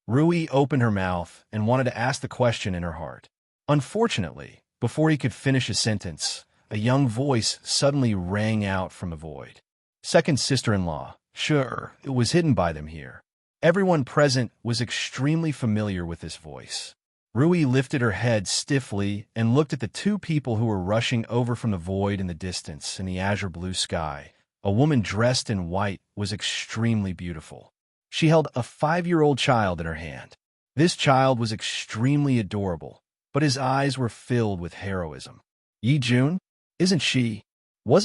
Rui opened her mouth and wanted to ask the question in her heart. Unfortunately, before he could finish his sentence, a young voice suddenly rang out from a void. Second sister-in-law. Sure, it was hidden by them here. Everyone present was extremely familiar with this voice. Rui lifted her head stiffly and looked at the two people who were rushing over from the void in the distance in the azure blue sky. A woman dressed in white was extremely beautiful. She held a 5-year-old child in her hand. This child was extremely adorable, but his eyes were filled with heroism. Yi Jun? Wasn't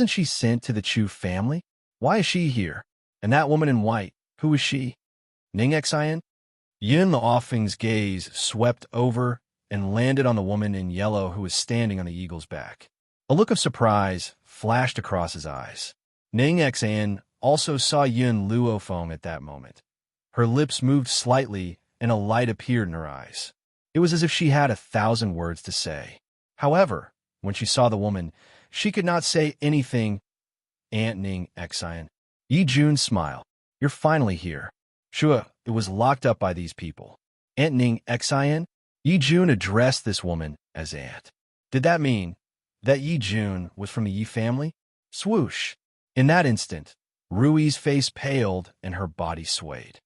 she sent to the Chu family? Why is she here? And that woman in white, who is she? Ning Xian? Yin Luofeng's gaze swept over and landed on the woman in yellow who was standing on the eagle's back. A look of surprise flashed across his eyes. Ning Xian also saw Yin Luofeng at that moment. Her lips moved slightly and a light appeared in her eyes. It was as if she had 1,000 words to say. However, when she saw the woman, she could not say anything. Aunt Ning Xian. Yi Jun smiled. You're finally here. Sure, it was locked up by these people. Aunt Ning Xian? Yi Jun addressed this woman as aunt. Did that mean that Yi Jun was from the Yi family? Swoosh. In that instant, Rui's face paled and her body swayed.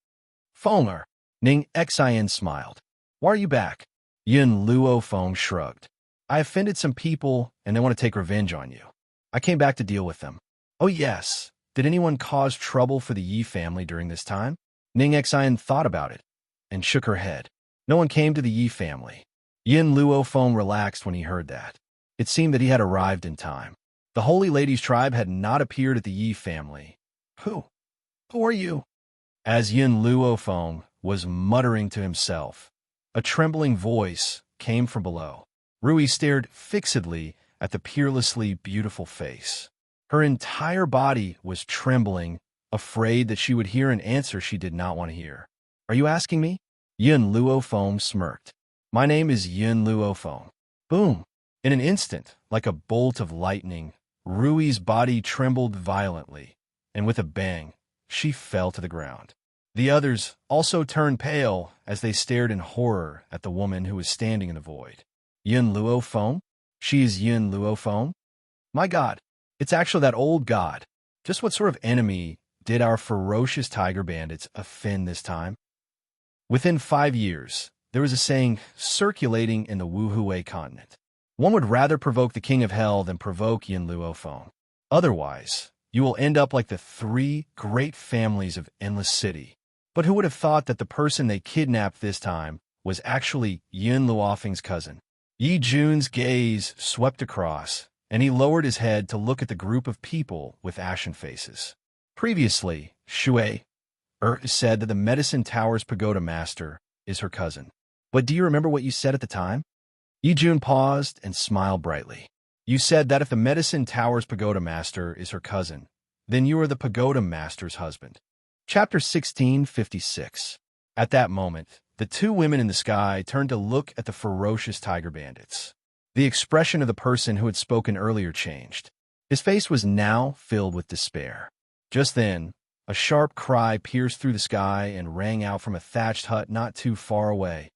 Fenger. Ning Xian smiled. Why are you back? Yin Luofeng shrugged. I offended some people, and they want to take revenge on you. I came back to deal with them. Oh yes. Did anyone cause trouble for the Yi family during this time? Ning Xian thought about it and shook her head. No one came to the Yi family. Yin Luofeng relaxed when he heard that. It seemed that he had arrived in time. The Holy Lady's tribe had not appeared at the Yi family. Who are you? As Yin Luofeng was muttering to himself, a trembling voice came from below. Rui stared fixedly at the peerlessly beautiful face. Her entire body was trembling, afraid that she would hear an answer she did not want to hear. Are you asking me? Yin Luofeng smirked. My name is Yin Luofeng. Boom! In an instant, like a bolt of lightning, Rui's body trembled violently, and with a bang, she fell to the ground. The others also turned pale as they stared in horror at the woman who was standing in the void. Yin Luofeng? She is Yin Luofeng? My God, it's actually that old god. Just what sort of enemy did our ferocious tiger bandits offend this time? Within 5 years, there was a saying circulating in the Wuhui continent. One would rather provoke the king of hell than provoke Yin Luofeng. Otherwise, you will end up like the 3 great families of Endless City. But who would have thought that the person they kidnapped this time was actually Yin Luofeng's cousin? Yi Jun's gaze swept across, and he lowered his head to look at the group of people with ashen faces. Previously, Shui said that the Medicine Tower's pagoda master is her cousin. But do you remember what you said at the time? Yi Jun paused and smiled brightly. You said that if the Medicine Tower's pagoda master is her cousin, then you are the pagoda master's husband. Chapter 1656. At that moment, the 2 women in the sky turned to look at the ferocious tiger bandits. The expression of the person who had spoken earlier changed. His face was now filled with despair. Just then, a sharp cry pierced through the sky and rang out from a thatched hut not too far away.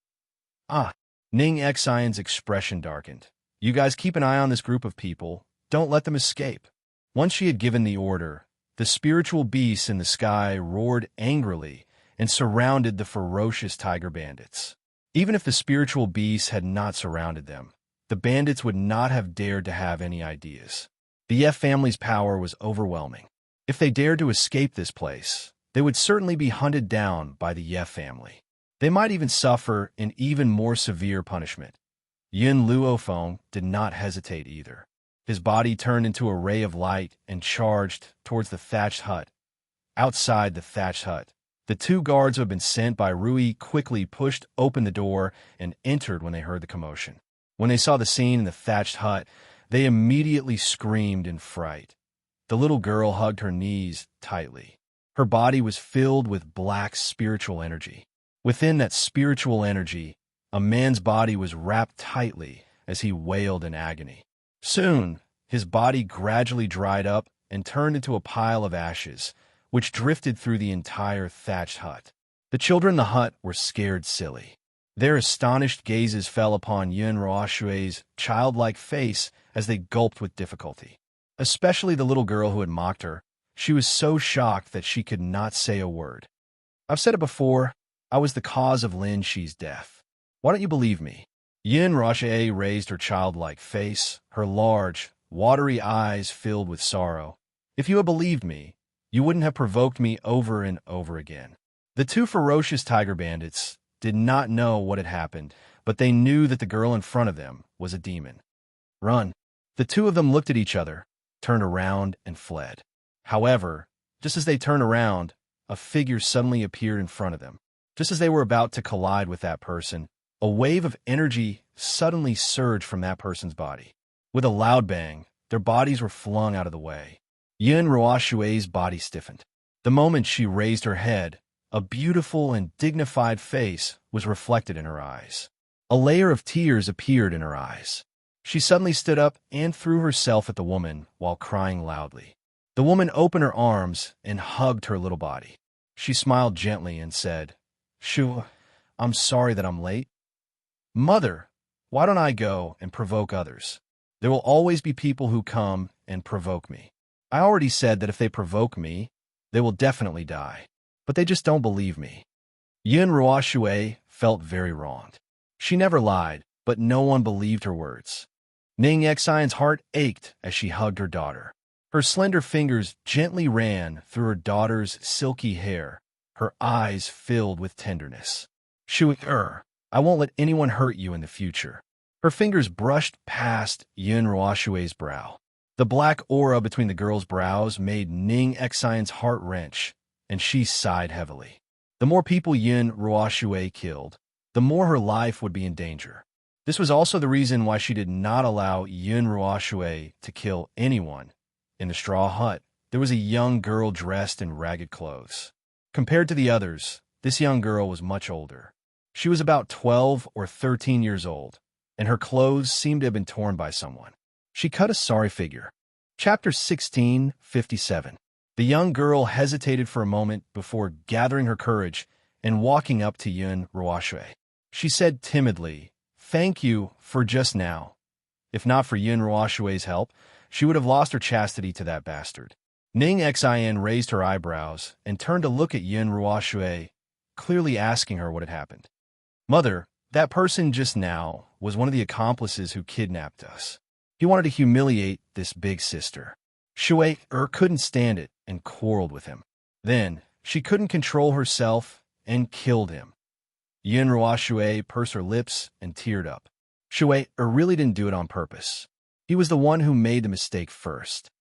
Ah! Ning Xian's expression darkened. You guys keep an eye on this group of people. Don't let them escape. Once she had given the order, the spiritual beasts in the sky roared angrily and surrounded the ferocious tiger bandits. Even if the spiritual beasts had not surrounded them, the bandits would not have dared to have any ideas. The Ye family's power was overwhelming. If they dared to escape this place, they would certainly be hunted down by the Ye family. They might even suffer an even more severe punishment. Yin Luofeng did not hesitate either. His body turned into a ray of light and charged towards the thatched hut. Outside the thatched hut, the two guards who had been sent by Rui quickly pushed open the door and entered when they heard the commotion. When they saw the scene in the thatched hut, they immediately screamed in fright. The little girl hugged her knees tightly. Her body was filled with black spiritual energy. Within that spiritual energy, a man's body was wrapped tightly as he wailed in agony. Soon, his body gradually dried up and turned into a pile of ashes, which drifted through the entire thatched hut. The children in the hut were scared silly. Their astonished gazes fell upon Yun Ruoshui's childlike face as they gulped with difficulty. Especially the little girl who had mocked her. She was so shocked that she could not say a word. I've said it before, I was the cause of Lin Shi's death. Why don't you believe me? Yun Ruoshui raised her childlike face, her large, watery eyes filled with sorrow. If you had believed me, you wouldn't have provoked me over and over again. The two ferocious tiger bandits did not know what had happened, but they knew that the girl in front of them was a demon. Run. The two of them looked at each other, turned around, and fled. However, just as they turned around, a figure suddenly appeared in front of them. Just as they were about to collide with that person, a wave of energy suddenly surged from that person's body. With a loud bang, their bodies were flung out of the way. Yun Ruoshui's body stiffened. The moment she raised her head, a beautiful and dignified face was reflected in her eyes. A layer of tears appeared in her eyes. She suddenly stood up and threw herself at the woman while crying loudly. The woman opened her arms and hugged her little body. She smiled gently and said, "Shu, I'm sorry that I'm late. Mother, why don't I go and provoke others? There will always be people who come and provoke me. I already said that if they provoke me, they will definitely die. But they just don't believe me." Yun Ruoshui felt very wronged. She never lied, but no one believed her words. Ning Xianxia's heart ached as she hugged her daughter. Her slender fingers gently ran through her daughter's silky hair, her eyes filled with tenderness. "Shui, I won't let anyone hurt you in the future." Her fingers brushed past Yun Ruoshui's brow. The black aura between the girl's brows made Ning Xianxia's heart wrench, and she sighed heavily. The more people Yun Ruoshui killed, the more her life would be in danger. This was also the reason why she did not allow Yun Ruoshui to kill anyone. In the straw hut, there was a young girl dressed in ragged clothes. Compared to the others, this young girl was much older. She was about 12 or 13 years old, and her clothes seemed to have been torn by someone. She cut a sorry figure. Chapter 1657. The young girl hesitated for a moment before gathering her courage and walking up to Yun Ruoshui. She said timidly, "Thank you for just now. If not for Yun Ruoshui's help, she would have lost her chastity to that bastard." Ning Xian raised her eyebrows and turned to look at Yun Ruoshui, clearly asking her what had happened. "Mother, that person just now was one of the accomplices who kidnapped us. He wanted to humiliate this big sister. Shui couldn't stand it and quarreled with him. Then, she couldn't control herself and killed him." Yun Ruoshui pursed her lips and teared up. Shui really didn't do it on purpose. He was the one who made the mistake first.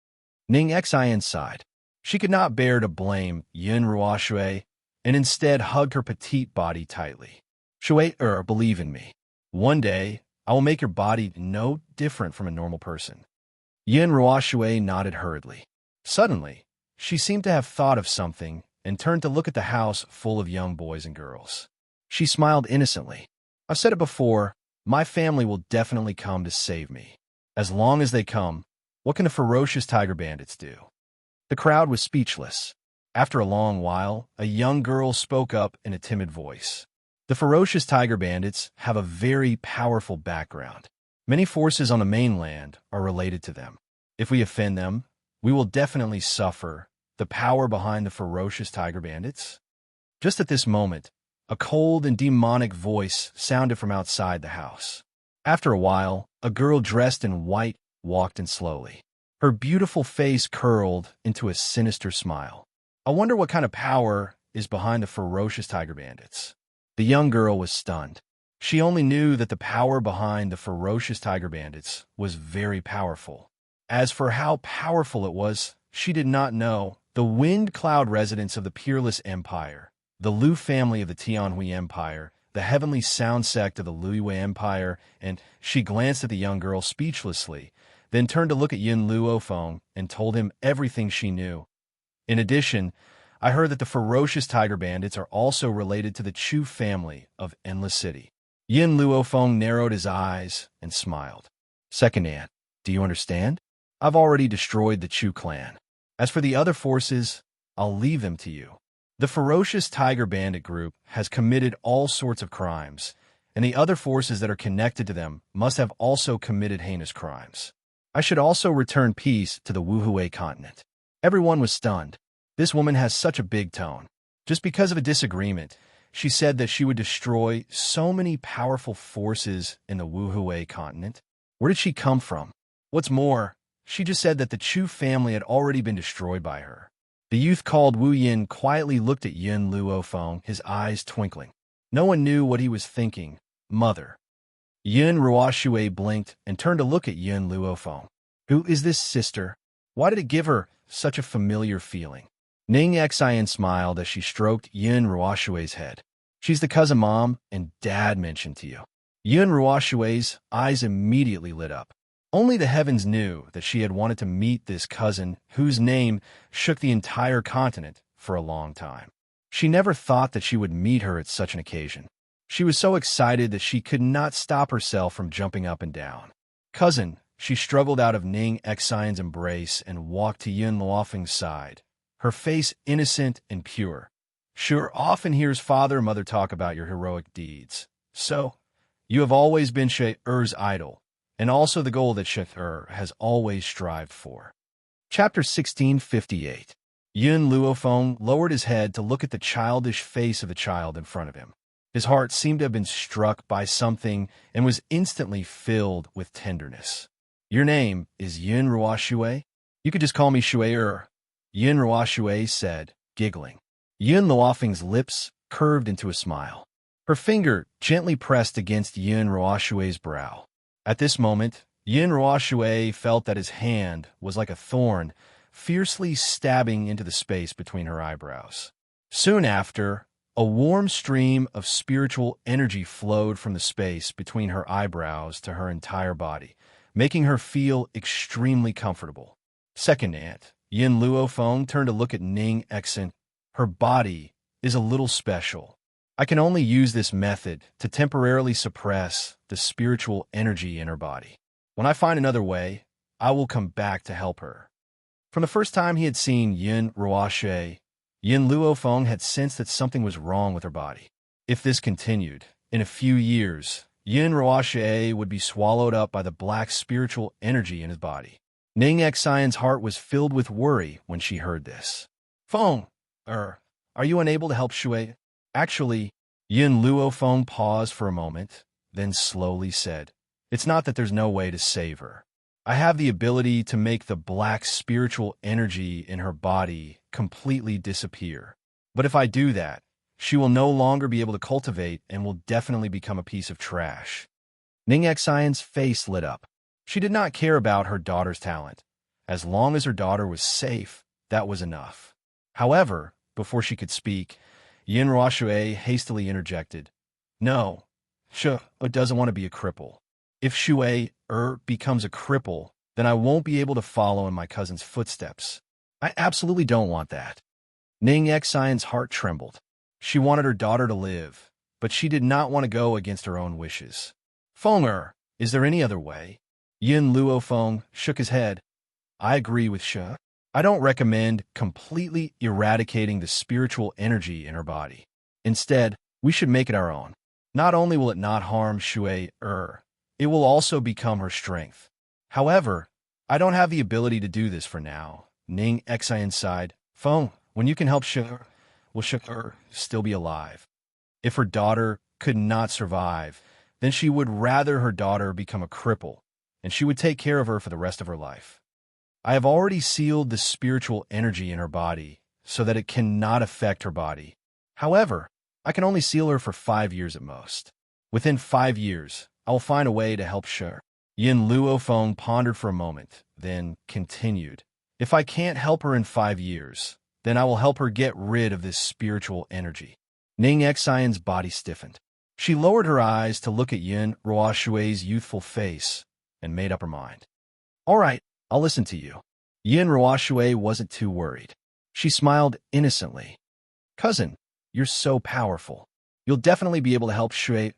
Ning Xian sighed. She could not bear to blame Yun Ruoshui and instead hugged her petite body tightly. "Shui, believe in me. One day, I will make your body no different from a normal person." Yun Ruoshui nodded hurriedly. Suddenly, she seemed to have thought of something and turned to look at the house full of young boys and girls. She smiled innocently. "I've said it before, my family will definitely come to save me. As long as they come, what can the ferocious tiger bandits do?" The crowd was speechless. After a long while, a young girl spoke up in a timid voice. "The ferocious tiger bandits have a very powerful background. Many forces on the mainland are related to them. If we offend them, we will definitely suffer the power behind the ferocious tiger bandits." Just at this moment, a cold and demonic voice sounded from outside the house. After a while, a girl dressed in white walked in slowly. Her beautiful face curled into a sinister smile. I wonder what kind of power is behind the ferocious tiger bandits. The young girl was stunned. She only knew that the power behind the ferocious tiger bandits was very powerful. As for how powerful it was, she did not know. The Wind Cloud residents of the Peerless Empire, the Lu family of the Tianhui Empire, the Heavenly Sound sect of the Luiyue Empire, and she glanced at the young girl speechlessly, then turned to look at Yin Luofeng and told him everything she knew. In addition, I heard that the ferocious tiger bandits are also related to the Chu family of Endless City. Yin Luofeng narrowed his eyes and smiled. Second Aunt, do you understand? I've already destroyed the Chu clan. As for the other forces, I'll leave them to you. The ferocious tiger bandit group has committed all sorts of crimes, and the other forces that are connected to them must have also committed heinous crimes. I should also return peace to the Wuhui continent. Everyone was stunned. This woman has such a big tone. Just because of a disagreement, she said that she would destroy so many powerful forces in the Wuhui continent. Where did she come from? What's more, she just said that the Chu family had already been destroyed by her. The youth called Wu Yin quietly looked at Yin Luofeng, his eyes twinkling. No one knew what he was thinking. Mother. Yin Ruoxue blinked and turned to look at Yin Luofeng. Who is this sister? Why did it give her such a familiar feeling? Ning Xian smiled as she stroked Yin Ruoxue's head. She's the cousin Mom and Dad mentioned to you. Yin Ruoxue's eyes immediately lit up. Only the heavens knew that she had wanted to meet this cousin whose name shook the entire continent for a long time. She never thought that she would meet her at such an occasion. She was so excited that she could not stop herself from jumping up and down. Cousin, she struggled out of Ning Xian's embrace and walked to Yin Luofeng's side, her face innocent and pure. Sure often hears father and mother talk about your heroic deeds. So, you have always been She-Er's idol, and also the goal that She-Er has always strived for. Chapter 1658. Yin Luofeng lowered his head to look at the childish face of the child in front of him. His heart seemed to have been struck by something and was instantly filled with tenderness. Your name is Yin Ruoxue? You could just call me She-Er, Yin Ruoxue said, giggling. Yin Luofeng's lips curved into a smile. Her finger gently pressed against Yin Ruoxue's brow. At this moment, Yin Ruoxue felt that his hand was like a thorn, fiercely stabbing into the space between her eyebrows. Soon after, a warm stream of spiritual energy flowed from the space between her eyebrows to her entire body, making her feel extremely comfortable. Second Aunt, Yin Luofeng turned to look at Ning Xian. Her body is a little special. I can only use this method to temporarily suppress the spiritual energy in her body. When I find another way, I will come back to help her. From the first time he had seen Yin Ruoxue, Yin Luofeng had sensed that something was wrong with her body. If this continued, in a few years, Yin Ruoxue would be swallowed up by the black spiritual energy in his body. Ning Xian's heart was filled with worry when she heard this. Feng, are you unable to help Shui? Actually, Yin Luofeng paused for a moment, then slowly said, it's not that there's no way to save her. I have the ability to make the black spiritual energy in her body completely disappear. But if I do that, she will no longer be able to cultivate and will definitely become a piece of trash. Ning Xian's face lit up. She did not care about her daughter's talent. As long as her daughter was safe, that was enough. However, before she could speak, Yin Ruoxue hastily interjected. No, Shui doesn't want to be a cripple. If Shui becomes a cripple, then I won't be able to follow in my cousin's footsteps. I absolutely don't want that. Ning Xian's heart trembled. She wanted her daughter to live, but she did not want to go against her own wishes. Feng, is there any other way? Yin Luofeng shook his head. I agree with Shui. I don't recommend completely eradicating the spiritual energy in her body. Instead, we should make it our own. Not only will it not harm Shui, it will also become her strength. However, I don't have the ability to do this for now. Ning Xian sighed. Feng, when you can help Shui, will Shui still be alive? If her daughter could not survive, then she would rather her daughter become a cripple, and she would take care of her for the rest of her life. I have already sealed the spiritual energy in her body so that it cannot affect her body. However, I can only seal her for 5 years at most. Within 5 years, I will find a way to help Shui. Yin Luofeng pondered for a moment, then continued. If I can't help her in 5 years, then I will help her get rid of this spiritual energy. Ning Xianxia's body stiffened. She lowered her eyes to look at Yin Ruoshui's youthful face and made up her mind. All right, I'll listen to you. Yin Ruoshui wasn't too worried. She smiled innocently. Cousin, you're so powerful. You'll definitely be able to help Shui.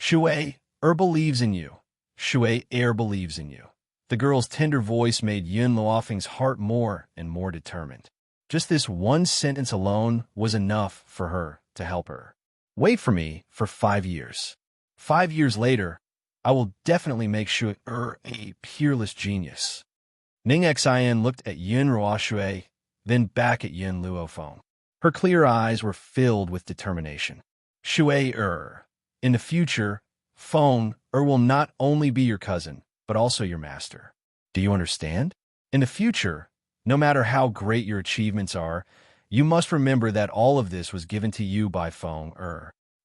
Shui believes in you. Shui believes in you. The girl's tender voice made Yin Luofeng's heart more and more determined. Just this one sentence alone was enough for her to help her. Wait for me for 5 years. 5 years later, I will definitely make Shui a peerless genius. Ning Xian looked at Yin Ruoshui, then back at Yin Luofeng. Her clear eyes were filled with determination. Shui in the future, Feng will not only be your cousin, but also your master. Do you understand? In the future, no matter how great your achievements are, you must remember that all of this was given to you by Feng.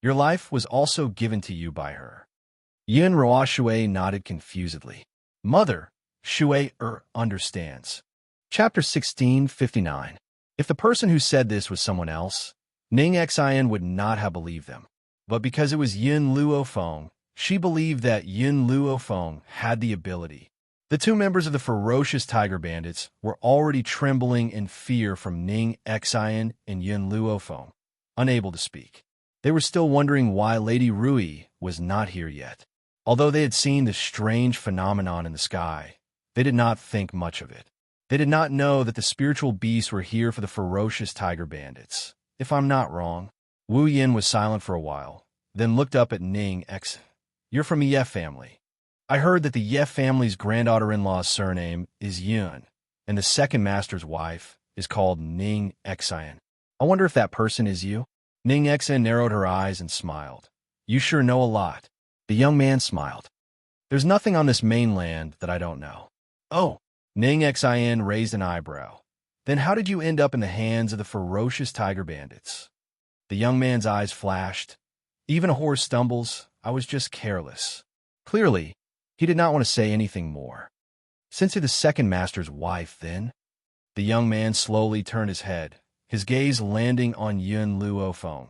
Your life was also given to you by her. Yin Ruoshui nodded confusedly. Mother, Shui understands. Chapter 1659. If the person who said this was someone else, Ning Xian would not have believed them. But because it was Yin Luofeng, she believed that Yin Luofeng had the ability. The 2 members of the ferocious tiger bandits were already trembling in fear from Ning Xian and Yin Luofeng, unable to speak. They were still wondering why Lady Rui was not here yet. Although they had seen the strange phenomenon in the sky, they did not think much of it. They did not know that the spiritual beasts were here for the ferocious tiger bandits. If I'm not wrong. Wu Yin was silent for a while, then looked up at Ning X. You're from the Ye family. I heard that the Ye family's granddaughter-in-law's surname is Yun, and the second master's wife is called Ning Xian. I wonder if that person is you? Ning Xian narrowed her eyes and smiled. You sure know a lot. The young man smiled. There's nothing on this mainland that I don't know. Oh, Ning Xian raised an eyebrow. Then how did you end up in the hands of the ferocious tiger bandits? The young man's eyes flashed. Even a horse stumbles. I was just careless. Clearly, he did not want to say anything more. Since you're the second master's wife, then? The young man slowly turned his head, his gaze landing on Yin Luofeng.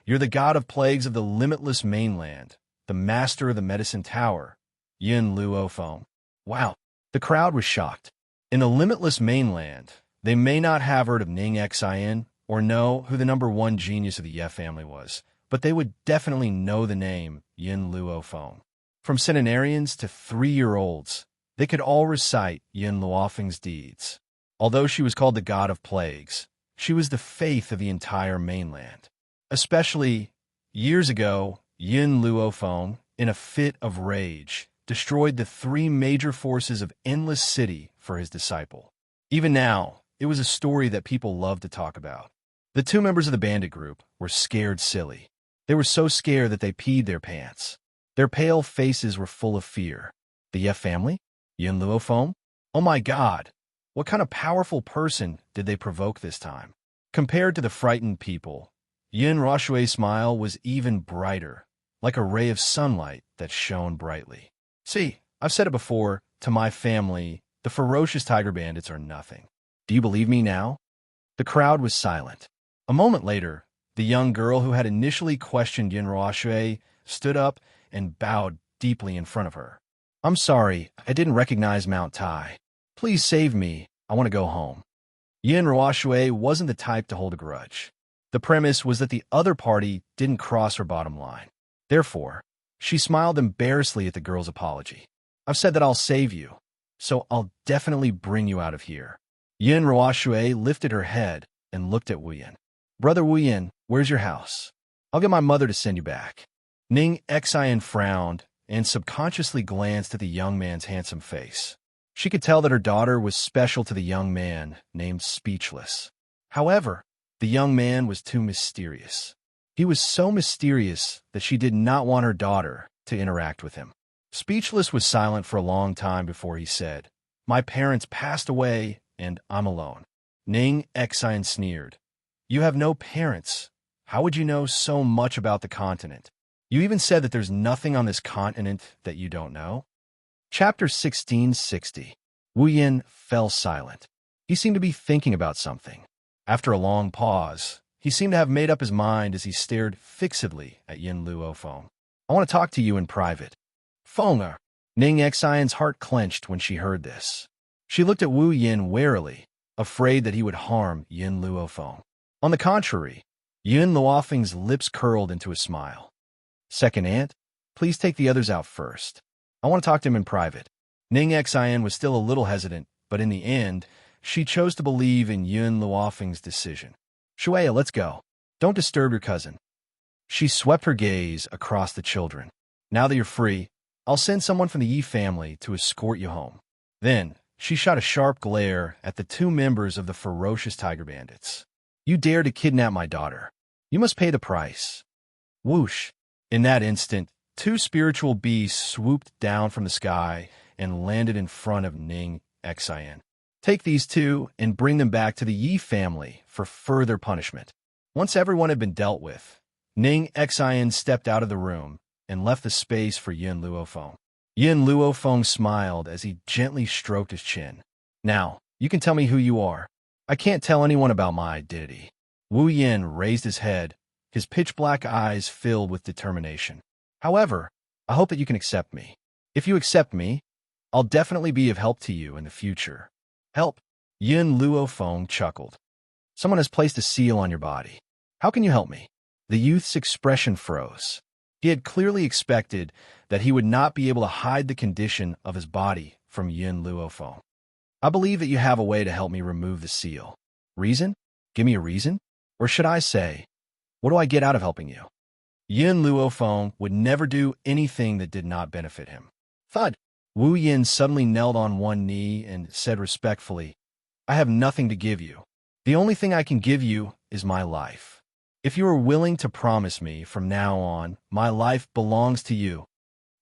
You're the god of plagues of the limitless mainland, the master of the medicine tower, Yin Luofeng. Wow, the crowd was shocked. In the limitless mainland, they may not have heard of Ning Xian or know who the #1 genius of the Ye family was, but they would definitely know the name Yin Luofeng. From centenarians to 3-year-olds, they could all recite Yin Luofeng's deeds. Although she was called the god of plagues, she was the faith of the entire mainland. Especially years ago, Yin Luofeng, in a fit of rage, destroyed the 3 major forces of Endless City for his disciple. Even now, it was a story that people loved to talk about. The 2 members of the bandit group were scared silly. They were so scared that they peed their pants. Their pale faces were full of fear. The Ye family? Yin Luofeng? Oh my God! What kind of powerful person did they provoke this time? Compared to the frightened people, Yin Ruoshui's smile was even brighter, like a ray of sunlight that shone brightly. See, I've said it before, to my family, the ferocious tiger bandits are nothing. Do you believe me now? The crowd was silent. A moment later, the young girl who had initially questioned Yin Ruoshui stood up and bowed deeply in front of her. I'm sorry, I didn't recognize Mount Tai. Please save me, I want to go home. Yin Ruoshui wasn't the type to hold a grudge. The premise was that the other party didn't cross her bottom line. Therefore, she smiled embarrassedly at the girl's apology. I've said that I'll save you, so I'll definitely bring you out of here. Yin Ruoshui lifted her head and looked at Wu Yin. Brother Wu Yin, where's your house? I'll get my mother to send you back. Ning Xian frowned and subconsciously glanced at the young man's handsome face. She could tell that her daughter was special to the young man, named Speechless. However, the The young man was too mysterious. He was so mysterious that she did not want her daughter to interact with him. Speechless was silent for a long time before he said, "My parents passed away, and I'm alone." Ning Xian sneered. "You have no parents. How would you know so much about the continent? You even said that there's nothing on this continent that you don't know." Chapter 1660. Wu Yin fell silent. He seemed to be thinking about something. After a long pause, he seemed to have made up his mind as he stared fixedly at Yin Luofeng. "I want to talk to you in private." "Feng." Ning Xian's heart clenched when she heard this. She looked at Wu Yin warily, afraid that he would harm Yin Luofeng. On the contrary, Yin Luofeng's lips curled into a smile. "Second aunt, please take the others out first. I want to talk to him in private." Ning Xian was still a little hesitant, but in the end, she chose to believe in Yin Luofeng's decision. "Shueya, let's go. Don't disturb your cousin." She swept her gaze across the children. "Now that you're free, I'll send someone from the Yi family to escort you home." Then, she shot a sharp glare at the two members of the ferocious tiger bandits. "You dare to kidnap my daughter. You must pay the price." Whoosh! In that instant, two spiritual beasts swooped down from the sky and landed in front of Ning Xian. "Take these two and bring them back to the Yi family for further punishment." Once everyone had been dealt with, Ning Xian stepped out of the room and left the space for Yin Luofeng. Yin Luofeng smiled as he gently stroked his chin. "Now, you can tell me who you are. I can't tell anyone about my identity." Wu Yin raised his head, his pitch-black eyes filled with determination. "However, I hope that you can accept me. If you accept me, I'll definitely be of help to you in the future." "Help?" Yin Luofeng chuckled. "Someone has placed a seal on your body. How can you help me?" The youth's expression froze. He had clearly expected that he would not be able to hide the condition of his body from Yin Luofeng. "I believe that you have a way to help me remove the seal." "Reason? Give me a reason? Or should I say, what do I get out of helping you?" Yin Luofeng would never do anything that did not benefit him. Thud! Wu Yin suddenly knelt on one knee and said respectfully, "I have nothing to give you. The only thing I can give you is my life. If you are willing to promise me from now on, my life belongs to you."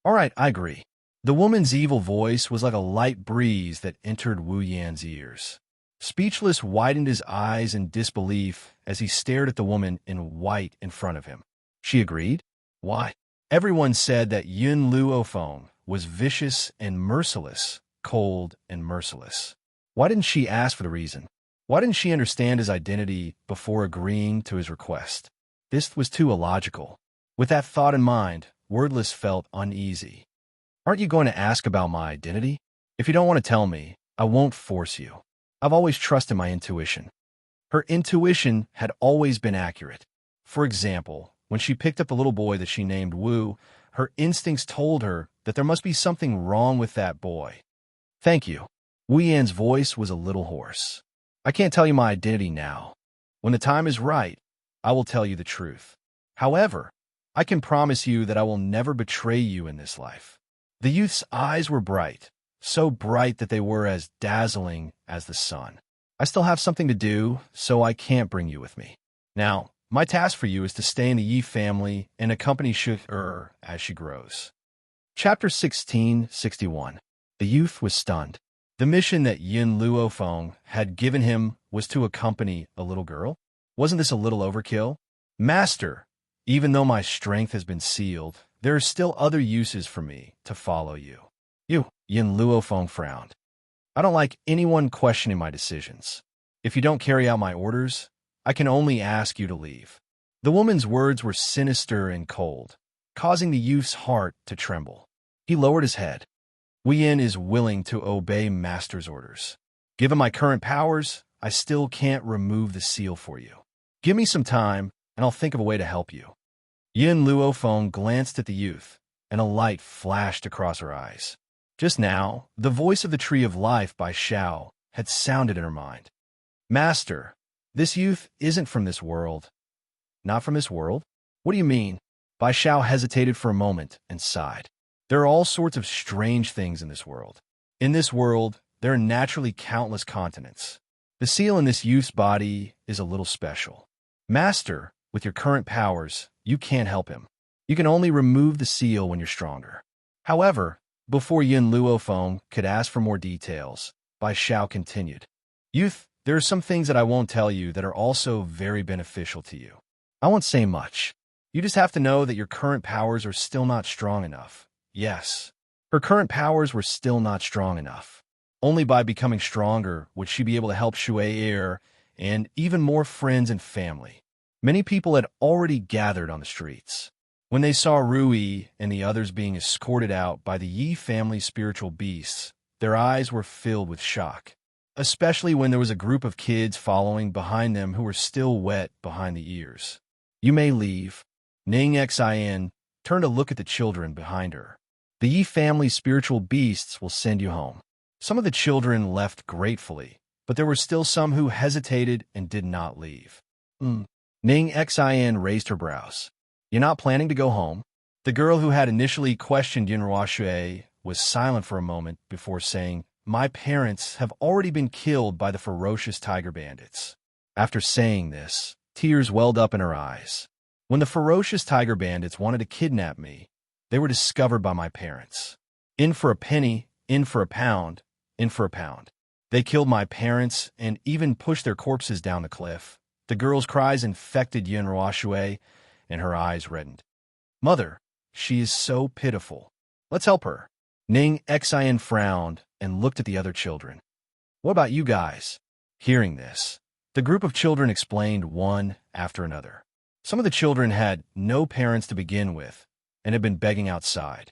"All right, I agree." The woman's evil voice was like a light breeze that entered Wu Yan's ears. Speechless widened his eyes in disbelief as he stared at the woman in white in front of him. She agreed? Why? Everyone said that Yin Luofeng was vicious and merciless, cold and merciless. Why didn't she ask for the reason? Why didn't she understand his identity before agreeing to his request? This was too illogical. With that thought in mind, Wordless felt uneasy. "Aren't you going to ask about my identity? If you don't want to tell me, I won't force you. I've always trusted my intuition." Her intuition had always been accurate. For example, when she picked up the little boy that she named Wu, her instincts told her that there must be something wrong with that boy. "Thank you." Wu Yan's voice was a little hoarse. "I can't tell you my identity now. When the time is right, I will tell you the truth. However, I can promise you that I will never betray you in this life." The youth's eyes were bright, so bright that they were as dazzling as the sun. "I still have something to do, so I can't bring you with me. Now, my task for you is to stay in the Yi family and accompany Shi-Er as she grows." Chapter 1661. The youth was stunned. The mission that Yin Luofeng had given him was to accompany a little girl? Wasn't this a little overkill? "Master, even though my strength has been sealed, there are still other uses for me to follow you." "You," Yin Luofeng frowned. "I don't like anyone questioning my decisions. If you don't carry out my orders, I can only ask you to leave." The woman's words were sinister and cold, causing the youth's heart to tremble. He lowered his head. "Wu Yin is willing to obey Master's orders. Given my current powers, I still can't remove the seal for you. Give me some time, and I'll think of a way to help you." Yin Luofeng glanced at the youth, and a light flashed across her eyes. Just now, the voice of the Tree of Life by Xiao had sounded in her mind. "Master, this youth isn't from this world." "Not from this world? What do you mean?" Bai Xiao hesitated for a moment and sighed. "There are all sorts of strange things in this world. In this world, there are naturally countless continents. The seal in this youth's body is a little special. Master, with your current powers, you can't help him. You can only remove the seal when you're stronger. However, before Yin Luofeng could ask for more details, Bai Xiao continued. Youth, there are some things that I won't tell you that are also very beneficial to you. I won't say much. You just have to know that your current powers are still not strong enough. Yes, her current powers were still not strong enough. Only by becoming stronger would she be able to help Shui and even more friends and family. Many people had already gathered on the streets. When they saw Rui and the others being escorted out by the Yi family's spiritual beasts, their eyes were filled with shock, especially when there was a group of kids following behind them who were still wet behind the ears. You may leave. Ning Xian turned to look at the children behind her. The Yi family's spiritual beasts will send you home. Some of the children left gratefully, but there were still some who hesitated and did not leave. Ning Xian raised her brows. You're not planning to go home? The girl who had initially questioned Yinhua Shui was silent for a moment before saying, My parents have already been killed by the ferocious tiger bandits. After saying this, tears welled up in her eyes. When the ferocious tiger bandits wanted to kidnap me, they were discovered by my parents. In for a penny, in for a pound, in for a pound. They killed my parents and even pushed their corpses down the cliff. The girl's cries infected Yinhua Shui, and her eyes reddened. Mother, she is so pitiful. Let's help her. Ning Xian frowned and looked at the other children. What about you guys? Hearing this, the group of children explained one after another. Some of the children had no parents to begin with and had been begging outside.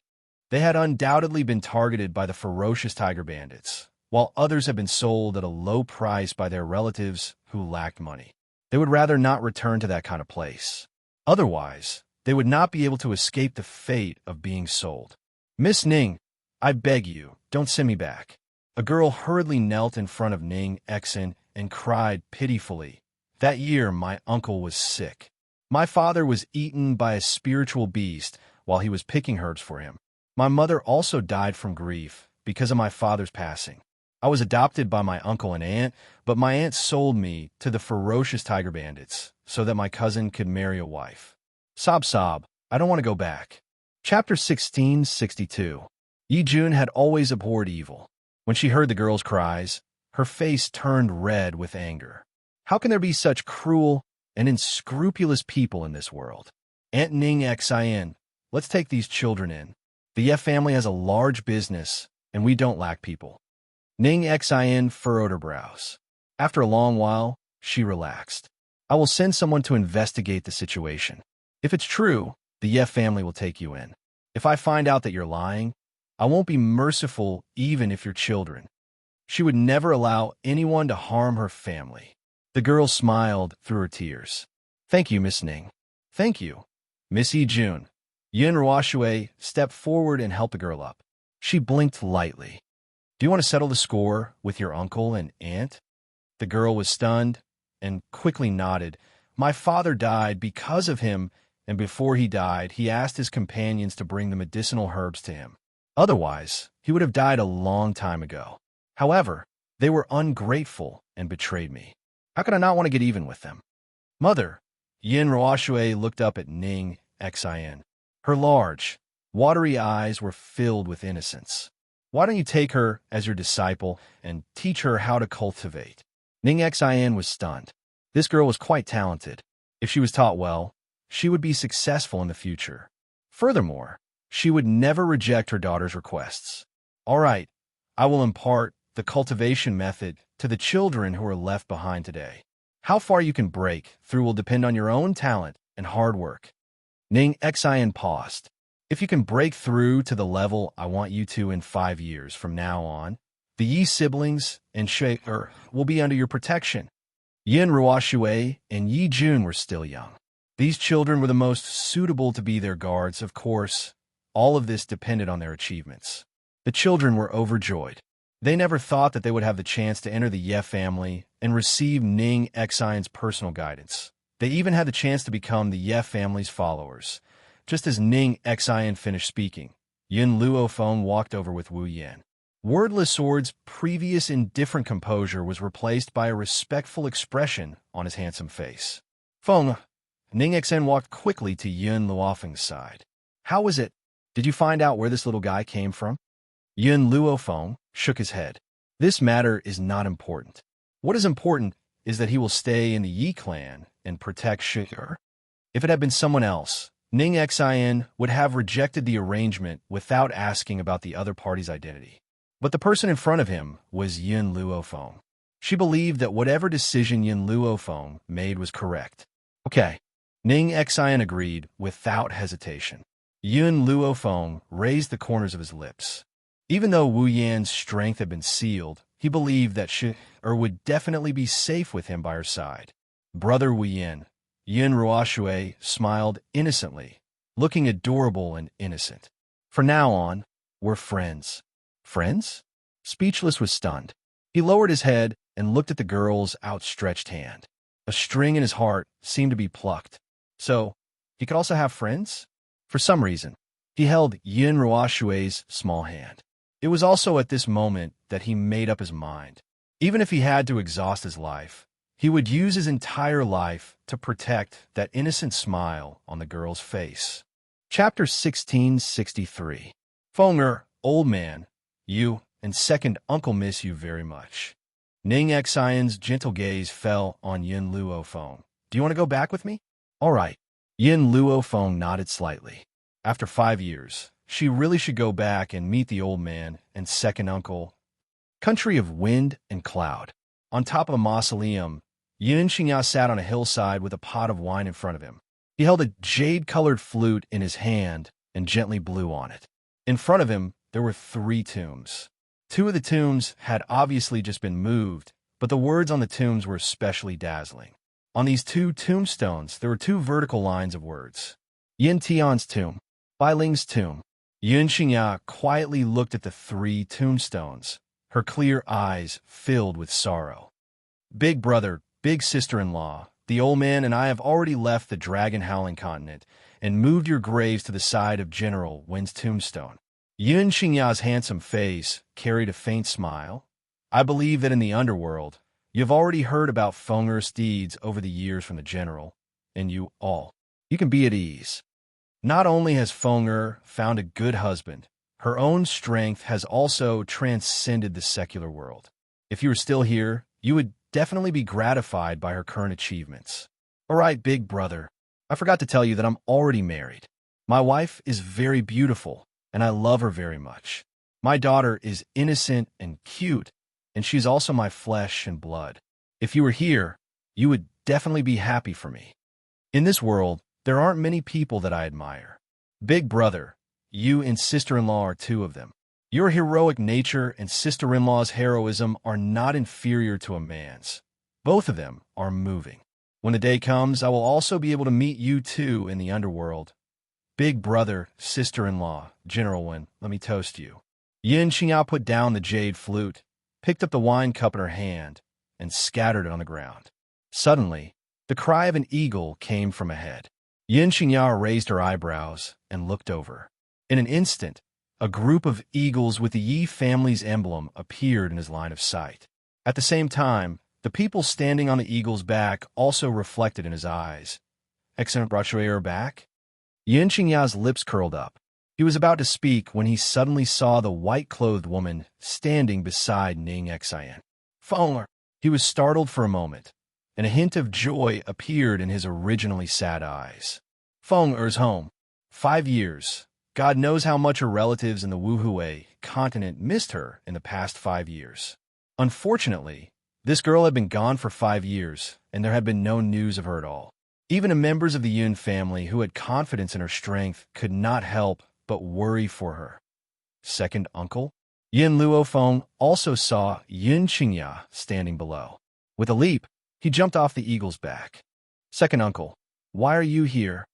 They had undoubtedly been targeted by the ferocious tiger bandits, while others had been sold at a low price by their relatives who lacked money. They would rather not return to that kind of place. Otherwise, they would not be able to escape the fate of being sold. Miss Ning, I beg you, don't send me back. A girl hurriedly knelt in front of Ning Xian and cried pitifully. That year, my uncle was sick. My father was eaten by a spiritual beast while he was picking herbs for him. My mother also died from grief because of my father's passing. I was adopted by my uncle and aunt, but my aunt sold me to the ferocious tiger bandits so that my cousin could marry a wife. Sob sob, I don't want to go back. Chapter 1662. Yi Jun had always abhorred evil. When she heard the girl's cries, her face turned red with anger. How can there be such cruel and unscrupulous people in this world? Aunt Ning Xian, let's take these children in. The Ye family has a large business, and we don't lack people. Ning Xian furrowed her brows. After a long while, she relaxed. I will send someone to investigate the situation. If it's true, the Ye family will take you in. If I find out that you're lying, I won't be merciful even if you're children. She would never allow anyone to harm her family. The girl smiled through her tears. Thank you, Miss Ning. Thank you. Miss Yi Jun. Yinhua Shui stepped forward and helped the girl up. She blinked lightly. Do you want to settle the score with your uncle and aunt? The girl was stunned and quickly nodded. My father died because of him, and before he died, he asked his companions to bring the medicinal herbs to him. Otherwise, he would have died a long time ago. However, they were ungrateful and betrayed me. How could I not want to get even with them? Mother, Yinhua Shui looked up at Ning Xian. Her large, watery eyes were filled with innocence. Why don't you take her as your disciple and teach her how to cultivate? Ning Xian was stunned. This girl was quite talented. If she was taught well, she would be successful in the future. Furthermore, she would never reject her daughter's requests. All right, I will impart the cultivation method to the children who are left behind today. How far you can break through will depend on your own talent and hard work. Ning Xian paused. If you can break through to the level I want you to in 5 years from now on, the Yi siblings and Shui will be under your protection. Yinhua Shui and Yi Jun were still young. These children were the most suitable to be their guards, of course. All of this depended on their achievements. The children were overjoyed. They never thought that they would have the chance to enter the Ye family and receive Ning Xian's personal guidance. They even had the chance to become the Ye family's followers. Just as Ning Xian finished speaking, Yin Luofeng walked over with Wu Yan. Wordless Sword's previous indifferent composure was replaced by a respectful expression on his handsome face. Feng, Ning Xen walked quickly to Yun Luofeng's side. How was it? Did you find out where this little guy came from? Yun Luofeng shook his head. This matter is not important. What is important is that he will stay in the Yi clan and protect Shi'er. If it had been someone else, Ning Xian would have rejected the arrangement without asking about the other party's identity. But the person in front of him was Yun Luofeng. She believed that whatever decision Yun Luofeng made was correct. Okay, Ning Xian agreed without hesitation. Yun Luofeng raised the corners of his lips. Even though Wu Yan's strength had been sealed, he believed that Shi'er would definitely be safe with him by her side. Brother Wu Yan, Yun Ruoshui smiled innocently, looking adorable and innocent. From now on, we're friends. Friends? Speechless was stunned. He lowered his head and looked at the girl's outstretched hand. A string in his heart seemed to be plucked. So, he could also have friends? For some reason, he held Yun Ruoshui's small hand. It was also at this moment that he made up his mind. Even if he had to exhaust his life, he would use his entire life to protect that innocent smile on the girl's face. Chapter 1663. Fenger, old man, you and second uncle miss you very much. Ning Xian's gentle gaze fell on Yun Luofeng. Do you want to go back with me? All right. Yun Luofeng nodded slightly. After 5 years, she really should go back and meet the old man and second uncle. Country of wind and cloud. On top of a mausoleum, Xianxia sat on a hillside with a pot of wine in front of him. He held a jade-colored flute in his hand and gently blew on it. In front of him, there were 3 tombs. 2 of the tombs had obviously just been moved, but the words on the tombs were especially dazzling. On these 2 tombstones, there were 2 vertical lines of words. Yin Tian's tomb, Bai Ling's tomb. Xianxia quietly looked at the 3 tombstones, her clear eyes filled with sorrow. Big brother, big sister-in-law, the old man and I have already left the dragon-howling continent and moved your graves to the side of General Wen's tombstone. Xianxia's handsome face carried a faint smile. I believe that in the underworld, you've already heard about Fenger's deeds over the years from the general, and you can be at ease. Not only has Fenger found a good husband, her own strength has also transcended the secular world. If you were still here, you would definitely be gratified by her current achievements. All right, big brother, I forgot to tell you that I'm already married. My wife is very beautiful, and I love her very much. My daughter is innocent and cute, and she's also my flesh and blood. If you were here, you would definitely be happy for me. In this world, there aren't many people that I admire. Big brother, you and sister-in-law are 2 of them. Your heroic nature and sister-in-law's heroism are not inferior to a man's. Both of them are moving. When the day comes, I will also be able to meet you 2 in the underworld. Big brother, sister-in-law, General Wen, let me toast you. Xianxia put down the jade flute, picked up the wine cup in her hand, and scattered it on the ground. Suddenly, the cry of an eagle came from ahead. Xianxia raised her eyebrows and looked over. In an instant, a group of eagles with the Yi family's emblem appeared in his line of sight. At the same time, the people standing on the eagle's back also reflected in his eyes. Excellent brochure back? Xianxia's lips curled up. He was about to speak when he suddenly saw the white-clothed woman standing beside Ning Xian. Fenger! He was startled for a moment, and a hint of joy appeared in his originally sad eyes. Fenger's home. 5 years. God knows how much her relatives in the Wuhui continent missed her in the past 5 years. Unfortunately, this girl had been gone for 5 years, and there had been no news of her at all. Even the members of the Yun family who had confidence in her strength could not help but worry for her. Second uncle? Yun Luofeng also saw Xianxia standing below. With a leap, he jumped off the eagle's back. Second uncle, why are you here?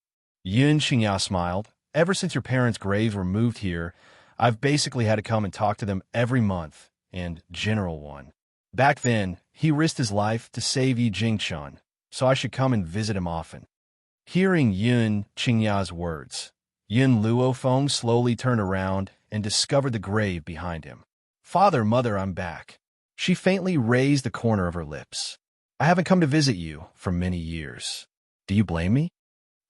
Xianxia smiled. Ever since your parents' graves were moved here, I've basically had to come and talk to them every month, and General One. Back then, he risked his life to save Yi Jingchun, so I should come and visit him often. Hearing Xianxia's words, Yun Luofeng slowly turned around and discovered the grave behind him. Father, mother, I'm back. She faintly raised the corner of her lips. I haven't come to visit you for many years. Do you blame me?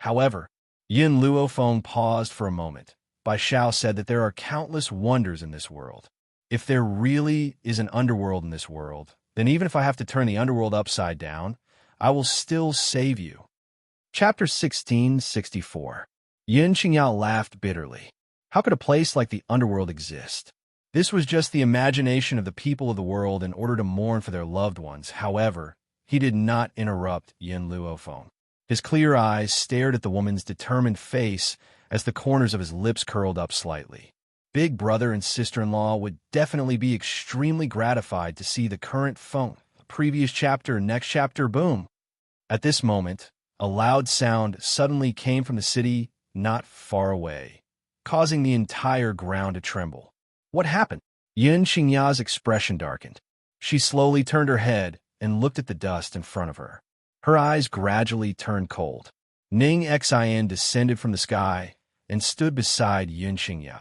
However, Yin Luofeng paused for a moment. Bai Xiao said that there are countless wonders in this world. If there really is an underworld in this world, then even if I have to turn the underworld upside down, I will still save you. Chapter 1664. Yin Qingyao laughed bitterly. How could a place like the underworld exist? This was just the imagination of the people of the world in order to mourn for their loved ones. However, he did not interrupt Yin Luofeng. His clear eyes stared at the woman's determined face as the corners of his lips curled up slightly. Big brother and sister-in-law would definitely be extremely gratified to see the current phone, previous chapter, next chapter, boom. At this moment, a loud sound suddenly came from the city not far away, causing the entire ground to tremble. What happened? Yin Xingya's expression darkened. She slowly turned her head and looked at the dust in front of her. Her eyes gradually turned cold. Ning Xian descended from the sky and stood beside Yin Xingya.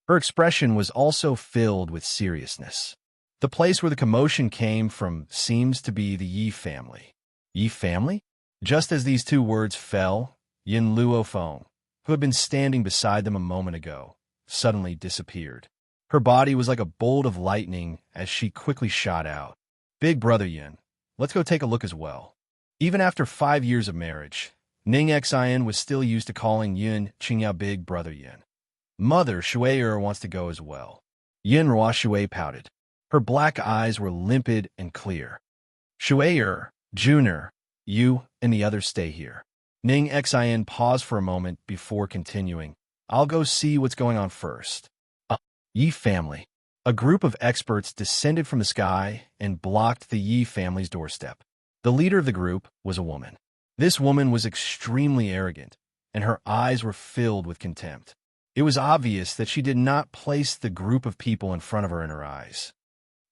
Her expression was also filled with seriousness. The place where the commotion came from seems to be the Yi family. Yi family? Just as these two words fell, Yin Luofeng, who had been standing beside them a moment ago, suddenly disappeared. Her body was like a bolt of lightning as she quickly shot out. Big brother Yin, let's go take a look as well. Even after 5 years of marriage, Ning Xian was still used to calling Yin Qingya Big Brother Yin. Mother Shui'er wants to go as well. Yin Ruoshui pouted. Her black eyes were limpid and clear. Shui'er, Junior, you and the others stay here. Ning Xian paused for a moment before continuing. I'll go see what's going on first. Yi family. A group of experts descended from the sky and blocked the Yi family's doorstep. The leader of the group was a woman. This woman was extremely arrogant, and her eyes were filled with contempt. It was obvious that she did not place the group of people in front of her in her eyes.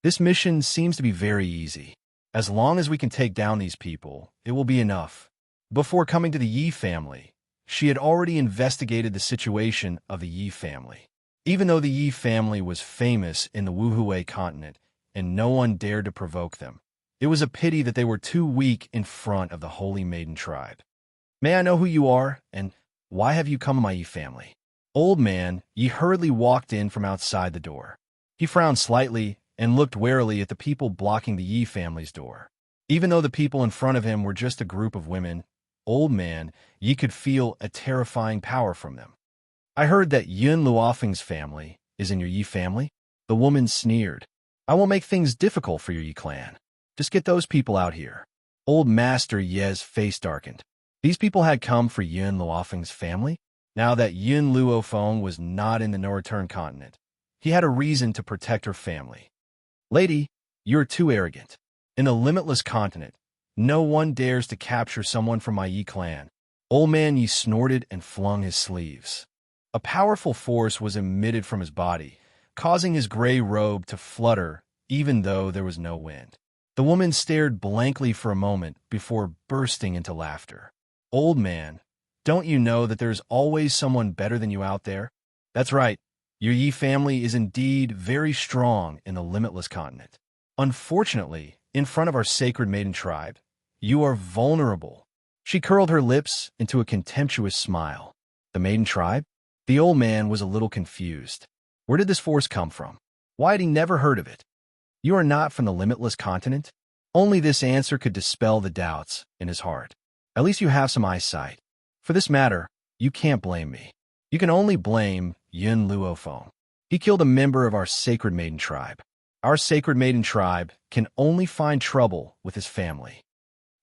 This mission seems to be very easy. As long as we can take down these people, it will be enough. Before coming to the Yi family, she had already investigated the situation of the Yi family. Even though the Yi family was famous in the Wuhui continent, and no one dared to provoke them, it was a pity that they were too weak in front of the Holy Maiden tribe. May I know who you are, and why have you come to my Yi family? Old man Yi hurriedly walked in from outside the door. He frowned slightly and looked warily at the people blocking the Yi family's door. Even though the people in front of him were just a group of women, old man Yi could feel a terrifying power from them. I heard that Yin Luofeng's family is in your Yi family. The woman sneered. I will make things difficult for your Yi clan. Just get those people out here. Old Master Ye's face darkened. These people had come for Yin Luofeng's family. Now that Yin Luofeng was not in the Northern continent, he had a reason to protect her family. Lady, you're too arrogant. In a limitless continent, no one dares to capture someone from my Yi clan. Old man Yi snorted and flung his sleeves. A powerful force was emitted from his body, causing his gray robe to flutter even though there was no wind. The woman stared blankly for a moment before bursting into laughter. Old man, don't you know that there's always someone better than you out there? That's right, your Yi family is indeed very strong in the limitless continent. Unfortunately, in front of our sacred maiden tribe, you are vulnerable. She curled her lips into a contemptuous smile. The maiden tribe? The old man was a little confused. Where did this force come from? Why had he never heard of it? You are not from the limitless continent? Only this answer could dispel the doubts in his heart. At least you have some eyesight. For this matter, you can't blame me. You can only blame Yin Luofeng. He killed a member of our sacred maiden tribe. Our sacred maiden tribe can only find trouble with his family.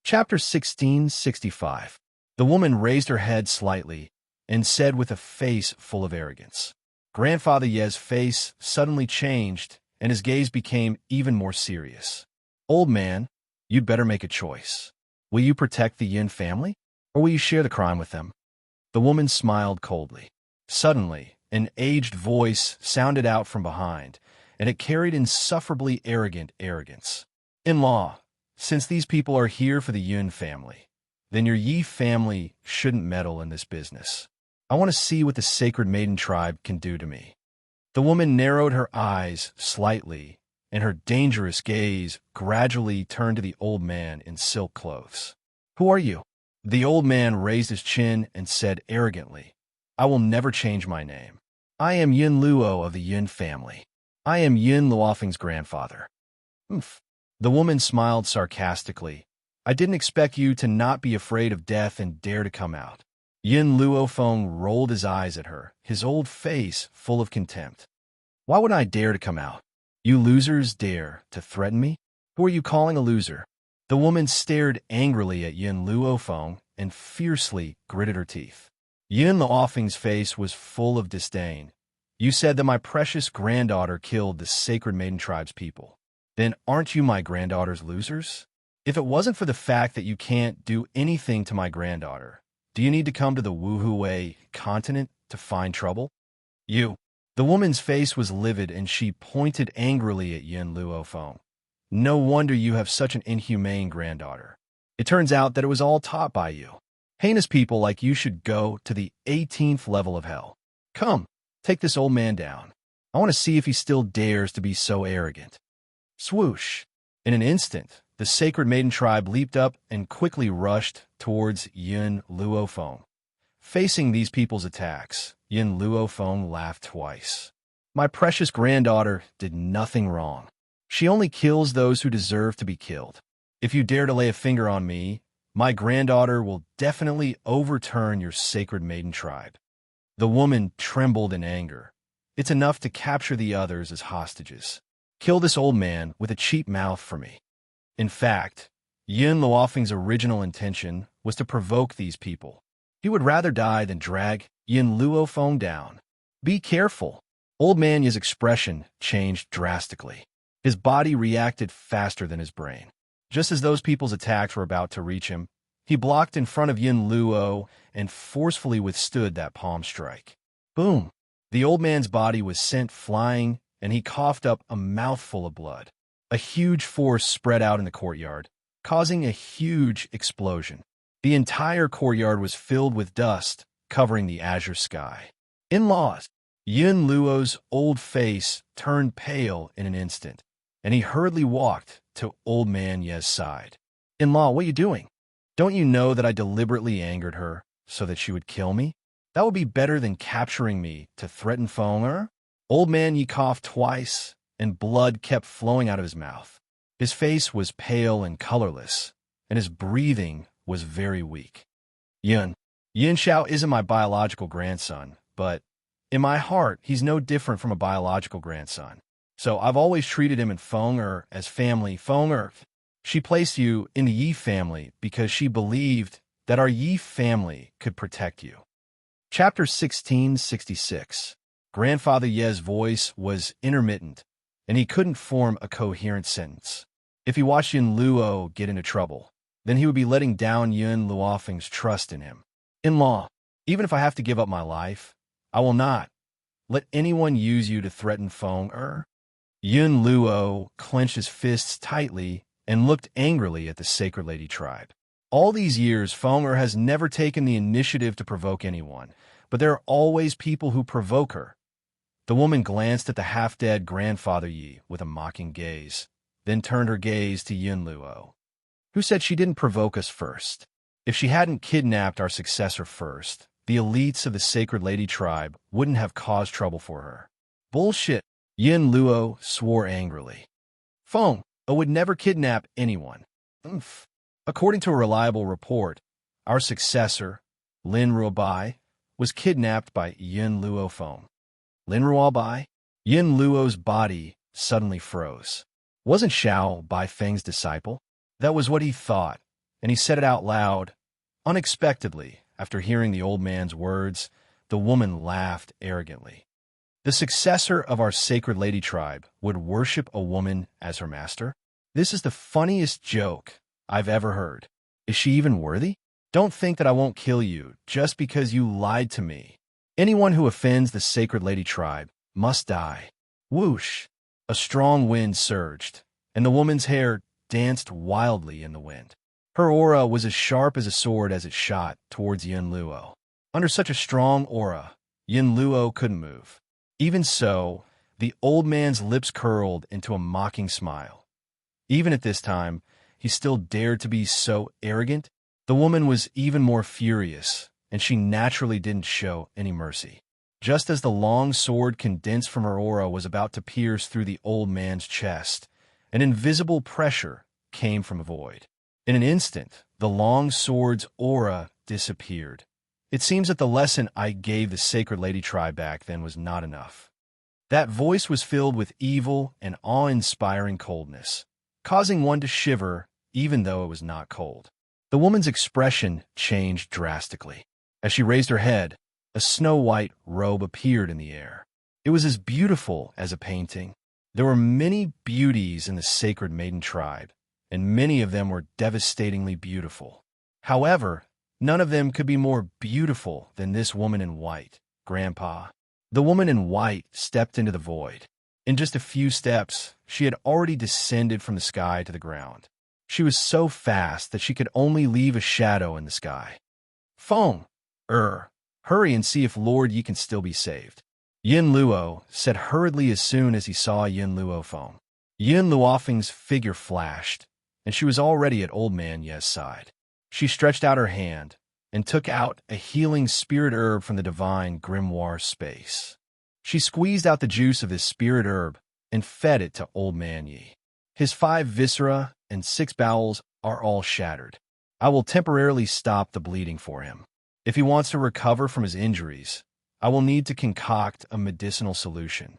Chapter 1665. The woman raised her head slightly and said with a face full of arrogance. Grandfather Ye's face suddenly changed, and his gaze became even more serious. Old man, you'd better make a choice. Will you protect the Yin family, or will you share the crime with them? The woman smiled coldly. Suddenly, an aged voice sounded out from behind, and it carried insufferably arrogant arrogance. In-law, since these people are here for the Yin family, then your Yi family shouldn't meddle in this business. I want to see what the sacred maiden tribe can do to me. The woman narrowed her eyes slightly, and her dangerous gaze gradually turned to the old man in silk clothes. Who are you? The old man raised his chin and said arrogantly, I will never change my name. I am Yin Luo of the Yin family. I am Yin Luofeng's grandfather. Oomph. The woman smiled sarcastically. I didn't expect you to not be afraid of death and dare to come out. Yin Luofeng rolled his eyes at her, his old face full of contempt. Why would I dare to come out? You losers dare to threaten me? Who are you calling a loser? The woman stared angrily at Yin Luofeng and fiercely gritted her teeth. Yin Luofeng's face was full of disdain. You said that my precious granddaughter killed the sacred maiden tribe's people. Then aren't you my granddaughter's losers? If it wasn't for the fact that you can't do anything to my granddaughter, do you need to come to the Wuhui continent to find trouble? You. The woman's face was livid and she pointed angrily at Yin Luofeng. No wonder you have such an inhumane granddaughter. It turns out that it was all taught by you. Heinous people like you should go to the 18th level of hell. Come, take this old man down. I want to see if he still dares to be so arrogant. Swoosh. In an instant, the sacred maiden tribe leaped up and quickly rushed towards Yin Luofeng. Facing these people's attacks, Yin Luofeng laughed twice. My precious granddaughter did nothing wrong. She only kills those who deserve to be killed. If you dare to lay a finger on me, my granddaughter will definitely overturn your sacred maiden tribe. The woman trembled in anger. It's enough to capture the others as hostages. Kill this old man with a cheap mouth for me. In fact, Yin Luofeng's original intention was to provoke these people. He would rather die than drag Yin Luofeng down. Be careful. Old man Yi's expression changed drastically. His body reacted faster than his brain. Just as those people's attacks were about to reach him, he blocked in front of Yin Luo and forcefully withstood that palm strike. Boom! The old man's body was sent flying, and he coughed up a mouthful of blood. A huge force spread out in the courtyard, causing a huge explosion. The entire courtyard was filled with dust, covering the azure sky. In-laws! Yin Luo's old face turned pale in an instant, and he hurriedly walked to old man Ye's side. In-law, what are you doing? Don't you know that I deliberately angered her so that she would kill me? That would be better than capturing me to threaten Feng. Old man Yi coughed twice, and blood kept flowing out of his mouth. His face was pale and colorless, and his breathing was very weak. Yin Xiao isn't my biological grandson, but in my heart, he's no different from a biological grandson. So I've always treated him and Feng as family. Feng, she placed you in the Yi family because she believed that our Yi family could protect you. Chapter 1666. Grandfather Ye's voice was intermittent, and he couldn't form a coherent sentence. If he watched Yin Luo get into trouble, then he would be letting down Yin Luofeng's trust in him. In-law, even if I have to give up my life, I will not let anyone use you to threaten Feng. Yin Luo clenched his fists tightly and looked angrily at the Sacred Lady tribe. All these years, Feng has never taken the initiative to provoke anyone, but there are always people who provoke her. The woman glanced at the half-dead grandfather Yi with a mocking gaze, then turned her gaze to Yin Luo. Who said she didn't provoke us first? If she hadn't kidnapped our successor first, the elites of the Sacred Lady tribe wouldn't have caused trouble for her. Bullshit! Yin Luo swore angrily. Feng would never kidnap anyone. Oomph. According to a reliable report, our successor, Lin Ruobai, was kidnapped by Yin Luofeng. Lin Ruobai? Yin Luo's body suddenly froze. Wasn't Xiao Bai Feng's disciple? That was what he thought, and he said it out loud. Unexpectedly, after hearing the old man's words, the woman laughed arrogantly. The successor of our Sacred Lady tribe would worship a woman as her master? This is the funniest joke I've ever heard. Is she even worthy? Don't think that I won't kill you just because you lied to me. Anyone who offends the Sacred Lady tribe must die. Whoosh! A strong wind surged, and the woman's hair danced wildly in the wind. Her aura was as sharp as a sword as it shot towards Yin Luo. Under such a strong aura, Yin Luo couldn't move. Even so, the old man's lips curled into a mocking smile. Even at this time, he still dared to be so arrogant. The woman was even more furious, and she naturally didn't show any mercy. Just as the long sword condensed from her aura was about to pierce through the old man's chest, an invisible pressure came from a void. In an instant, the long sword's aura disappeared. It seems that the lesson I gave the Sacred Lady tribe back then was not enough. That voice was filled with evil and awe-inspiring coldness, causing one to shiver even though it was not cold. The woman's expression changed drastically. As she raised her head, a snow-white robe appeared in the air. It was as beautiful as a painting. There were many beauties in the Sacred Maiden tribe, and many of them were devastatingly beautiful. However, none of them could be more beautiful than this woman in white, Grandpa. The woman in white stepped into the void. In just a few steps, she had already descended from the sky to the ground. She was so fast that she could only leave a shadow in the sky. Feng, hurry and see if Lord Yi can still be saved. Yin Luo said hurriedly as soon as he saw Yin Luo Feng. Yin Luofeng's figure flashed, and she was already at Old Man Ye's side. She stretched out her hand and took out a healing spirit herb from the divine grimoire space. She squeezed out the juice of this spirit herb and fed it to Old Man Yi. His 5 viscera and 6 bowels are all shattered. I will temporarily stop the bleeding for him. If he wants to recover from his injuries, I will need to concoct a medicinal solution.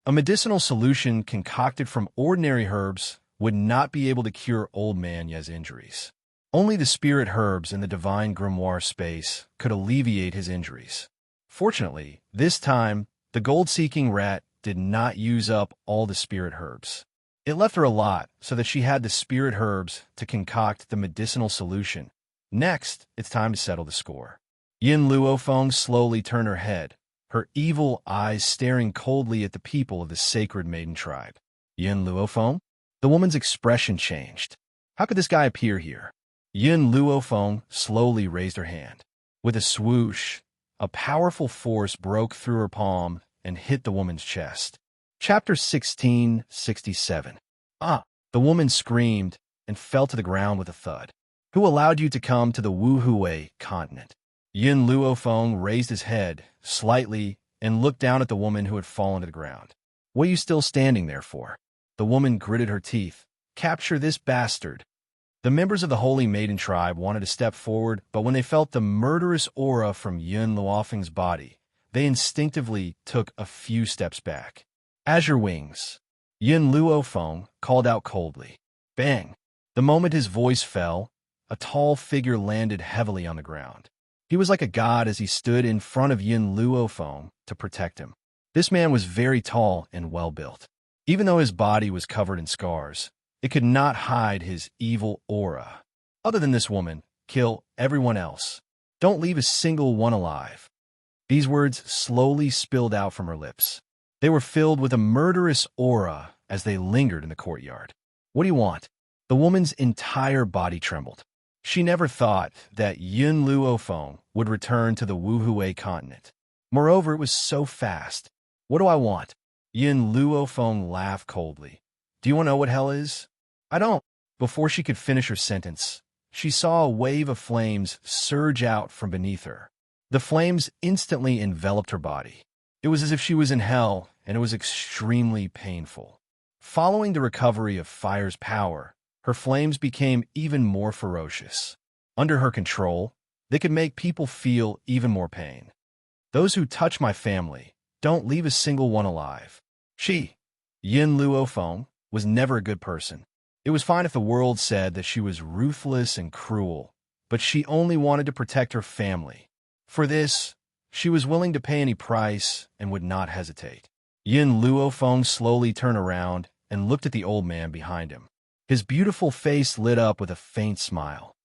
A medicinal solution concocted from ordinary herbs would not be able to cure Old Man Ye's injuries. Only the spirit herbs in the divine grimoire space could alleviate his injuries. Fortunately, this time, the gold-seeking rat did not use up all the spirit herbs. It left her a lot so that she had the spirit herbs to concoct the medicinal solution. Next, it's time to settle the score. Yin Luofeng slowly turned her head, her evil eyes staring coldly at the people of the Sacred Maiden tribe. Yin Luofeng? The woman's expression changed. How could this guy appear here? Yin Luofeng slowly raised her hand. With a swoosh, a powerful force broke through her palm and hit the woman's chest. Chapter 1667. The woman screamed and fell to the ground with a thud. Who allowed you to come to the Wuhui continent? Yin Luofeng raised his head slightly and looked down at the woman who had fallen to the ground. What are you still standing there for? The woman gritted her teeth. Capture this bastard. The members of the Holy Maiden tribe wanted to step forward, but when they felt the murderous aura from Yin Luofeng's body, they instinctively took a few steps back. Azure wings. Yin Luofeng called out coldly. Bang! The moment his voice fell, a tall figure landed heavily on the ground. He was like a god as he stood in front of Yin Luofeng to protect him. This man was very tall and well-built. Even though his body was covered in scars, it could not hide his evil aura. Other than this woman, kill everyone else. Don't leave a single one alive. These words slowly spilled out from her lips. They were filled with a murderous aura as they lingered in the courtyard. What do you want? The woman's entire body trembled. She never thought that Yin Luofeng would return to the Wuhui continent. Moreover, it was so fast. What do I want? Yin Luofeng laughed coldly. Do you want to know what hell is? I don't. Before she could finish her sentence, she saw a wave of flames surge out from beneath her. The flames instantly enveloped her body. It was as if she was in hell, and it was extremely painful. Following the recovery of fire's power, her flames became even more ferocious. Under her control, they could make people feel even more pain. Those who touch my family, don't leave a single one alive. She, Yin Luofeng, was never a good person. It was fine if the world said that she was ruthless and cruel, but she only wanted to protect her family. For this, she was willing to pay any price and would not hesitate. Yin Luofeng slowly turned around and looked at the old man behind him. His beautiful face lit up with a faint smile.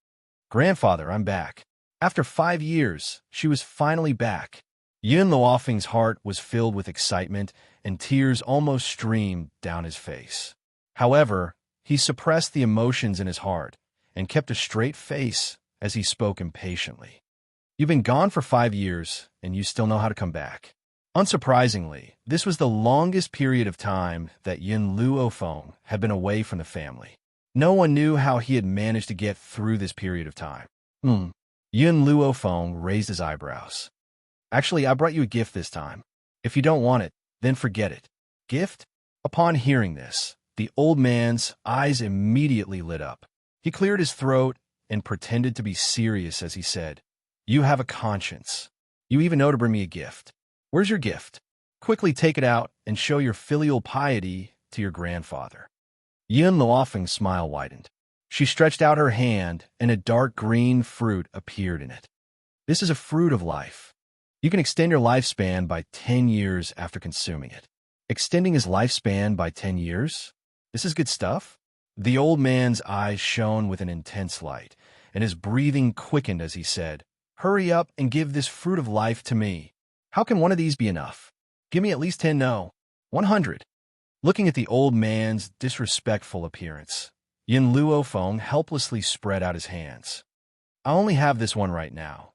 Grandfather, I'm back. After 5 years, she was finally back. Yin Luofeng's heart was filled with excitement, and tears almost streamed down his face. However, he suppressed the emotions in his heart and kept a straight face as he spoke impatiently. You've been gone for 5 years, and you still know how to come back. Unsurprisingly, this was the longest period of time that Yin Luofeng had been away from the family. No one knew how he had managed to get through this period of time. Hmm. Yun Luofeng raised his eyebrows. Actually, I brought you a gift this time. If you don't want it, then forget it. Gift? Upon hearing this, the old man's eyes immediately lit up. He cleared his throat and pretended to be serious as he said, "You have a conscience. You even know to bring me a gift. Where's your gift? Quickly take it out and show your filial piety to your grandfather." Yun Luofeng's smile widened. She stretched out her hand, and a dark green fruit appeared in it. This is a fruit of life. You can extend your lifespan by 10 years after consuming it. Extending his lifespan by 10 years? This is good stuff? The old man's eyes shone with an intense light, and his breathing quickened as he said, "Hurry up and give this fruit of life to me. How can one of these be enough? Give me at least 10, no, 100. Looking at the old man's disrespectful appearance, Yin Luofeng helplessly spread out his hands. "I only have this one right now.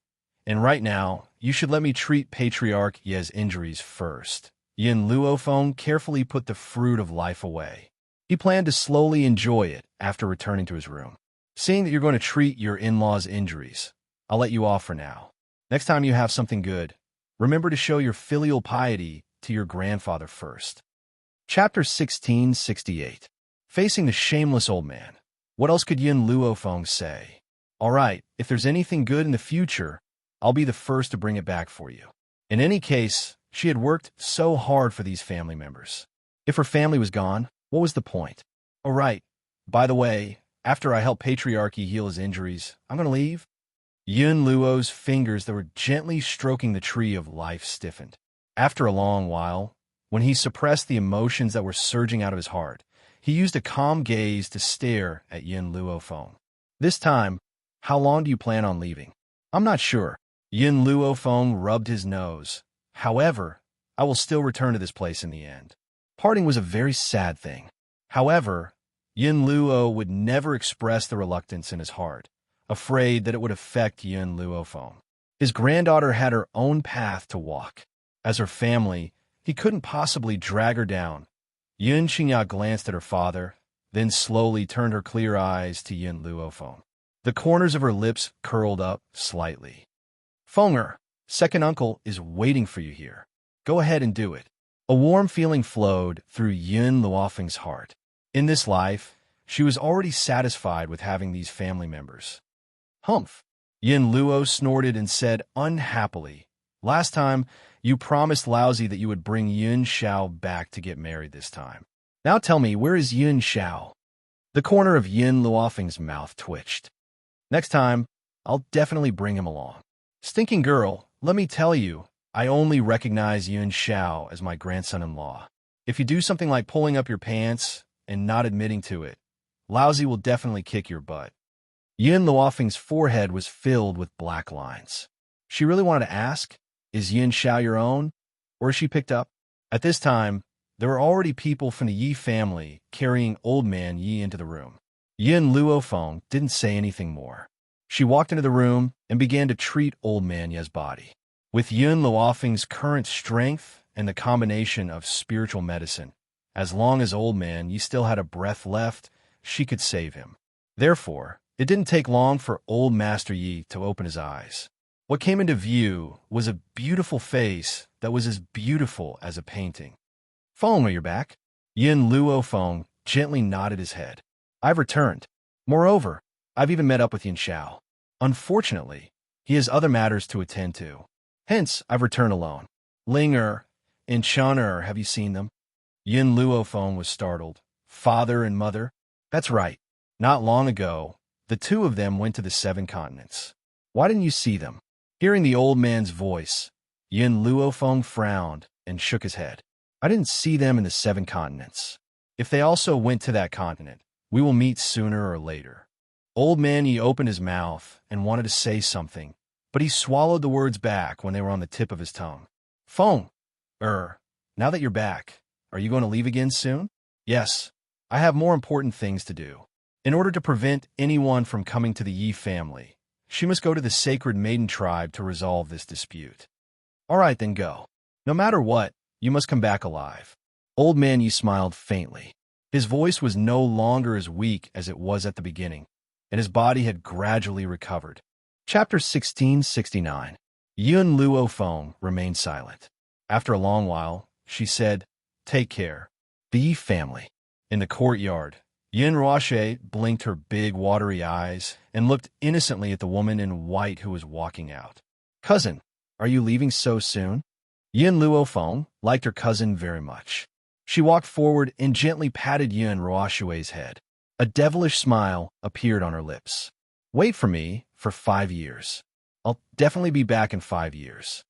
And right now, you should let me treat Patriarch Ye's injuries first." Yin Luofeng carefully put the fruit of life away. He planned to slowly enjoy it after returning to his room. "Seeing that you're going to treat your in-laws' injuries, I'll let you off for now. Next time you have something good, remember to show your filial piety to your grandfather first." Chapter 1668. Facing the shameless old man. What else could Yin Luofeng say? "All right, if there's anything good in the future, I'll be the first to bring it back for you." In any case, she had worked so hard for these family members. If her family was gone, what was the point? "All right, by the way, after I help Patriarchy heal his injuries, I'm going to leave." Yun Luo's fingers that were gently stroking the tree of life stiffened. After a long while, when he suppressed the emotions that were surging out of his heart, he used a calm gaze to stare at Yin Luofeng. "This time, how long do you plan on leaving?" "I'm not sure." Yin Luofeng rubbed his nose. "However, I will still return to this place in the end." Parting was a very sad thing. However, Yin Luo would never express the reluctance in his heart, afraid that it would affect Yin Luofeng. His granddaughter had her own path to walk. As her family, he couldn't possibly drag her down. Xianxia glanced at her father, then slowly turned her clear eyes to Yin Luofeng. The corners of her lips curled up slightly. "Fenger, second uncle is waiting for you here. Go ahead and do it." A warm feeling flowed through Yin Luofeng's heart. In this life, she was already satisfied with having these family members. "Humph." Yin Luo snorted and said unhappily, "Last time, you promised Laozi that you would bring Yun Xiao back to get married this time. Now tell me, where is Yun Xiao?" The corner of Yin Luofeng's mouth twitched. "Next time, I'll definitely bring him along." "Stinking girl, let me tell you, I only recognize Yun Xiao as my grandson-in-law. If you do something like pulling up your pants and not admitting to it, Laozi will definitely kick your butt." Yin Luofeng's forehead was filled with black lines. She really wanted to ask, "Is Yin Xiao your own, or is she picked up?" At this time, there were already people from the Yi family carrying old man Yi into the room. Yin Luofeng didn't say anything more. She walked into the room and began to treat old man Ye's body. With Yin Luofeng's current strength and the combination of spiritual medicine, as long as old man Yi still had a breath left, she could save him. Therefore, it didn't take long for old Master Yi to open his eyes. What came into view was a beautiful face that was as beautiful as a painting. "Feng, you're back." Yin Luofeng gently nodded his head. "I've returned. Moreover, I've even met up with Yin Xiao. Unfortunately, he has other matters to attend to. Hence, I've returned alone." "Linger and Chun'er, have you seen them?" Yin Luofeng was startled. "Father and mother?" "That's right. Not long ago, the two of them went to the 7 continents. Why didn't you see them?" Hearing the old man's voice, Yin Luofeng frowned and shook his head. "I didn't see them in the 7 continents. If they also went to that continent, we will meet sooner or later." Old man Yi opened his mouth and wanted to say something, but he swallowed the words back when they were on the tip of his tongue. "Feng, now that you're back, are you going to leave again soon?" "Yes, I have more important things to do. In order to prevent anyone from coming to the Yi family, she must go to the sacred maiden tribe to resolve this dispute." "All right, then go. No matter what, you must come back alive." Old man Yi smiled faintly. His voice was no longer as weak as it was at the beginning, and his body had gradually recovered. Chapter 1669. Yun Luo Feng remained silent. After a long while, she said, "Take care. Be family." In the courtyard, Yin Ruoxue blinked her big watery eyes and looked innocently at the woman in white who was walking out. "Cousin, are you leaving so soon?" Yin Luo Feng liked her cousin very much. She walked forward and gently patted Yin Ruoxue's head. A devilish smile appeared on her lips. "Wait for me for 5 years. I'll definitely be back in 5 years."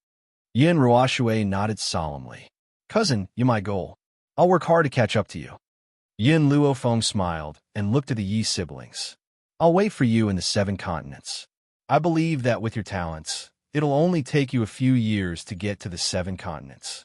Yin Ruoxue nodded solemnly. "Cousin, you my goal. I'll work hard to catch up to you." Yin Luo Feng smiled and looked at the Yi siblings. "I'll wait for you in the 7 continents. I believe that with your talents, it'll only take you a few years to get to the 7 continents."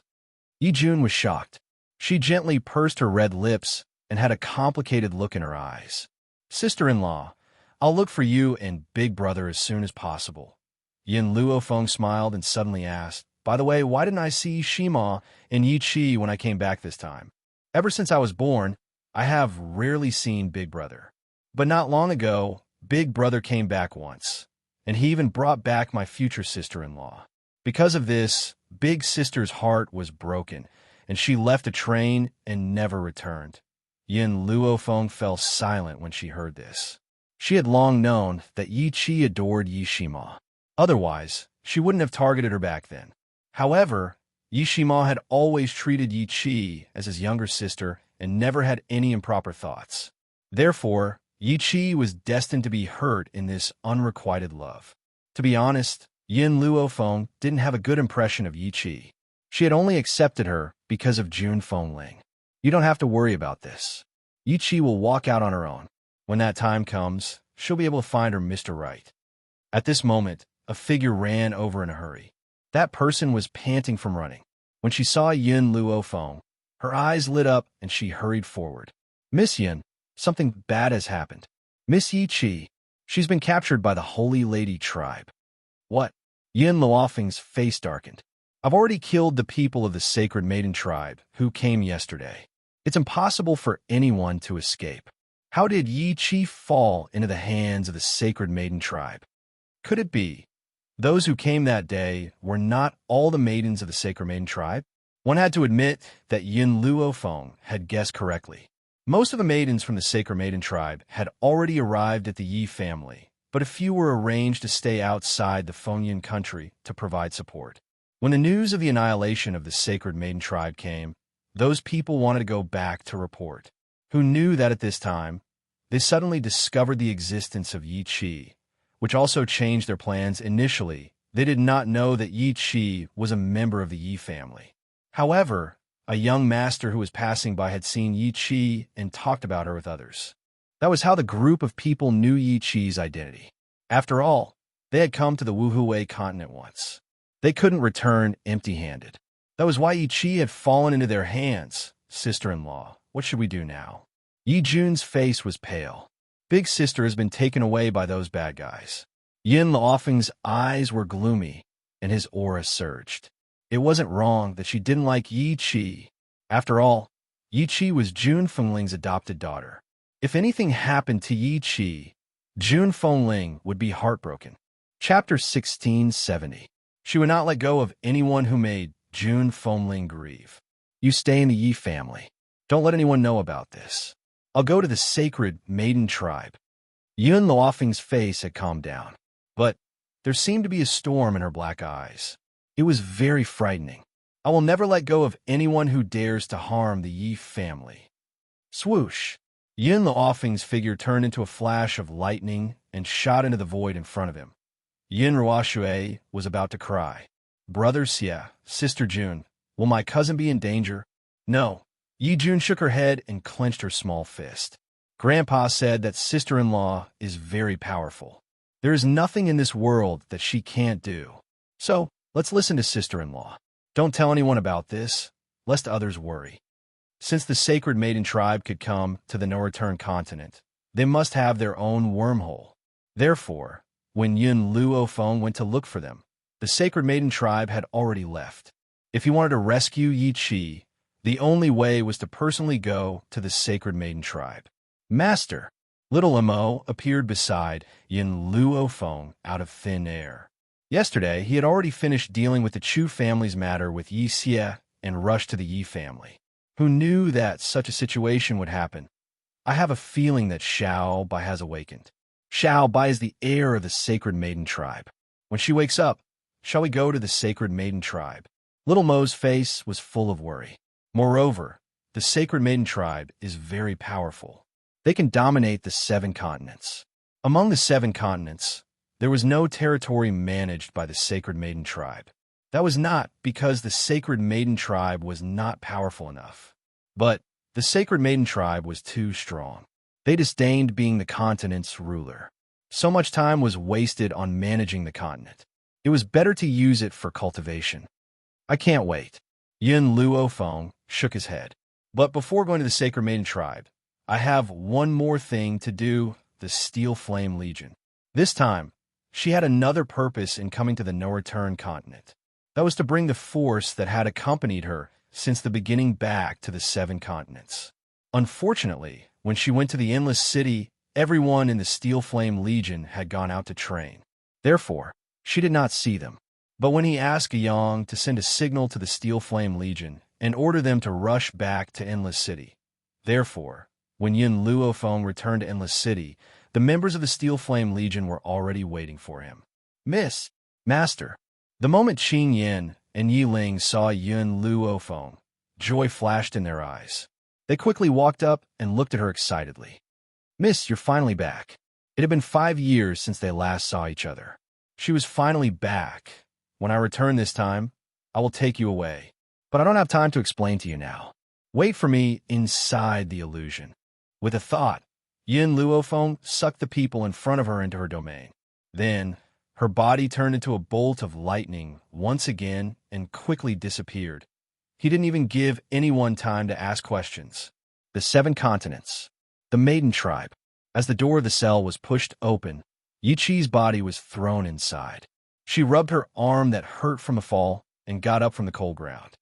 Yi Jun was shocked. She gently pursed her red lips and had a complicated look in her eyes. "Sister-in-law, I'll look for you and Big Brother as soon as possible." Yin Luo Feng smiled and suddenly asked, "By the way, why didn't I see Shima and Yi Qi when I came back this time? Ever since I was born, I have rarely seen Big Brother. But not long ago, Big Brother came back once, and he even brought back my future sister-in-law. Because of this, Big Sister's heart was broken, and she left a train and never returned." Yin Luo Feng fell silent when she heard this. She had long known that Yi Qi adored Yi Shima. Otherwise, she wouldn't have targeted her back then. However, Yi Shima had always treated Yi Qi as his younger sister and never had any improper thoughts. Therefore, Yi Qi was destined to be hurt in this unrequited love. To be honest, Yin Luo Feng didn't have a good impression of Yi Qi. She had only accepted her because of Jun Fengling. "You don't have to worry about this. Yi Qi will walk out on her own. When that time comes, she'll be able to find her Mr. Right." At this moment, a figure ran over in a hurry. That person was panting from running. When she saw Yin Luo Feng, her eyes lit up and she hurried forward. "Miss Yin, something bad has happened. Miss Yi Qi, she's been captured by the Holy Lady tribe." "What?" Yin Luofeng's face darkened. "I've already killed the people of the Sacred Maiden tribe who came yesterday. It's impossible for anyone to escape. How did Yi Qi fall into the hands of the Sacred Maiden tribe? Could it be those who came that day were not all the maidens of the Sacred Maiden tribe?" One had to admit that Yin Luo Feng had guessed correctly. Most of the maidens from the Sacred Maiden tribe had already arrived at the Yi family, but a few were arranged to stay outside the Fengyin country to provide support. When the news of the annihilation of the Sacred Maiden tribe came, those people wanted to go back to report. Who knew that at this time, they suddenly discovered the existence of Yi Qi, which also changed their plans. Initially, they did not know that Yi Qi was a member of the Yi family. However, a young master who was passing by had seen Yi Qi and talked about her with others. That was how the group of people knew Yi Qi's identity. After all, they had come to the Wuhui continent once. They couldn't return empty-handed. That was why Yi Qi had fallen into their hands. "Sister-in-law, what should we do now?" Yi Jun's face was pale. "Big sister has been taken away by those bad guys." Yin Luofeng's eyes were gloomy, and his aura surged. It wasn't wrong that she didn't like Yi Qi. After all, Yi Qi was Jun Fengling's adopted daughter. If anything happened to Yi Qi, Jun Fengling would be heartbroken. Chapter 1670. She would not let go of anyone who made Jun Fengling grieve. "You stay in the Yi family. Don't let anyone know about this. I'll go to the Sacred Maiden tribe." Yun Luofeng's face had calmed down, but there seemed to be a storm in her black eyes. It was very frightening. "I will never let go of anyone who dares to harm the Yi family." Swoosh! Yin Luofeng's figure turned into a flash of lightning and shot into the void in front of him. Yin Ruoxue was about to cry. "Brother Xia, Sister Jun, will my cousin be in danger?" "No." Yi Jun shook her head and clenched her small fist. "Grandpa said that sister-in-law is very powerful. There is nothing in this world that she can't do. So, let's listen to sister-in-law. Don't tell anyone about this, lest others worry. Since the Sacred Maiden tribe could come to the no-return continent, they must have their own wormhole. Therefore, when Yin Luo Feng went to look for them, the Sacred Maiden tribe had already left. If he wanted to rescue Yi Qi, the only way was to personally go to the Sacred Maiden tribe. Master, Little Mo appeared beside Yin Luofeng out of thin air. Yesterday, he had already finished dealing with the Chu family's matter with Xianxia and rushed to the Yi family. Who knew that such a situation would happen? I have a feeling that Xiao Bai has awakened. Xiao Bai is the heir of the Sacred Maiden tribe. When she wakes up, shall we go to the Sacred Maiden tribe? Little Mo's face was full of worry. Moreover, the Sacred Maiden tribe is very powerful. They can dominate the 7 continents. Among the 7 continents, there was no territory managed by the Sacred Maiden tribe. That was not because the Sacred Maiden tribe was not powerful enough, but the Sacred Maiden tribe was too strong. They disdained being the continent's ruler. So much time was wasted on managing the continent. It was better to use it for cultivation. I can't wait. Yin Luofeng shook his head. But before going to the Sacred Maiden tribe, I have one more thing to do, the Steel Flame Legion. This time, she had another purpose in coming to the No Return continent. That was to bring the force that had accompanied her since the beginning back to the 7 continents. Unfortunately, when she went to the Endless City, everyone in the Steel Flame Legion had gone out to train. Therefore, she did not see them. But when he asked Yang to send a signal to the Steel Flame Legion and order them to rush back to Endless City. Therefore, when Yin Luofeng returned to Endless City, the members of the Steel Flame Legion were already waiting for him. Master. The moment Qing Yin and Yi Ling saw Yin Luofeng, joy flashed in their eyes. They quickly walked up and looked at her excitedly. Miss, you're finally back. It had been 5 years since they last saw each other. She was finally back. When I return this time, I will take you away. But I don't have time to explain to you now. Wait for me inside the illusion. With a thought, Yin Luofeng sucked the people in front of her into her domain. Then, her body turned into a bolt of lightning once again and quickly disappeared. He didn't even give anyone time to ask questions. The 7 continents. The Maiden tribe. As the door of the cell was pushed open, Yi Qi's body was thrown inside. She rubbed her arm that hurt from the fall and got up from the cold ground.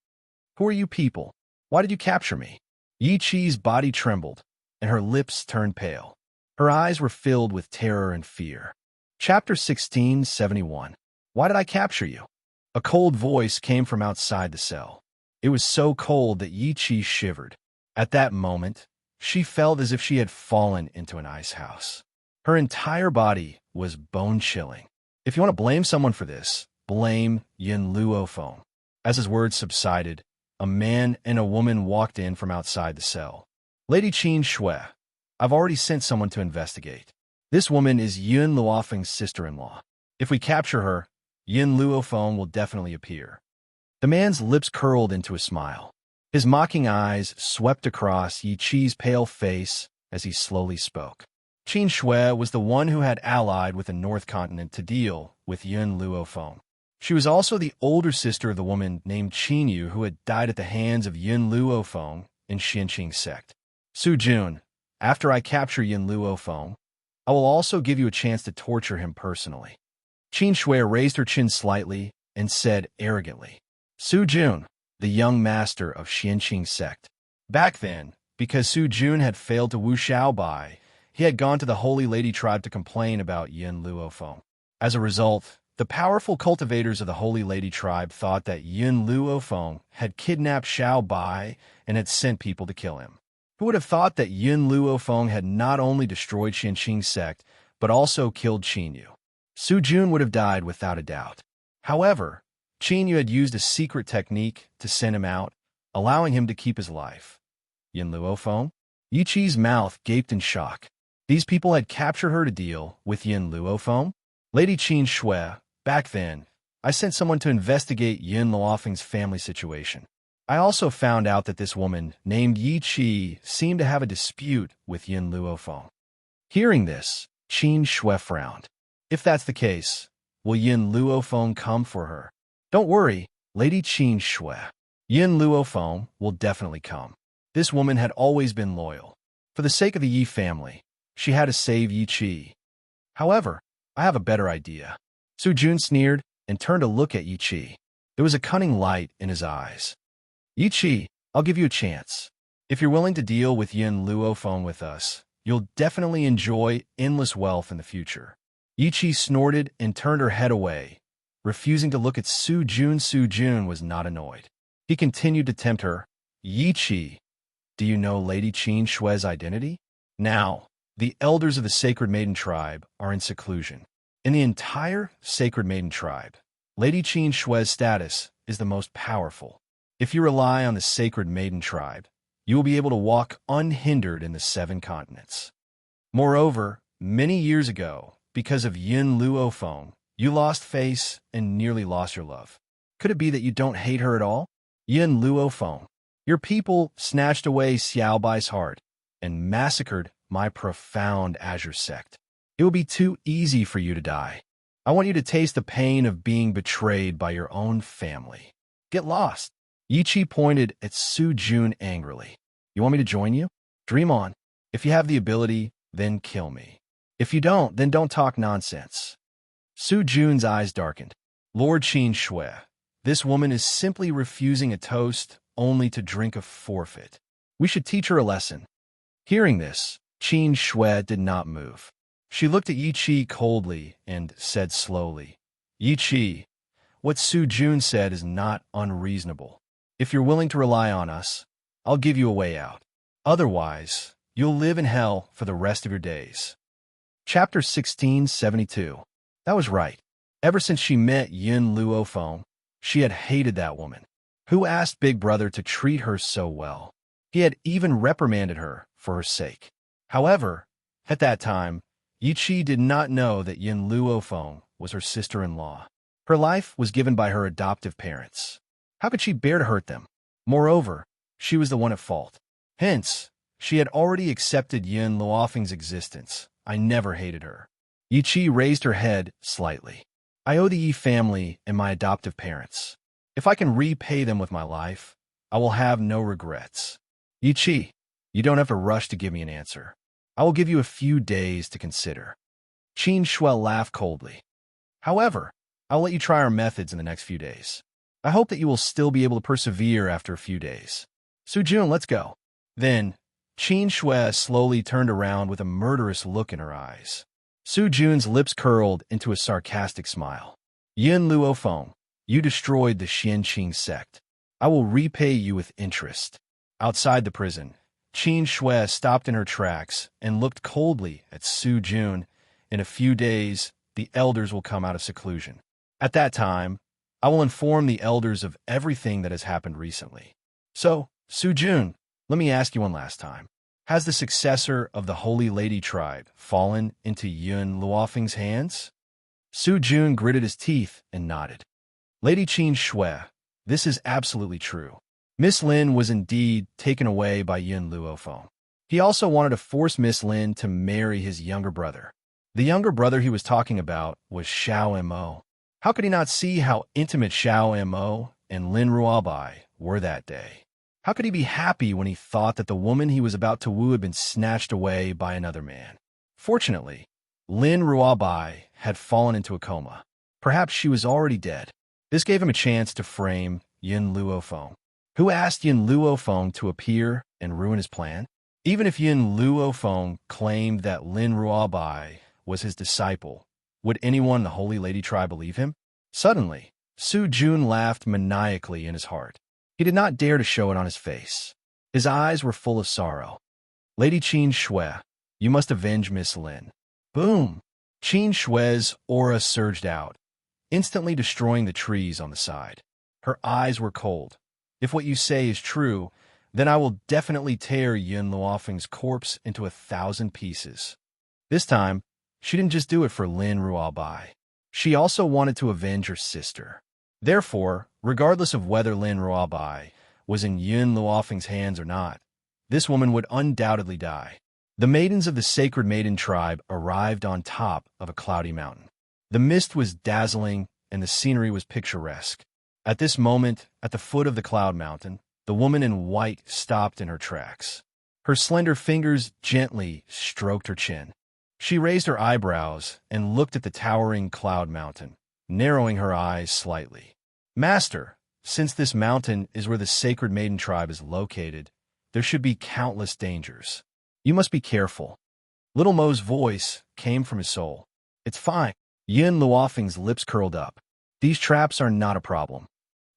Who are you people? Why did you capture me? Yi Qi's body trembled, and her lips turned pale. Her eyes were filled with terror and fear. Chapter 1671. Why did I capture you? A cold voice came from outside the cell. It was so cold that Yi Qi shivered. At that moment, she felt as if she had fallen into an ice house. Her entire body was bone-chilling. If you want to blame someone for this, blame Yin Luofeng. As his words subsided, a man and a woman walked in from outside the cell. Lady Qin Shui, I've already sent someone to investigate. This woman is Yin Luofeng's sister-in-law. If we capture her, Yin Luofeng will definitely appear. The man's lips curled into a smile. His mocking eyes swept across Yi Qi's pale face as he slowly spoke. Qin Shui was the one who had allied with the North Continent to deal with Yin Luofeng. She was also the older sister of the woman named Qin Yu who had died at the hands of Yin Luofeng in Xianxia sect. Su Jun, after I capture Yin Luofeng, I will also give you a chance to torture him personally. Qin Shui raised her chin slightly and said arrogantly, Su Jun, the young master of Xianxia sect. Back then, because Su Jun had failed to woo Xiao Bai, he had gone to the Holy Lady tribe to complain about Yin Luofeng. As a result, the powerful cultivators of the Holy Lady tribe thought that Yin Luofeng had kidnapped Xiao Bai and had sent people to kill him. Who would have thought that Yin Luofeng had not only destroyed Xianxia sect, but also killed Qin Yu? Su Jun would have died without a doubt. However, Qin Yu had used a secret technique to send him out, allowing him to keep his life. Yin Luofeng? Yi Qi's mouth gaped in shock. These people had captured her to deal with Yin Luofeng? Lady Qin Shui, back then, I sent someone to investigate Yin Luofeng's family situation. I also found out that this woman, named Yi Qi, seemed to have a dispute with Yin Luofeng. Hearing this, Qin Shui frowned. If that's the case, will Yin Luofeng come for her? Don't worry, Lady Qin Shui. Yin Luofeng will definitely come. This woman had always been loyal. For the sake of the Yi family, she had to save Yi Qi. However, I have a better idea. Su Jun sneered and turned to look at Yi Qi. There was a cunning light in his eyes. Yi Qi, I'll give you a chance. If you're willing to deal with Yin Luofeng with us, you'll definitely enjoy endless wealth in the future. Yiqi snorted and turned her head away, refusing to look at Su Jun. Su Jun was not annoyed. He continued to tempt her. Yiqi, do you know Lady Qin Shui's identity? Now, the elders of the Sacred Maiden tribe are in seclusion. In the entire Sacred Maiden tribe, Lady Qin Shui's status is the most powerful. If you rely on the Sacred Maiden tribe, you will be able to walk unhindered in the 7 continents. Moreover, many years ago, because of Yin Luofeng, you lost face and nearly lost your love. Could it be that you don't hate her at all? Yin Luofeng, your people snatched away Xiao Bai's heart and massacred my profound Azure sect. It will be too easy for you to die. I want you to taste the pain of being betrayed by your own family. Get lost. Yiqi pointed at Su Jun angrily. You want me to join you? Dream on. If you have the ability, then kill me. If you don't, then don't talk nonsense. Su Jun's eyes darkened. Lord Qin Shui, this woman is simply refusing a toast only to drink a forfeit. We should teach her a lesson. Hearing this, Qin Shui did not move. She looked at Yiqi coldly and said slowly, Yiqi, what Su Jun said is not unreasonable. If you're willing to rely on us, I'll give you a way out. Otherwise, you'll live in hell for the rest of your days. Chapter 1672. That was right. Ever since she met Yin Luofeng, she had hated that woman. Who asked Big Brother to treat her so well? He had even reprimanded her for her sake. However, at that time, Yiqi did not know that Yin Luofeng was her sister-in-law. Her life was given by her adoptive parents. How could she bear to hurt them? Moreover, she was the one at fault. Hence, she had already accepted Yin Luofeng's existence. I never hated her. Yiqi raised her head slightly. I owe the Yi family and my adoptive parents. If I can repay them with my life, I will have no regrets. Yiqi, you don't have to rush to give me an answer. I will give you a few days to consider. Qin Shui laughed coldly. However, I'll let you try our methods in the next few days. I hope that you will still be able to persevere after a few days. Su Jun, let's go. Then, Qin Shui slowly turned around with a murderous look in her eyes. Su Jun's lips curled into a sarcastic smile. Yin Luofeng, you destroyed the Xianxia sect. I will repay you with interest. Outside the prison, Qin Shui stopped in her tracks and looked coldly at Su Jun. In a few days, the elders will come out of seclusion. At that time, I will inform the elders of everything that has happened recently. So, Su Jun, let me ask you one last time. Has the successor of the Holy Lady tribe fallen into Yin Luofeng's hands? Su Jun gritted his teeth and nodded. Lady Qin Shui, this is absolutely true. Miss Lin was indeed taken away by Yin Luofeng. He also wanted to force Miss Lin to marry his younger brother. The younger brother he was talking about was Xiao Mo. How could he not see how intimate Xiao Mo and Lin Ruabai were that day? How could he be happy when he thought that the woman he was about to woo had been snatched away by another man? Fortunately, Lin Ruabai had fallen into a coma. Perhaps she was already dead. This gave him a chance to frame Yin Luofeng. Who asked Yin Luofeng to appear and ruin his plan? Even if Yin Luofeng claimed that Lin Ruabai was his disciple, would anyone in the Holy Lady tribe believe him? Suddenly, Su Jun laughed maniacally in his heart. He did not dare to show it on his face. His eyes were full of sorrow. Lady Qin Shui, you must avenge Miss Lin. Boom! Qin Shui's aura surged out, instantly destroying the trees on the side. Her eyes were cold. If what you say is true, then I will definitely tear Yin Luofeng's corpse into 1,000 pieces. This time, she didn't just do it for Lin Ruabai. She also wanted to avenge her sister. Therefore, regardless of whether Lin Ruabai was in Yin Luofeng's hands or not, this woman would undoubtedly die. The maidens of the Sacred Maiden tribe arrived on top of a cloudy mountain. The mist was dazzling and the scenery was picturesque. At this moment, at the foot of the cloud mountain, the woman in white stopped in her tracks. Her slender fingers gently stroked her chin. She raised her eyebrows and looked at the towering cloud mountain, narrowing her eyes slightly. Master, since this mountain is where the Sacred Maiden tribe is located, there should be countless dangers. You must be careful. Little Mo's voice came from his soul. It's fine. Yin Luofeng's lips curled up. These traps are not a problem.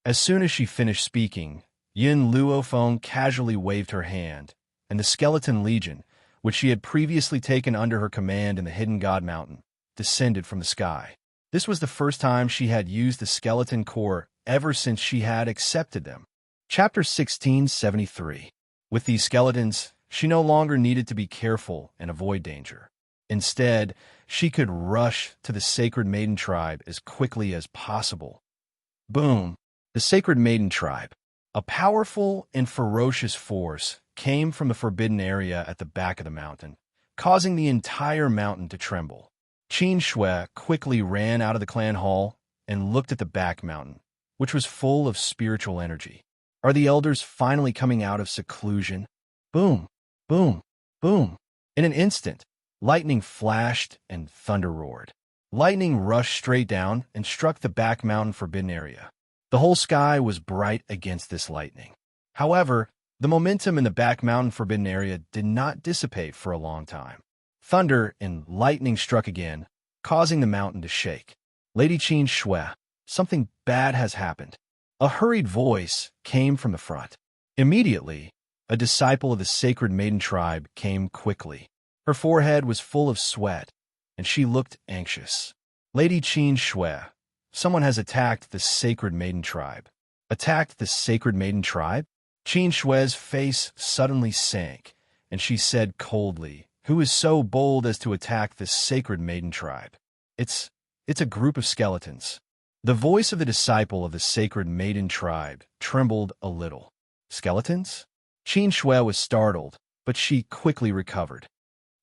As soon as she finished speaking, Yin Luofeng casually waved her hand, and the Skeleton Legion, which she had previously taken under her command in the Hidden God Mountain, descended from the sky. This was the first time she had used the Skeleton Corps ever since she had accepted them. Chapter 1673. With these skeletons, she no longer needed to be careful and avoid danger. Instead, she could rush to the Sacred Maiden Tribe as quickly as possible. Boom! The Sacred Maiden Tribe, a powerful and ferocious force, came from the forbidden area at the back of the mountain, causing the entire mountain to tremble. Qin Shui quickly ran out of the clan hall and looked at the back mountain, which was full of spiritual energy. Are the elders finally coming out of seclusion? Boom! Boom! Boom! In an instant, lightning flashed and thunder roared. Lightning rushed straight down and struck the back mountain forbidden area. The whole sky was bright against this lightning. However, the momentum in the back mountain forbidden area did not dissipate for a long time. Thunder and lightning struck again, causing the mountain to shake. Lady Qin Shui, something bad has happened. A hurried voice came from the front. Immediately, a disciple of the Sacred Maiden Tribe came quickly. Her forehead was full of sweat, and she looked anxious. Lady Qin Shui, someone has attacked the Sacred Maiden Tribe. Attacked the Sacred Maiden Tribe? Qin Shui's face suddenly sank, and she said coldly, "Who is so bold as to attack the Sacred Maiden Tribe?" It's a group of skeletons. The voice of the disciple of the Sacred Maiden Tribe trembled a little. Skeletons? Qin Shui was startled, but she quickly recovered.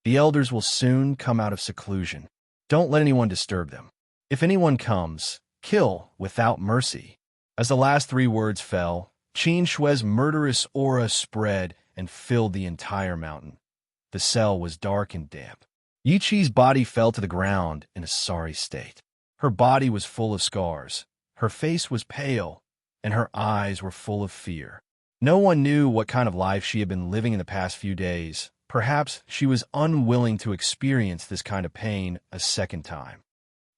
The elders will soon come out of seclusion. Don't let anyone disturb them. If anyone comes, kill without mercy. As the last three words fell, Qin Shui's murderous aura spread and filled the entire mountain. The cell was dark and damp. Yi Qi's body fell to the ground in a sorry state. Her body was full of scars, her face was pale, and her eyes were full of fear. No one knew what kind of life she had been living in the past few days. Perhaps she was unwilling to experience this kind of pain a second time.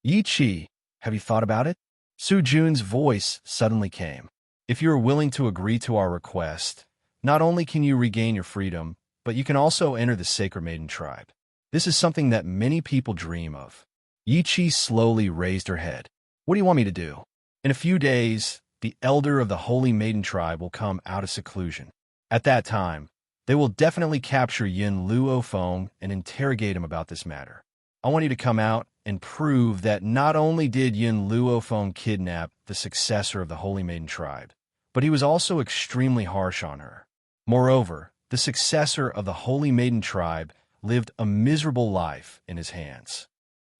Yi Qi, have you thought about it? Su Jun's voice suddenly came. If you are willing to agree to our request, not only can you regain your freedom, but you can also enter the Sacred Maiden Tribe. This is something that many people dream of. Yi Qi slowly raised her head. What do you want me to do? In a few days, the elder of the Holy Maiden Tribe will come out of seclusion. At that time, they will definitely capture Yin Luofeng and interrogate him about this matter. I want you to come out and prove that not only did Yin Luofeng kidnap the successor of the Holy Maiden Tribe, but he was also extremely harsh on her. Moreover, the successor of the Holy Maiden Tribe lived a miserable life in his hands.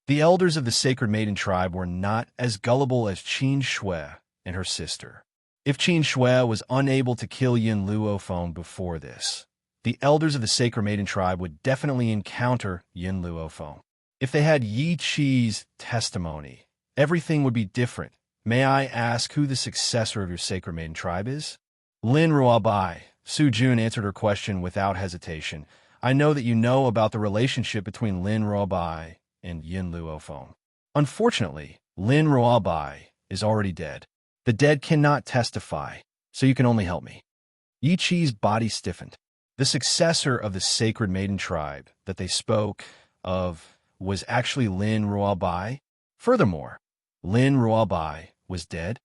The elders of the Sacred Maiden Tribe were not as gullible as Qin Shui and her sister. If Qin Shui was unable to kill Yin Luofeng before this, the elders of the Sacred Maiden Tribe would definitely encounter Yin Luofeng. If they had Yi Qi's testimony, everything would be different. May I ask who the successor of your Sacred Maiden Tribe is? Lin Ruobai. Su Jun answered her question without hesitation. I know that you know about the relationship between Lin Ruobai and Yin Luofeng. Unfortunately, Lin Ruobai is already dead. The dead cannot testify, so you can only help me. Yi Qi's body stiffened. The successor of the Sacred Maiden Tribe that they spoke of was actually Lin Ruobai. Furthermore, Lin Ruobai was dead.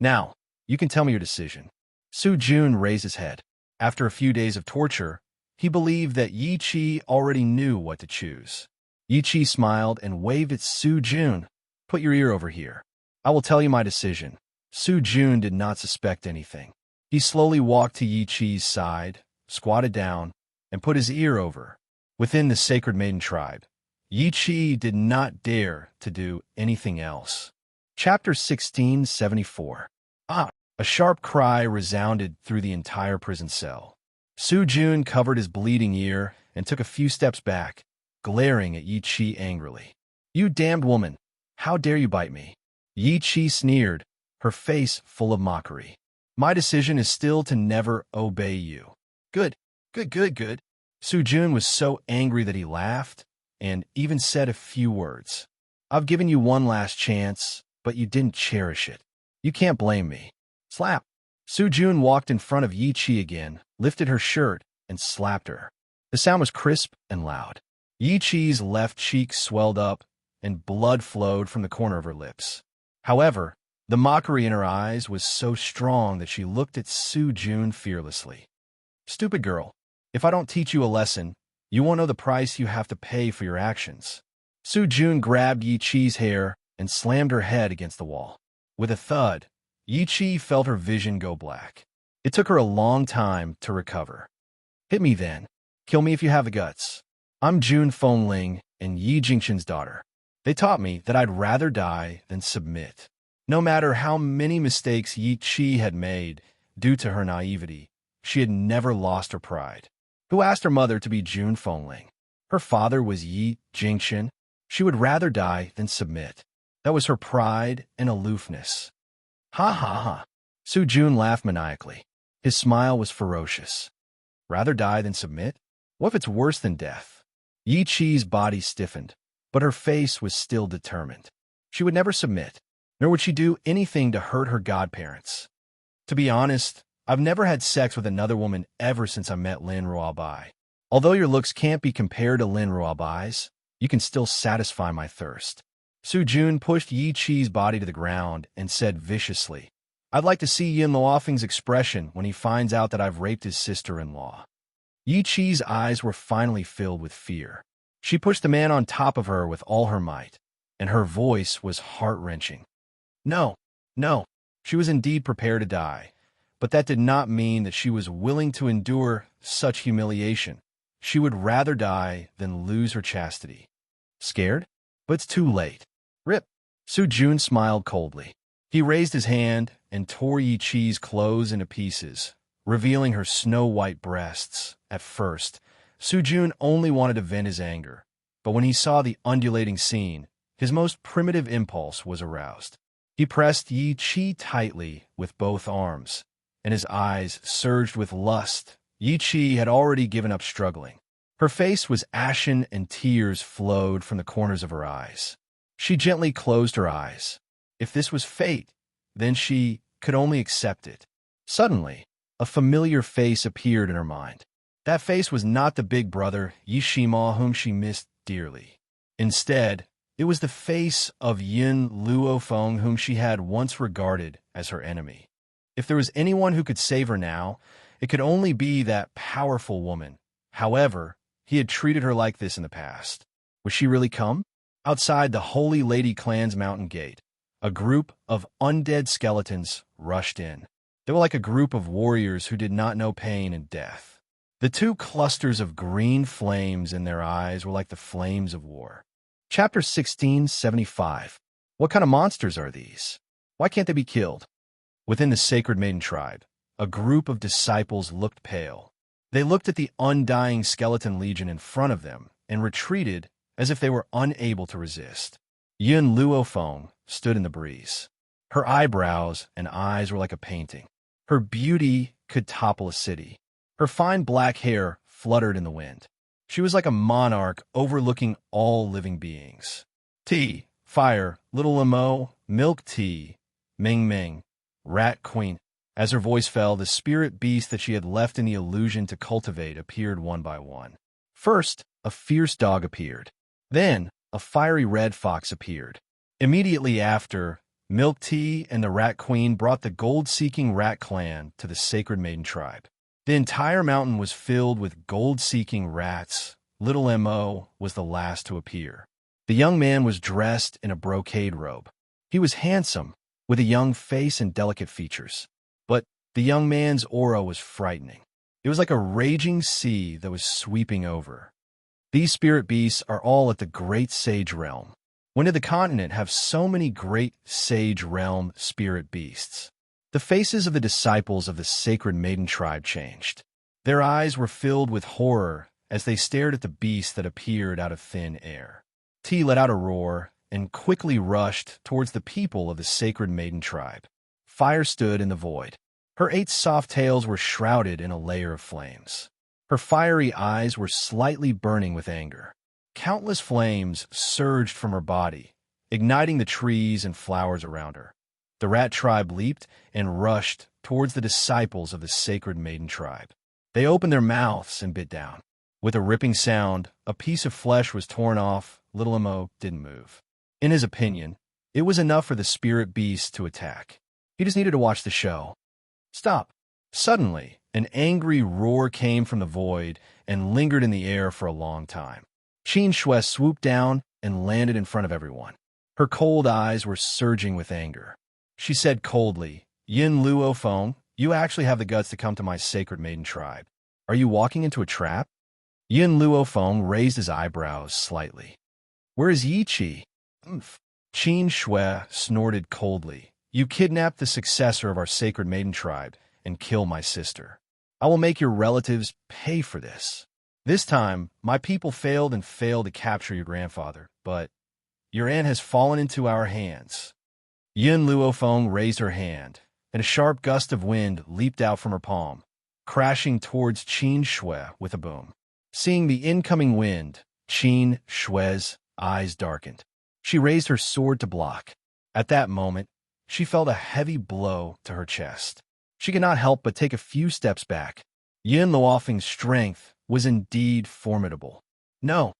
Now, you can tell me your decision. Su Jun raised his head. After a few days of torture, he believed that Yi Qi already knew what to choose. Yi Qi smiled and waved at Su Jun. Put your ear over here. I will tell you my decision. Su Jun did not suspect anything. He slowly walked to Yi Qi's side, squatted down, and put his ear over. Within the Sacred Maiden Tribe, Yi Qi did not dare to do anything else. Chapter 1674. Ah! A sharp cry resounded through the entire prison cell. Su Jun covered his bleeding ear and took a few steps back, glaring at Yi Qi angrily. You damned woman! How dare you bite me? Yi Qi sneered, her face full of mockery. My decision is still to never obey you. Good. Jun was so angry that he laughed and even said a few words. I've given you one last chance, but you didn't cherish it. You can't blame me. Slap. Jun walked in front of Yi Chi again, lifted her shirt, and slapped her. The sound was crisp and loud. Yi Chi's left cheek swelled up, and blood flowed from the corner of her lips. However, the mockery in her eyes was so strong that she looked at Jun fearlessly. Stupid girl, if I don't teach you a lesson, you won't know the price you have to pay for your actions. Jun grabbed Yi Chi's hair and slammed her head against the wall. With a thud, Yi Chi felt her vision go black. It took her a long time to recover. Hit me then. Kill me if you have the guts. I'm Jun Fengling and Yi Jingxin's daughter. They taught me that I'd rather die than submit. No matter how many mistakes Yi Chi had made due to her naivety, she had never lost her pride. Who asked her mother to be Jun Fengling? Her father was Yi Jingxin. She would rather die than submit. That was her pride and aloofness. Ha ha ha. Jun laughed maniacally. His smile was ferocious. Rather die than submit? What if it's worse than death? Yi Chi's body stiffened, but her face was still determined. She would never submit, nor would she do anything to hurt her godparents. To be honest, I've never had sex with another woman ever since I met Lin Ruobai. Although your looks can't be compared to Lin Ruobai's, you can still satisfy my thirst. Jun pushed Yi Chi's body to the ground and said viciously, I'd like to see Yin Luofeng's expression when he finds out that I've raped his sister-in-law. Yi Chi's eyes were finally filled with fear. She pushed the man on top of her with all her might, and her voice was heart-wrenching. No, no, she was indeed prepared to die, but that did not mean that she was willing to endure such humiliation. She would rather die than lose her chastity. Scared? But it's too late. Rip. Jun smiled coldly. He raised his hand and tore Yi Chi's clothes into pieces, revealing her snow-white breasts. At first, Jun only wanted to vent his anger, but when he saw the undulating scene, his most primitive impulse was aroused. He pressed Yi Chi tightly with both arms, and his eyes surged with lust. Yi Chi had already given up struggling. Her face was ashen and tears flowed from the corners of her eyes. She gently closed her eyes. If this was fate, then she could only accept it. Suddenly, a familiar face appeared in her mind. That face was not the big brother, Yi Shima, whom she missed dearly. Instead, it was the face of Yin Luofeng, whom she had once regarded as her enemy. If there was anyone who could save her now, it could only be that powerful woman. However, he had treated her like this in the past. Would she really come? Outside the Holy Lady Clan's mountain gate, a group of undead skeletons rushed in. They were like a group of warriors who did not know pain and death. The two clusters of green flames in their eyes were like the flames of war. Chapter 1675. What kind of monsters are these? Why can't they be killed? Within the Sacred Maiden tribe, a group of disciples looked pale. They looked at the undying skeleton legion in front of them and retreated as if they were unable to resist. Yin Luofeng stood in the breeze. Her eyebrows and eyes were like a painting. Her beauty could topple a city. Her fine black hair fluttered in the wind. She was like a monarch overlooking all living beings. Tea, fire, little limo, milk tea, Ming Ming, rat queen. As her voice fell, the spirit beast that she had left in the illusion to cultivate appeared one by one. First, a fierce dog appeared. Then, a fiery red fox appeared. Immediately after, Milk Tea and the Rat Queen brought the gold-seeking rat clan to the Sacred Maiden tribe. The entire mountain was filled with gold-seeking rats. Little M.O. was the last to appear. The young man was dressed in a brocade robe. He was handsome, with a young face and delicate features. But the young man's aura was frightening. It was like a raging sea that was sweeping over. These spirit beasts are all at the Great Sage Realm. When did the continent have so many Great Sage Realm spirit beasts? The faces of the disciples of the Sacred Maiden tribe changed. Their eyes were filled with horror as they stared at the beast that appeared out of thin air. T let out a roar and quickly rushed towards the people of the Sacred Maiden tribe. Fire stood in the void. Her 8 soft tails were shrouded in a layer of flames. Her fiery eyes were slightly burning with anger. Countless flames surged from her body, igniting the trees and flowers around her. The rat tribe leaped and rushed towards the disciples of the sacred maiden tribe. They opened their mouths and bit down. With a ripping sound, a piece of flesh was torn off. Little Imo didn't move. In his opinion, it was enough for the spirit beast to attack. He just needed to watch the show. Stop. Suddenly, an angry roar came from the void and lingered in the air for a long time. Xianxia swooped down and landed in front of everyone. Her cold eyes were surging with anger. She said coldly, "Yin Luofeng, you actually have the guts to come to my sacred maiden tribe. Are you walking into a trap?" Yin Luofeng raised his eyebrows slightly. "Where is Yiqi?" Xianxia snorted coldly. "You kidnapped the successor of our sacred maiden tribe and kill my sister. I will make your relatives pay for this. This time, my people failed to capture your grandfather, but your aunt has fallen into our hands." Yin Luofeng raised her hand, and a sharp gust of wind leaped out from her palm, crashing towards Xianxia with a boom. Seeing the incoming wind, Xianxia's eyes darkened. She raised her sword to block. At that moment, she felt a heavy blow to her chest. She could not help but take a few steps back. Yin Luofeng's strength was indeed formidable. No,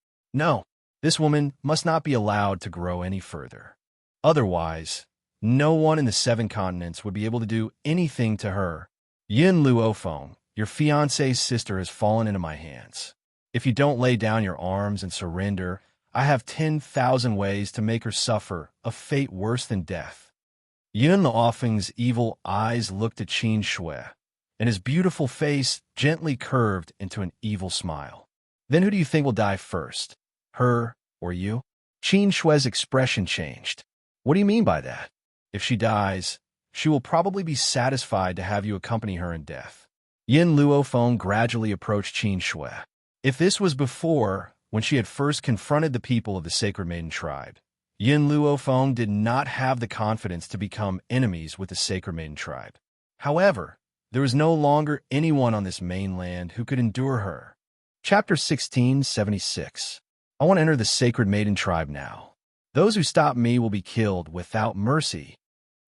this woman must not be allowed to grow any further. Otherwise, no one in the 7 continents would be able to do anything to her. Yin Luofeng, your fiancé's sister has fallen into my hands. If you don't lay down your arms and surrender, I have 10,000 ways to make her suffer a fate worse than death. Yin Luofeng's evil eyes looked at Xianxia, and his beautiful face gently curved into an evil smile. "Then who do you think will die first? Her or you?" Xianxia's expression changed. "What do you mean by that? If she dies, she will probably be satisfied to have you accompany her in death." Yin Luofeng gradually approached Xianxia. If this was before, when she had first confronted the people of the Sacred Maiden tribe, Yin Luofeng did not have the confidence to become enemies with the Sacred Maiden tribe. However, there was no longer anyone on this mainland who could endure her. Chapter 1676. I want to enter the Sacred Maiden tribe now. Those who stop me will be killed without mercy.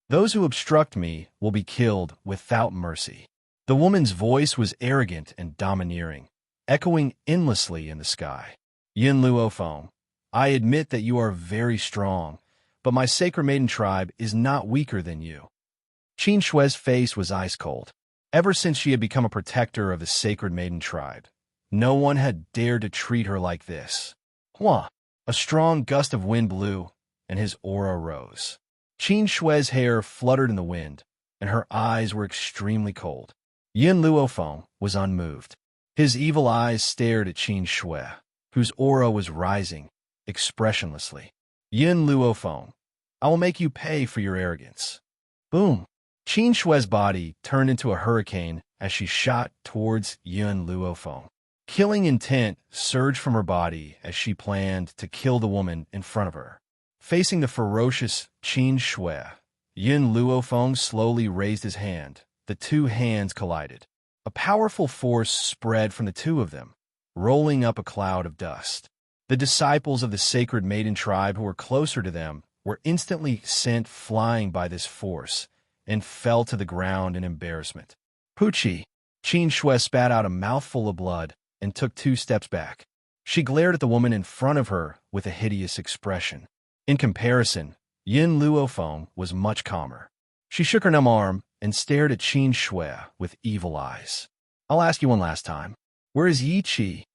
Those who obstruct me will be killed without mercy. The woman's voice was arrogant and domineering, echoing endlessly in the sky. Yin Luofeng, I admit that you are very strong, but my Sacred Maiden tribe is not weaker than you. Xianxia's face was ice cold. Ever since she had become a protector of the Sacred Maiden tribe, no one had dared to treat her like this. Hua! A strong gust of wind blew, and his aura rose. Xianxia's hair fluttered in the wind, and her eyes were extremely cold. Yin Luofeng was unmoved. His evil eyes stared at Xianxia, whose aura was rising, expressionlessly. Yin Luofeng, I will make you pay for your arrogance. Boom! Xianxia's body turned into a hurricane as she shot towards Yin Luofeng. Killing intent surged from her body as she planned to kill the woman in front of her. Facing the ferocious Xianxia, Yin Luofeng slowly raised his hand. The two hands collided. A powerful force spread from the two of them, rolling up a cloud of dust. The disciples of the Sacred Maiden tribe who were closer to them were instantly sent flying by this force and fell to the ground in embarrassment. Pucci! Xianxia spat out a mouthful of blood and took 2 steps back. She glared at the woman in front of her with a hideous expression. In comparison, Yin Luofeng was much calmer. She shook her numb arm and stared at Xianxia with evil eyes. I'll ask you one last time. Where is Yiqi?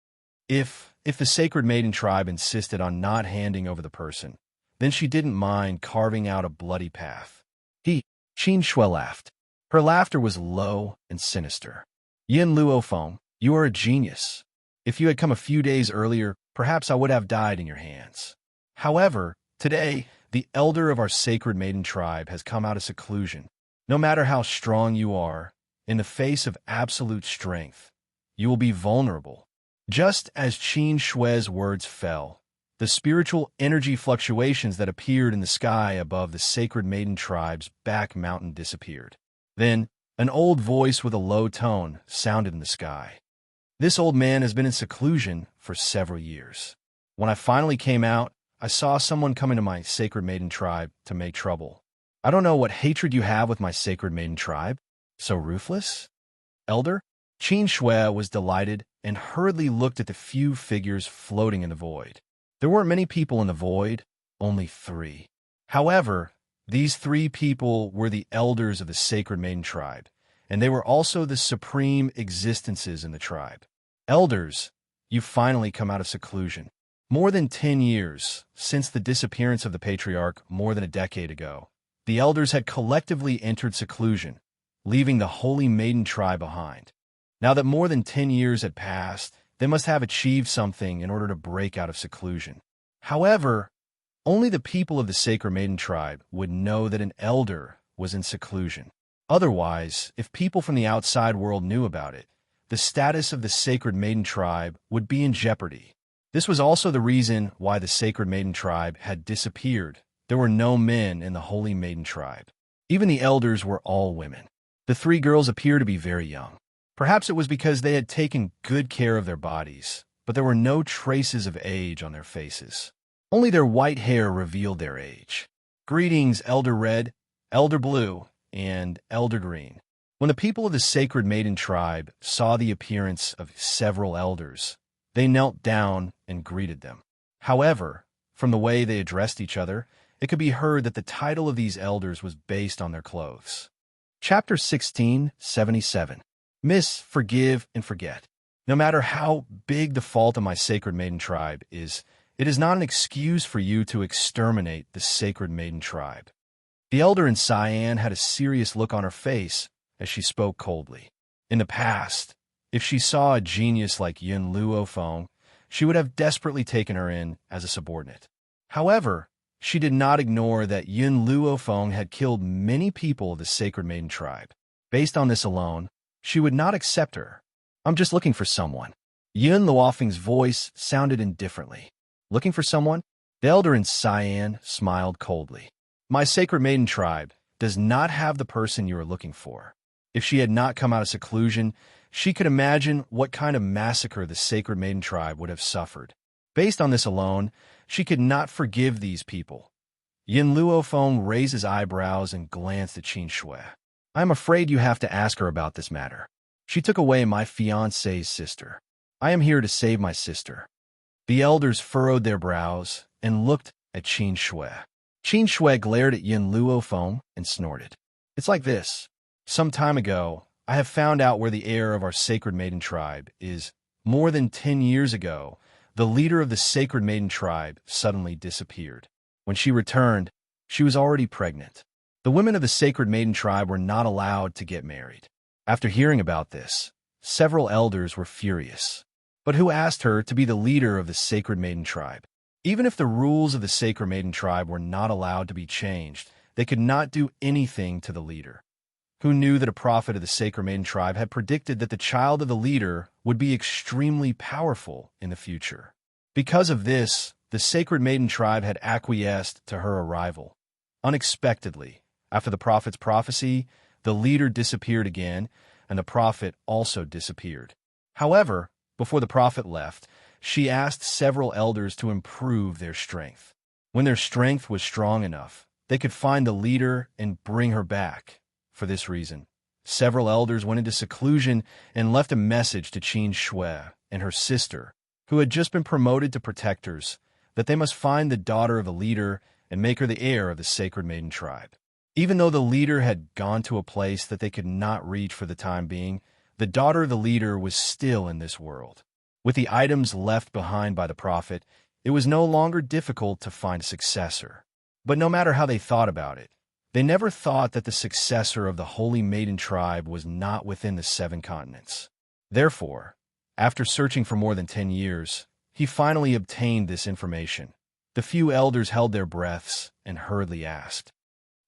If the Sacred Maiden tribe insisted on not handing over the person, then she didn't mind carving out a bloody path. Xianxia laughed. Her laughter was low and sinister. Yin Luofeng, you are a genius. If you had come a few days earlier, perhaps I would have died in your hands. However, today, the elder of our Sacred Maiden tribe has come out of seclusion. No matter how strong you are, in the face of absolute strength, you will be vulnerable. Just as Xianxia's words fell, the spiritual energy fluctuations that appeared in the sky above the Sacred Maiden tribe's back mountain disappeared. Then, an old voice with a low tone sounded in the sky. This old man has been in seclusion for several years. When I finally came out, I saw someone come into my sacred maiden tribe to make trouble. I don't know what hatred you have with my sacred maiden tribe. So ruthless? Elder? Xianxia was delighted and hurriedly looked at the few figures floating in the void. There weren't many people in the void, only 3. However, these 3 people were the elders of the sacred maiden tribe, and they were also the supreme existences in the tribe. Elders, you've finally come out of seclusion. More than 10 years since the disappearance of the patriarch more than a decade ago, the elders had collectively entered seclusion, leaving the holy maiden tribe behind. Now that more than 10 years had passed, they must have achieved something in order to break out of seclusion. However, only the people of the sacred maiden tribe would know that an elder was in seclusion. Otherwise, if people from the outside world knew about it, the status of the sacred maiden tribe would be in jeopardy. This was also the reason why the sacred maiden tribe had disappeared. There were no men in the holy maiden tribe. Even the elders were all women. The 3 girls appeared to be very young. Perhaps it was because they had taken good care of their bodies, but there were no traces of age on their faces. Only their white hair revealed their age. Greetings, Elder Red, Elder Blue, and Elder Green. When the people of the sacred maiden tribe saw the appearance of several elders, they knelt down and greeted them. However, from the way they addressed each other, it could be heard that the title of these elders was based on their clothes. Chapter 1677. Miss, forgive and forget. No matter how big the fault of my sacred maiden tribe is, it is not an excuse for you to exterminate the sacred maiden tribe. The elder in Cyan had a serious look on her face as she spoke coldly. In the past, if she saw a genius like Yin Luofeng, she would have desperately taken her in as a subordinate. However, she did not ignore that Yin Luofeng had killed many people of the sacred maiden tribe. Based on this alone, she would not accept her. I'm just looking for someone. Yin Luofeng's voice sounded indifferently. Looking for someone? The elder in Cyan smiled coldly. My sacred maiden tribe does not have the person you are looking for. If she had not come out of seclusion, she could imagine what kind of massacre the sacred maiden tribe would have suffered. Based on this alone, she could not forgive these people. Yin Luofeng raised his eyebrows and glanced at Xianxia. I am afraid you have to ask her about this matter. She took away my fiancé's sister. I am here to save my sister. The elders furrowed their brows and looked at Xianxia. Xianxia glared at Yin Luofeng and snorted. It's like this. Some time ago, I have found out where the heir of our sacred maiden tribe is. More than 10 years ago, the leader of the sacred maiden tribe suddenly disappeared. When she returned, she was already pregnant. The women of the sacred maiden tribe were not allowed to get married. After hearing about this, several elders were furious. But who asked her to be the leader of the sacred maiden tribe? Even if the rules of the sacred maiden tribe were not allowed to be changed, they could not do anything to the leader. Who knew that a prophet of the sacred maiden tribe had predicted that the child of the leader would be extremely powerful in the future? Because of this, the sacred maiden tribe had acquiesced to her arrival. Unexpectedly, after the prophet's prophecy, the leader disappeared again, and the prophet also disappeared. However, before the prophet left, she asked several elders to improve their strength. When their strength was strong enough, they could find the leader and bring her back. For this reason, several elders went into seclusion and left a message to Xianxia and her sister, who had just been promoted to protectors, that they must find the daughter of the leader and make her the heir of the sacred maiden tribe. Even though the leader had gone to a place that they could not reach for the time being, the daughter of the leader was still in this world. With the items left behind by the prophet, it was no longer difficult to find a successor. But no matter how they thought about it, they never thought that the successor of the holy maiden tribe was not within the 7 continents. Therefore, after searching for more than 10 years, he finally obtained this information. The few elders held their breaths and hurriedly asked,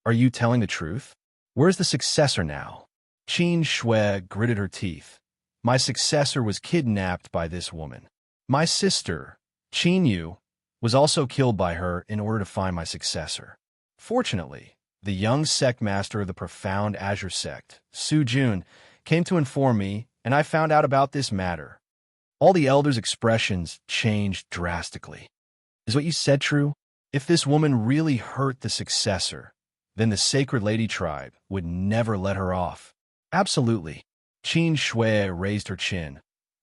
Are you telling the truth? Where's the successor now? Xianxia gritted her teeth. My successor was kidnapped by this woman. My sister, Qinyu, was also killed by her in order to find my successor. Fortunately, the young sect master of the profound Azure sect, Su Jun, came to inform me, and I found out about this matter. All the elders' expressions changed drastically. Is what you said true? If this woman really hurt the successor, then the Sacred Lady tribe would never let her off. Absolutely. Qin Shui raised her chin.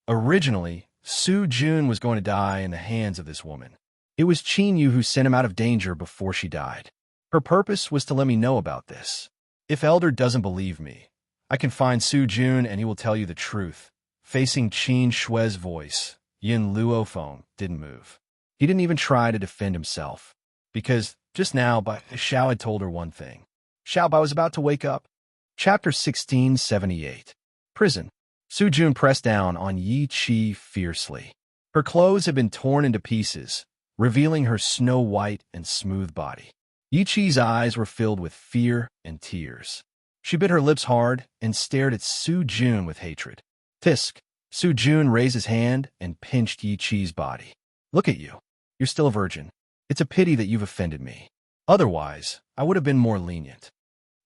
Originally, Su Jun was going to die in the hands of this woman. It was Qin Yu who sent him out of danger before she died. Her purpose was to let me know about this. If Elder doesn't believe me, I can find Su Jun and he will tell you the truth. Facing Qin Shui's voice, Yin Luofeng didn't move. He didn't even try to defend himself. Because just now, Xiao had told her one thing. Xiaobai was about to wake up. Chapter 1678. Prison. Su Jun pressed down on Yi Qi fiercely. Her clothes had been torn into pieces, revealing her snow-white and smooth body. Yi Qi's eyes were filled with fear and tears. She bit her lips hard and stared at Su Jun with hatred. Tisk. Su Jun raised his hand and pinched Yi Qi's body. Look at you. You're still a virgin. It's a pity that you've offended me. Otherwise, I would have been more lenient.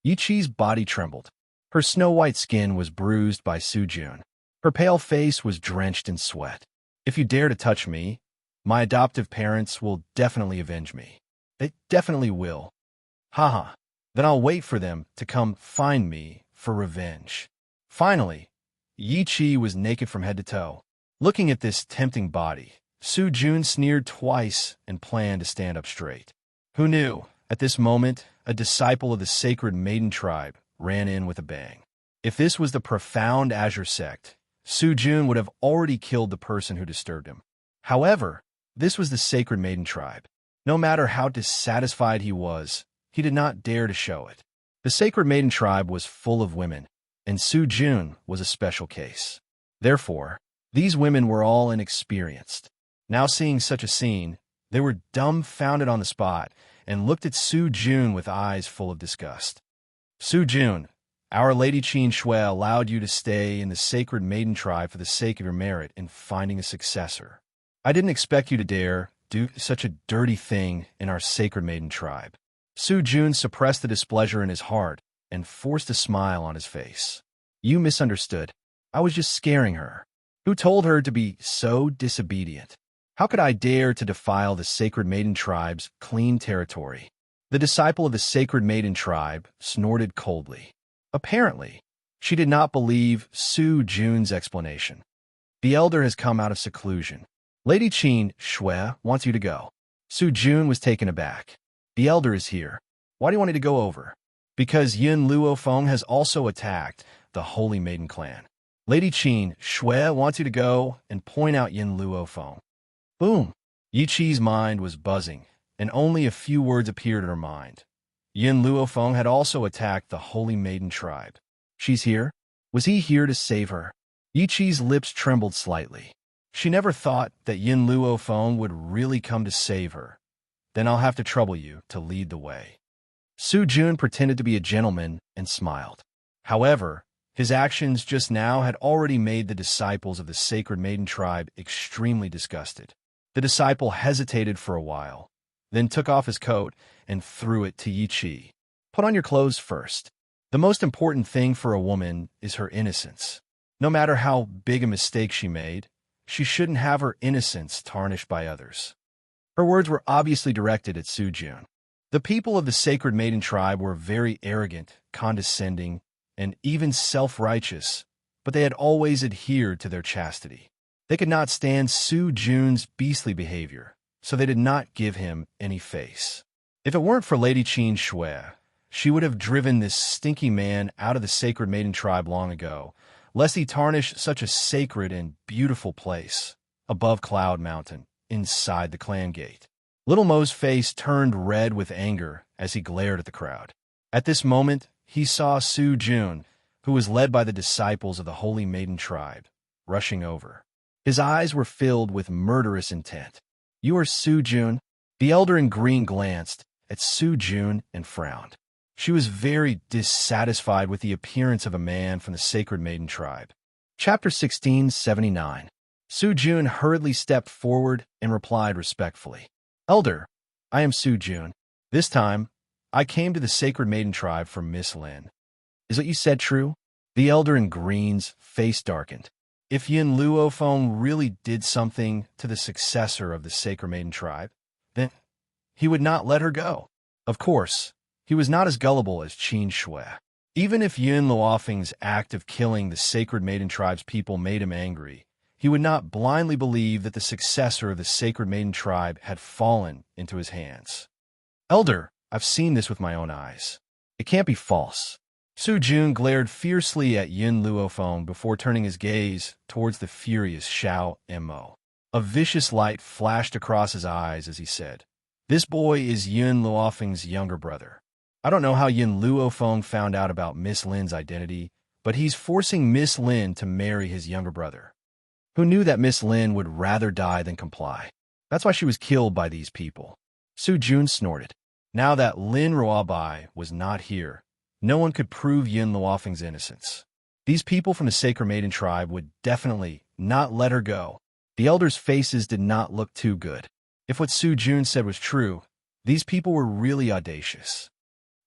Yi Qi's body trembled. Her snow-white skin was bruised by Su Jun. Her pale face was drenched in sweat. If you dare to touch me, my adoptive parents will definitely avenge me. They definitely will. Haha. Then I'll wait for them to come find me for revenge. Finally, Yi Qi was naked from head to toe. Looking at this tempting body, Su Jun sneered twice and planned to stand up straight. Who knew? At this moment, a disciple of the Sacred Maiden tribe ran in with a bang. If this was the profound Azure sect, Su Jun would have already killed the person who disturbed him. However, this was the Sacred Maiden tribe. No matter how dissatisfied he was, he did not dare to show it. The Sacred Maiden tribe was full of women, and Su Jun was a special case. Therefore, these women were all inexperienced. Now seeing such a scene, they were dumbfounded on the spot and looked at Su Jun with eyes full of disgust. Su Jun, our Lady Qin Shui allowed you to stay in the Sacred Maiden tribe for the sake of your merit in finding a successor. I didn't expect you to dare do such a dirty thing in our Sacred Maiden tribe. Su Jun suppressed the displeasure in his heart and forced a smile on his face. You misunderstood. I was just scaring her. Who told her to be so disobedient? How could I dare to defile the Sacred Maiden tribe's clean territory? The disciple of the Sacred Maiden tribe snorted coldly. Apparently, she did not believe Su Jun's explanation. The elder has come out of seclusion. Lady Qin Shui wants you to go. Su Jun was taken aback. The elder is here. Why do you want me to go over? Because Yin Luofeng has also attacked the Holy Maiden clan. Lady Qin Shui wants you to go and point out Yin Luofeng. Boom! Yi Qi's mind was buzzing, and only a few words appeared in her mind. Yin Luofeng had also attacked the Holy Maiden tribe. She's here? Was he here to save her? Yi Qi's lips trembled slightly. She never thought that Yin Luofeng would really come to save her. Then I'll have to trouble you to lead the way. Su Jun pretended to be a gentleman and smiled. However, his actions just now had already made the disciples of the Sacred Maiden tribe extremely disgusted. The disciple hesitated for a while, then took off his coat and threw it to Yi Qi. Put on your clothes first. The most important thing for a woman is her innocence. No matter how big a mistake she made, she shouldn't have her innocence tarnished by others. Her words were obviously directed at Su Jun. The people of the Sacred Maiden tribe were very arrogant, condescending, and even self-righteous, but they had always adhered to their chastity. They could not stand Su Jun's beastly behavior, so they did not give him any face. If it weren't for Lady Qin Shui, she would have driven this stinky man out of the Sacred Maiden tribe long ago, lest he tarnish such a sacred and beautiful place, above Cloud Mountain, inside the clan gate. Little Mo's face turned red with anger as he glared at the crowd. At this moment, he saw Su Jun, who was led by the disciples of the Holy Maiden tribe, rushing over. His eyes were filled with murderous intent. You are Su Jun? The elder in green glanced at Su Jun and frowned. She was very dissatisfied with the appearance of a man from the Sacred Maiden tribe. Chapter 1679. Su Jun hurriedly stepped forward and replied respectfully. Elder, I am Su Jun. This time, I came to the Sacred Maiden tribe for Miss Lin. Is what you said true? The elder in green's face darkened. If Yin Luofeng really did something to the successor of the Sacred Maiden tribe, then he would not let her go. Of course, he was not as gullible as Xianxia. Even if Yin Luofeng's act of killing the Sacred Maiden tribe's people made him angry, he would not blindly believe that the successor of the Sacred Maiden tribe had fallen into his hands. Elder, I've seen this with my own eyes. It can't be false. Su Jun glared fiercely at Yin Luofeng before turning his gaze towards the furious Xianxia. A vicious light flashed across his eyes as he said, "This boy is Yin Luofeng's younger brother. I don't know how Yin Luofeng found out about Miss Lin's identity, but he's forcing Miss Lin to marry his younger brother. Who knew that Miss Lin would rather die than comply? That's why she was killed by these people." Su Jun snorted. Now that Lin Ruobai was not here, no one could prove Yin Luofeng's innocence. These people from the Sacred Maiden tribe would definitely not let her go. The elders' faces did not look too good. If what Su Jun said was true, these people were really audacious.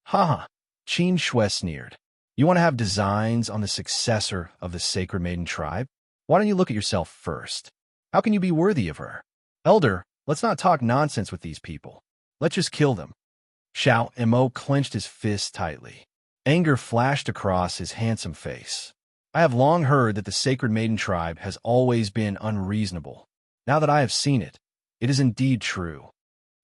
"Ha! Xianxia sneered. You want to have designs on the successor of the Sacred Maiden tribe? Why don't you look at yourself first? How can you be worthy of her? Elder, let's not talk nonsense with these people. Let's just kill them." Xianxia clenched his fist tightly. Anger flashed across his handsome face. "I have long heard that the Sacred Maiden tribe has always been unreasonable. Now that I have seen it, it is indeed true.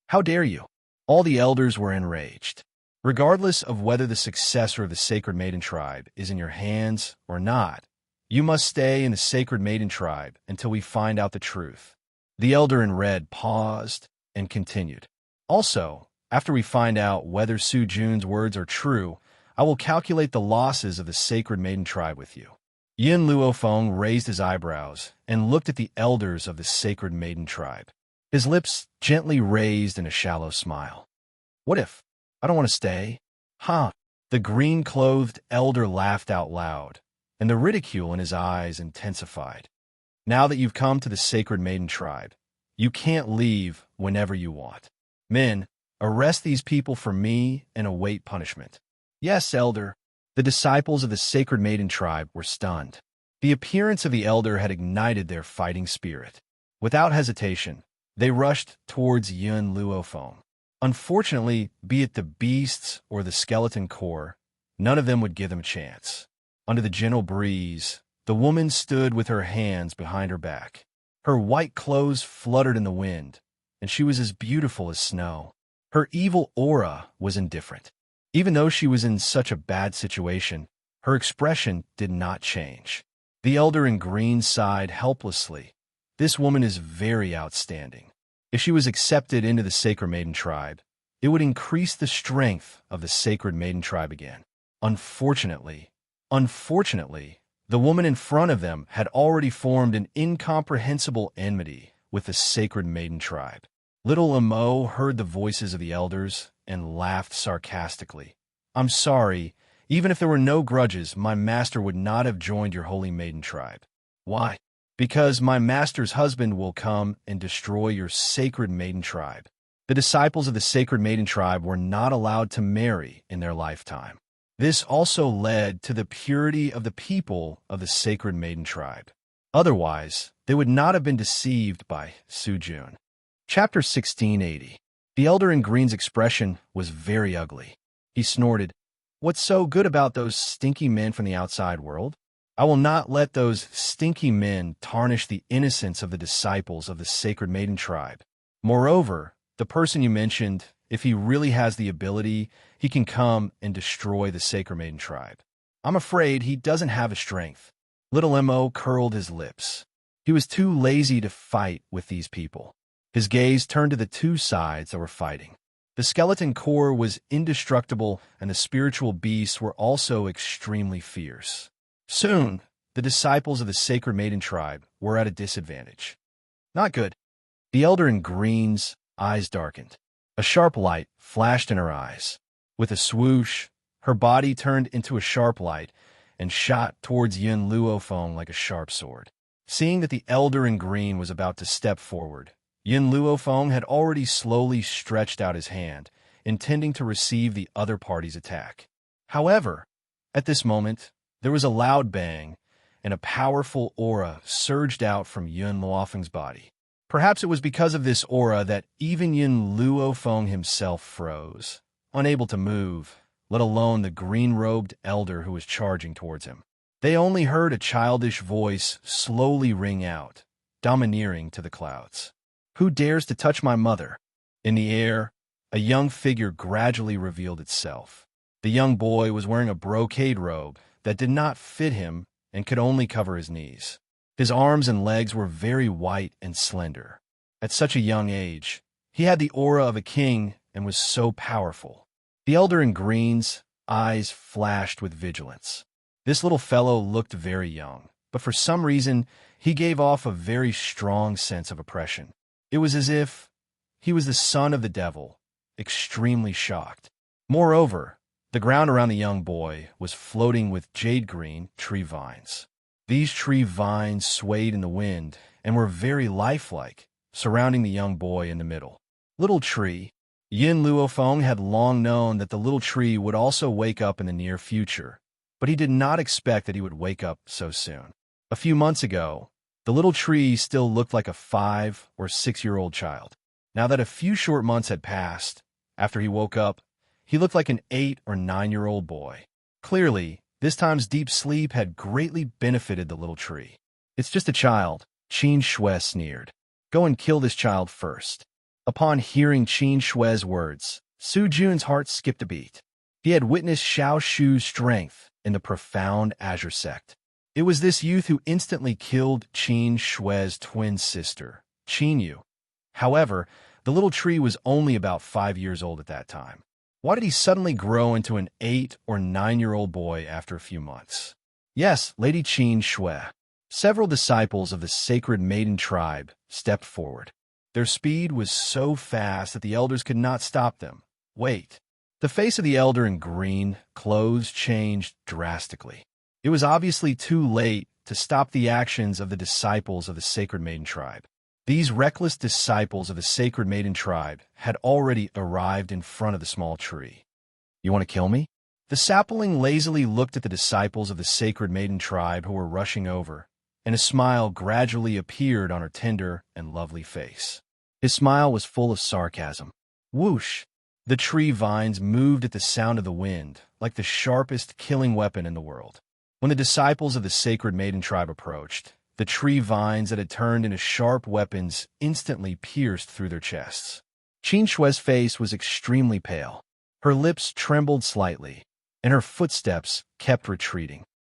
How dare you?" All the elders were enraged. "Regardless of whether the successor of the Sacred Maiden tribe is in your hands or not, you must stay in the Sacred Maiden tribe until we find out the truth." The elder in red paused and continued. "Also, after we find out whether Su Jun's words are true, I will calculate the losses of the Sacred Maiden tribe with you." Yin Luofeng raised his eyebrows and looked at the elders of the Sacred Maiden tribe. His lips gently raised in a shallow smile. "What if? I don't want to stay." "Huh." The green-clothed elder laughed out loud, and the ridicule in his eyes intensified. "Now that you've come to the Sacred Maiden tribe, you can't leave whenever you want. Men, arrest these people for me and await punishment." "Yes, elder." The disciples of the Sacred Maiden tribe were stunned. The appearance of the elder had ignited their fighting spirit. Without hesitation, they rushed towards Yin Luofeng. Unfortunately, be it the beasts or the skeleton core, none of them would give them a chance. Under the gentle breeze, the woman stood with her hands behind her back. Her white clothes fluttered in the wind, and she was as beautiful as snow. Her evil aura was indifferent. Even though she was in such a bad situation, her expression did not change. The elder in green sighed helplessly. "This woman is very outstanding. If she was accepted into the Sacred Maiden tribe, it would increase the strength of the Sacred Maiden tribe again." Unfortunately, the woman in front of them had already formed an incomprehensible enmity with the Sacred Maiden tribe. Little Imo heard the voices of the elders and laughed sarcastically. "I'm sorry. Even if there were no grudges, my master would not have joined your holy maiden tribe." "Why?" "Because my master's husband will come and destroy your Sacred Maiden tribe." The disciples of the Sacred Maiden tribe were not allowed to marry in their lifetime. This also led to the purity of the people of the Sacred Maiden tribe. Otherwise, they would not have been deceived by Su Jun. Chapter 1680. The elder in green's expression was very ugly. He snorted, "What's so good about those stinky men from the outside world? I will not let those stinky men tarnish the innocence of the disciples of the Sacred Maiden tribe. Moreover, the person you mentioned, if he really has the ability, he can come and destroy the Sacred Maiden tribe. I'm afraid he doesn't have the strength." Little Mo curled his lips. He was too lazy to fight with these people. His gaze turned to the two sides that were fighting. The skeleton core was indestructible, and the spiritual beasts were also extremely fierce. Soon, the disciples of the Sacred Maiden tribe were at a disadvantage. Not good. The elder in green's eyes darkened. A sharp light flashed in her eyes. With a swoosh, her body turned into a sharp light and shot towards Yin Luofeng like a sharp sword. Seeing that the elder in green was about to step forward, Yin Luofeng had already slowly stretched out his hand, intending to receive the other party's attack. However, at this moment, there was a loud bang, and a powerful aura surged out from Yun Luofeng's body. Perhaps it was because of this aura that even Yun Luofeng himself froze, unable to move, let alone the green-robed elder who was charging towards him. They only heard a childish voice slowly ring out, domineering to the clouds. "Who dares to touch my mother?" In the air, a young figure gradually revealed itself. The young boy was wearing a brocade robe that did not fit him and could only cover his knees. His arms and legs were very white and slender. At such a young age, he had the aura of a king and was so powerful. The elder in green's eyes flashed with vigilance. This little fellow looked very young, but for some reason, he gave off a very strong sense of oppression. It was as if he was the son of the devil, extremely shocked. Moreover, the ground around the young boy was floating with jade-green tree vines. These tree vines swayed in the wind and were very lifelike, surrounding the young boy in the middle. Little tree. Yin Luofeng had long known that the little tree would also wake up in the near future, but he did not expect that he would wake up so soon. A few months ago, the little tree still looked like a 5- or 6-year-old child. Now that a few short months had passed, after he woke up, he looked like an 8- or 9-year-old boy. Clearly, this time's deep sleep had greatly benefited the little tree. "It's just a child," Qin Shui sneered. "Go and kill this child first." Upon hearing Qin Shui's words, Su Jun's heart skipped a beat. He had witnessed Xiao Shu's strength in the profound Azure sect. It was this youth who instantly killed Qin Shui's twin sister, Qin Yu. However, the little tree was only about 5 years old at that time. Why did he suddenly grow into an 8- or 9-year-old boy after a few months? Yes, Lady Qin Shui. Several disciples of the sacred maiden tribe stepped forward. Their speed was so fast that the elders could not stop them. Wait. The face of the elder in green clothes changed drastically. It was obviously too late to stop the actions of the disciples of the sacred maiden tribe. These reckless disciples of the sacred maiden tribe had already arrived in front of the small tree. "You want to kill me?" The sapling lazily looked at the disciples of the sacred maiden tribe who were rushing over, and a smile gradually appeared on her tender and lovely face. His smile was full of sarcasm. Whoosh! The tree vines moved at the sound of the wind, like the sharpest killing weapon in the world. When the disciples of the sacred maiden tribe approached, the tree vines that had turned into sharp weapons instantly pierced through their chests. Qin Shui's face was extremely pale. Her lips trembled slightly, and her footsteps kept retreating.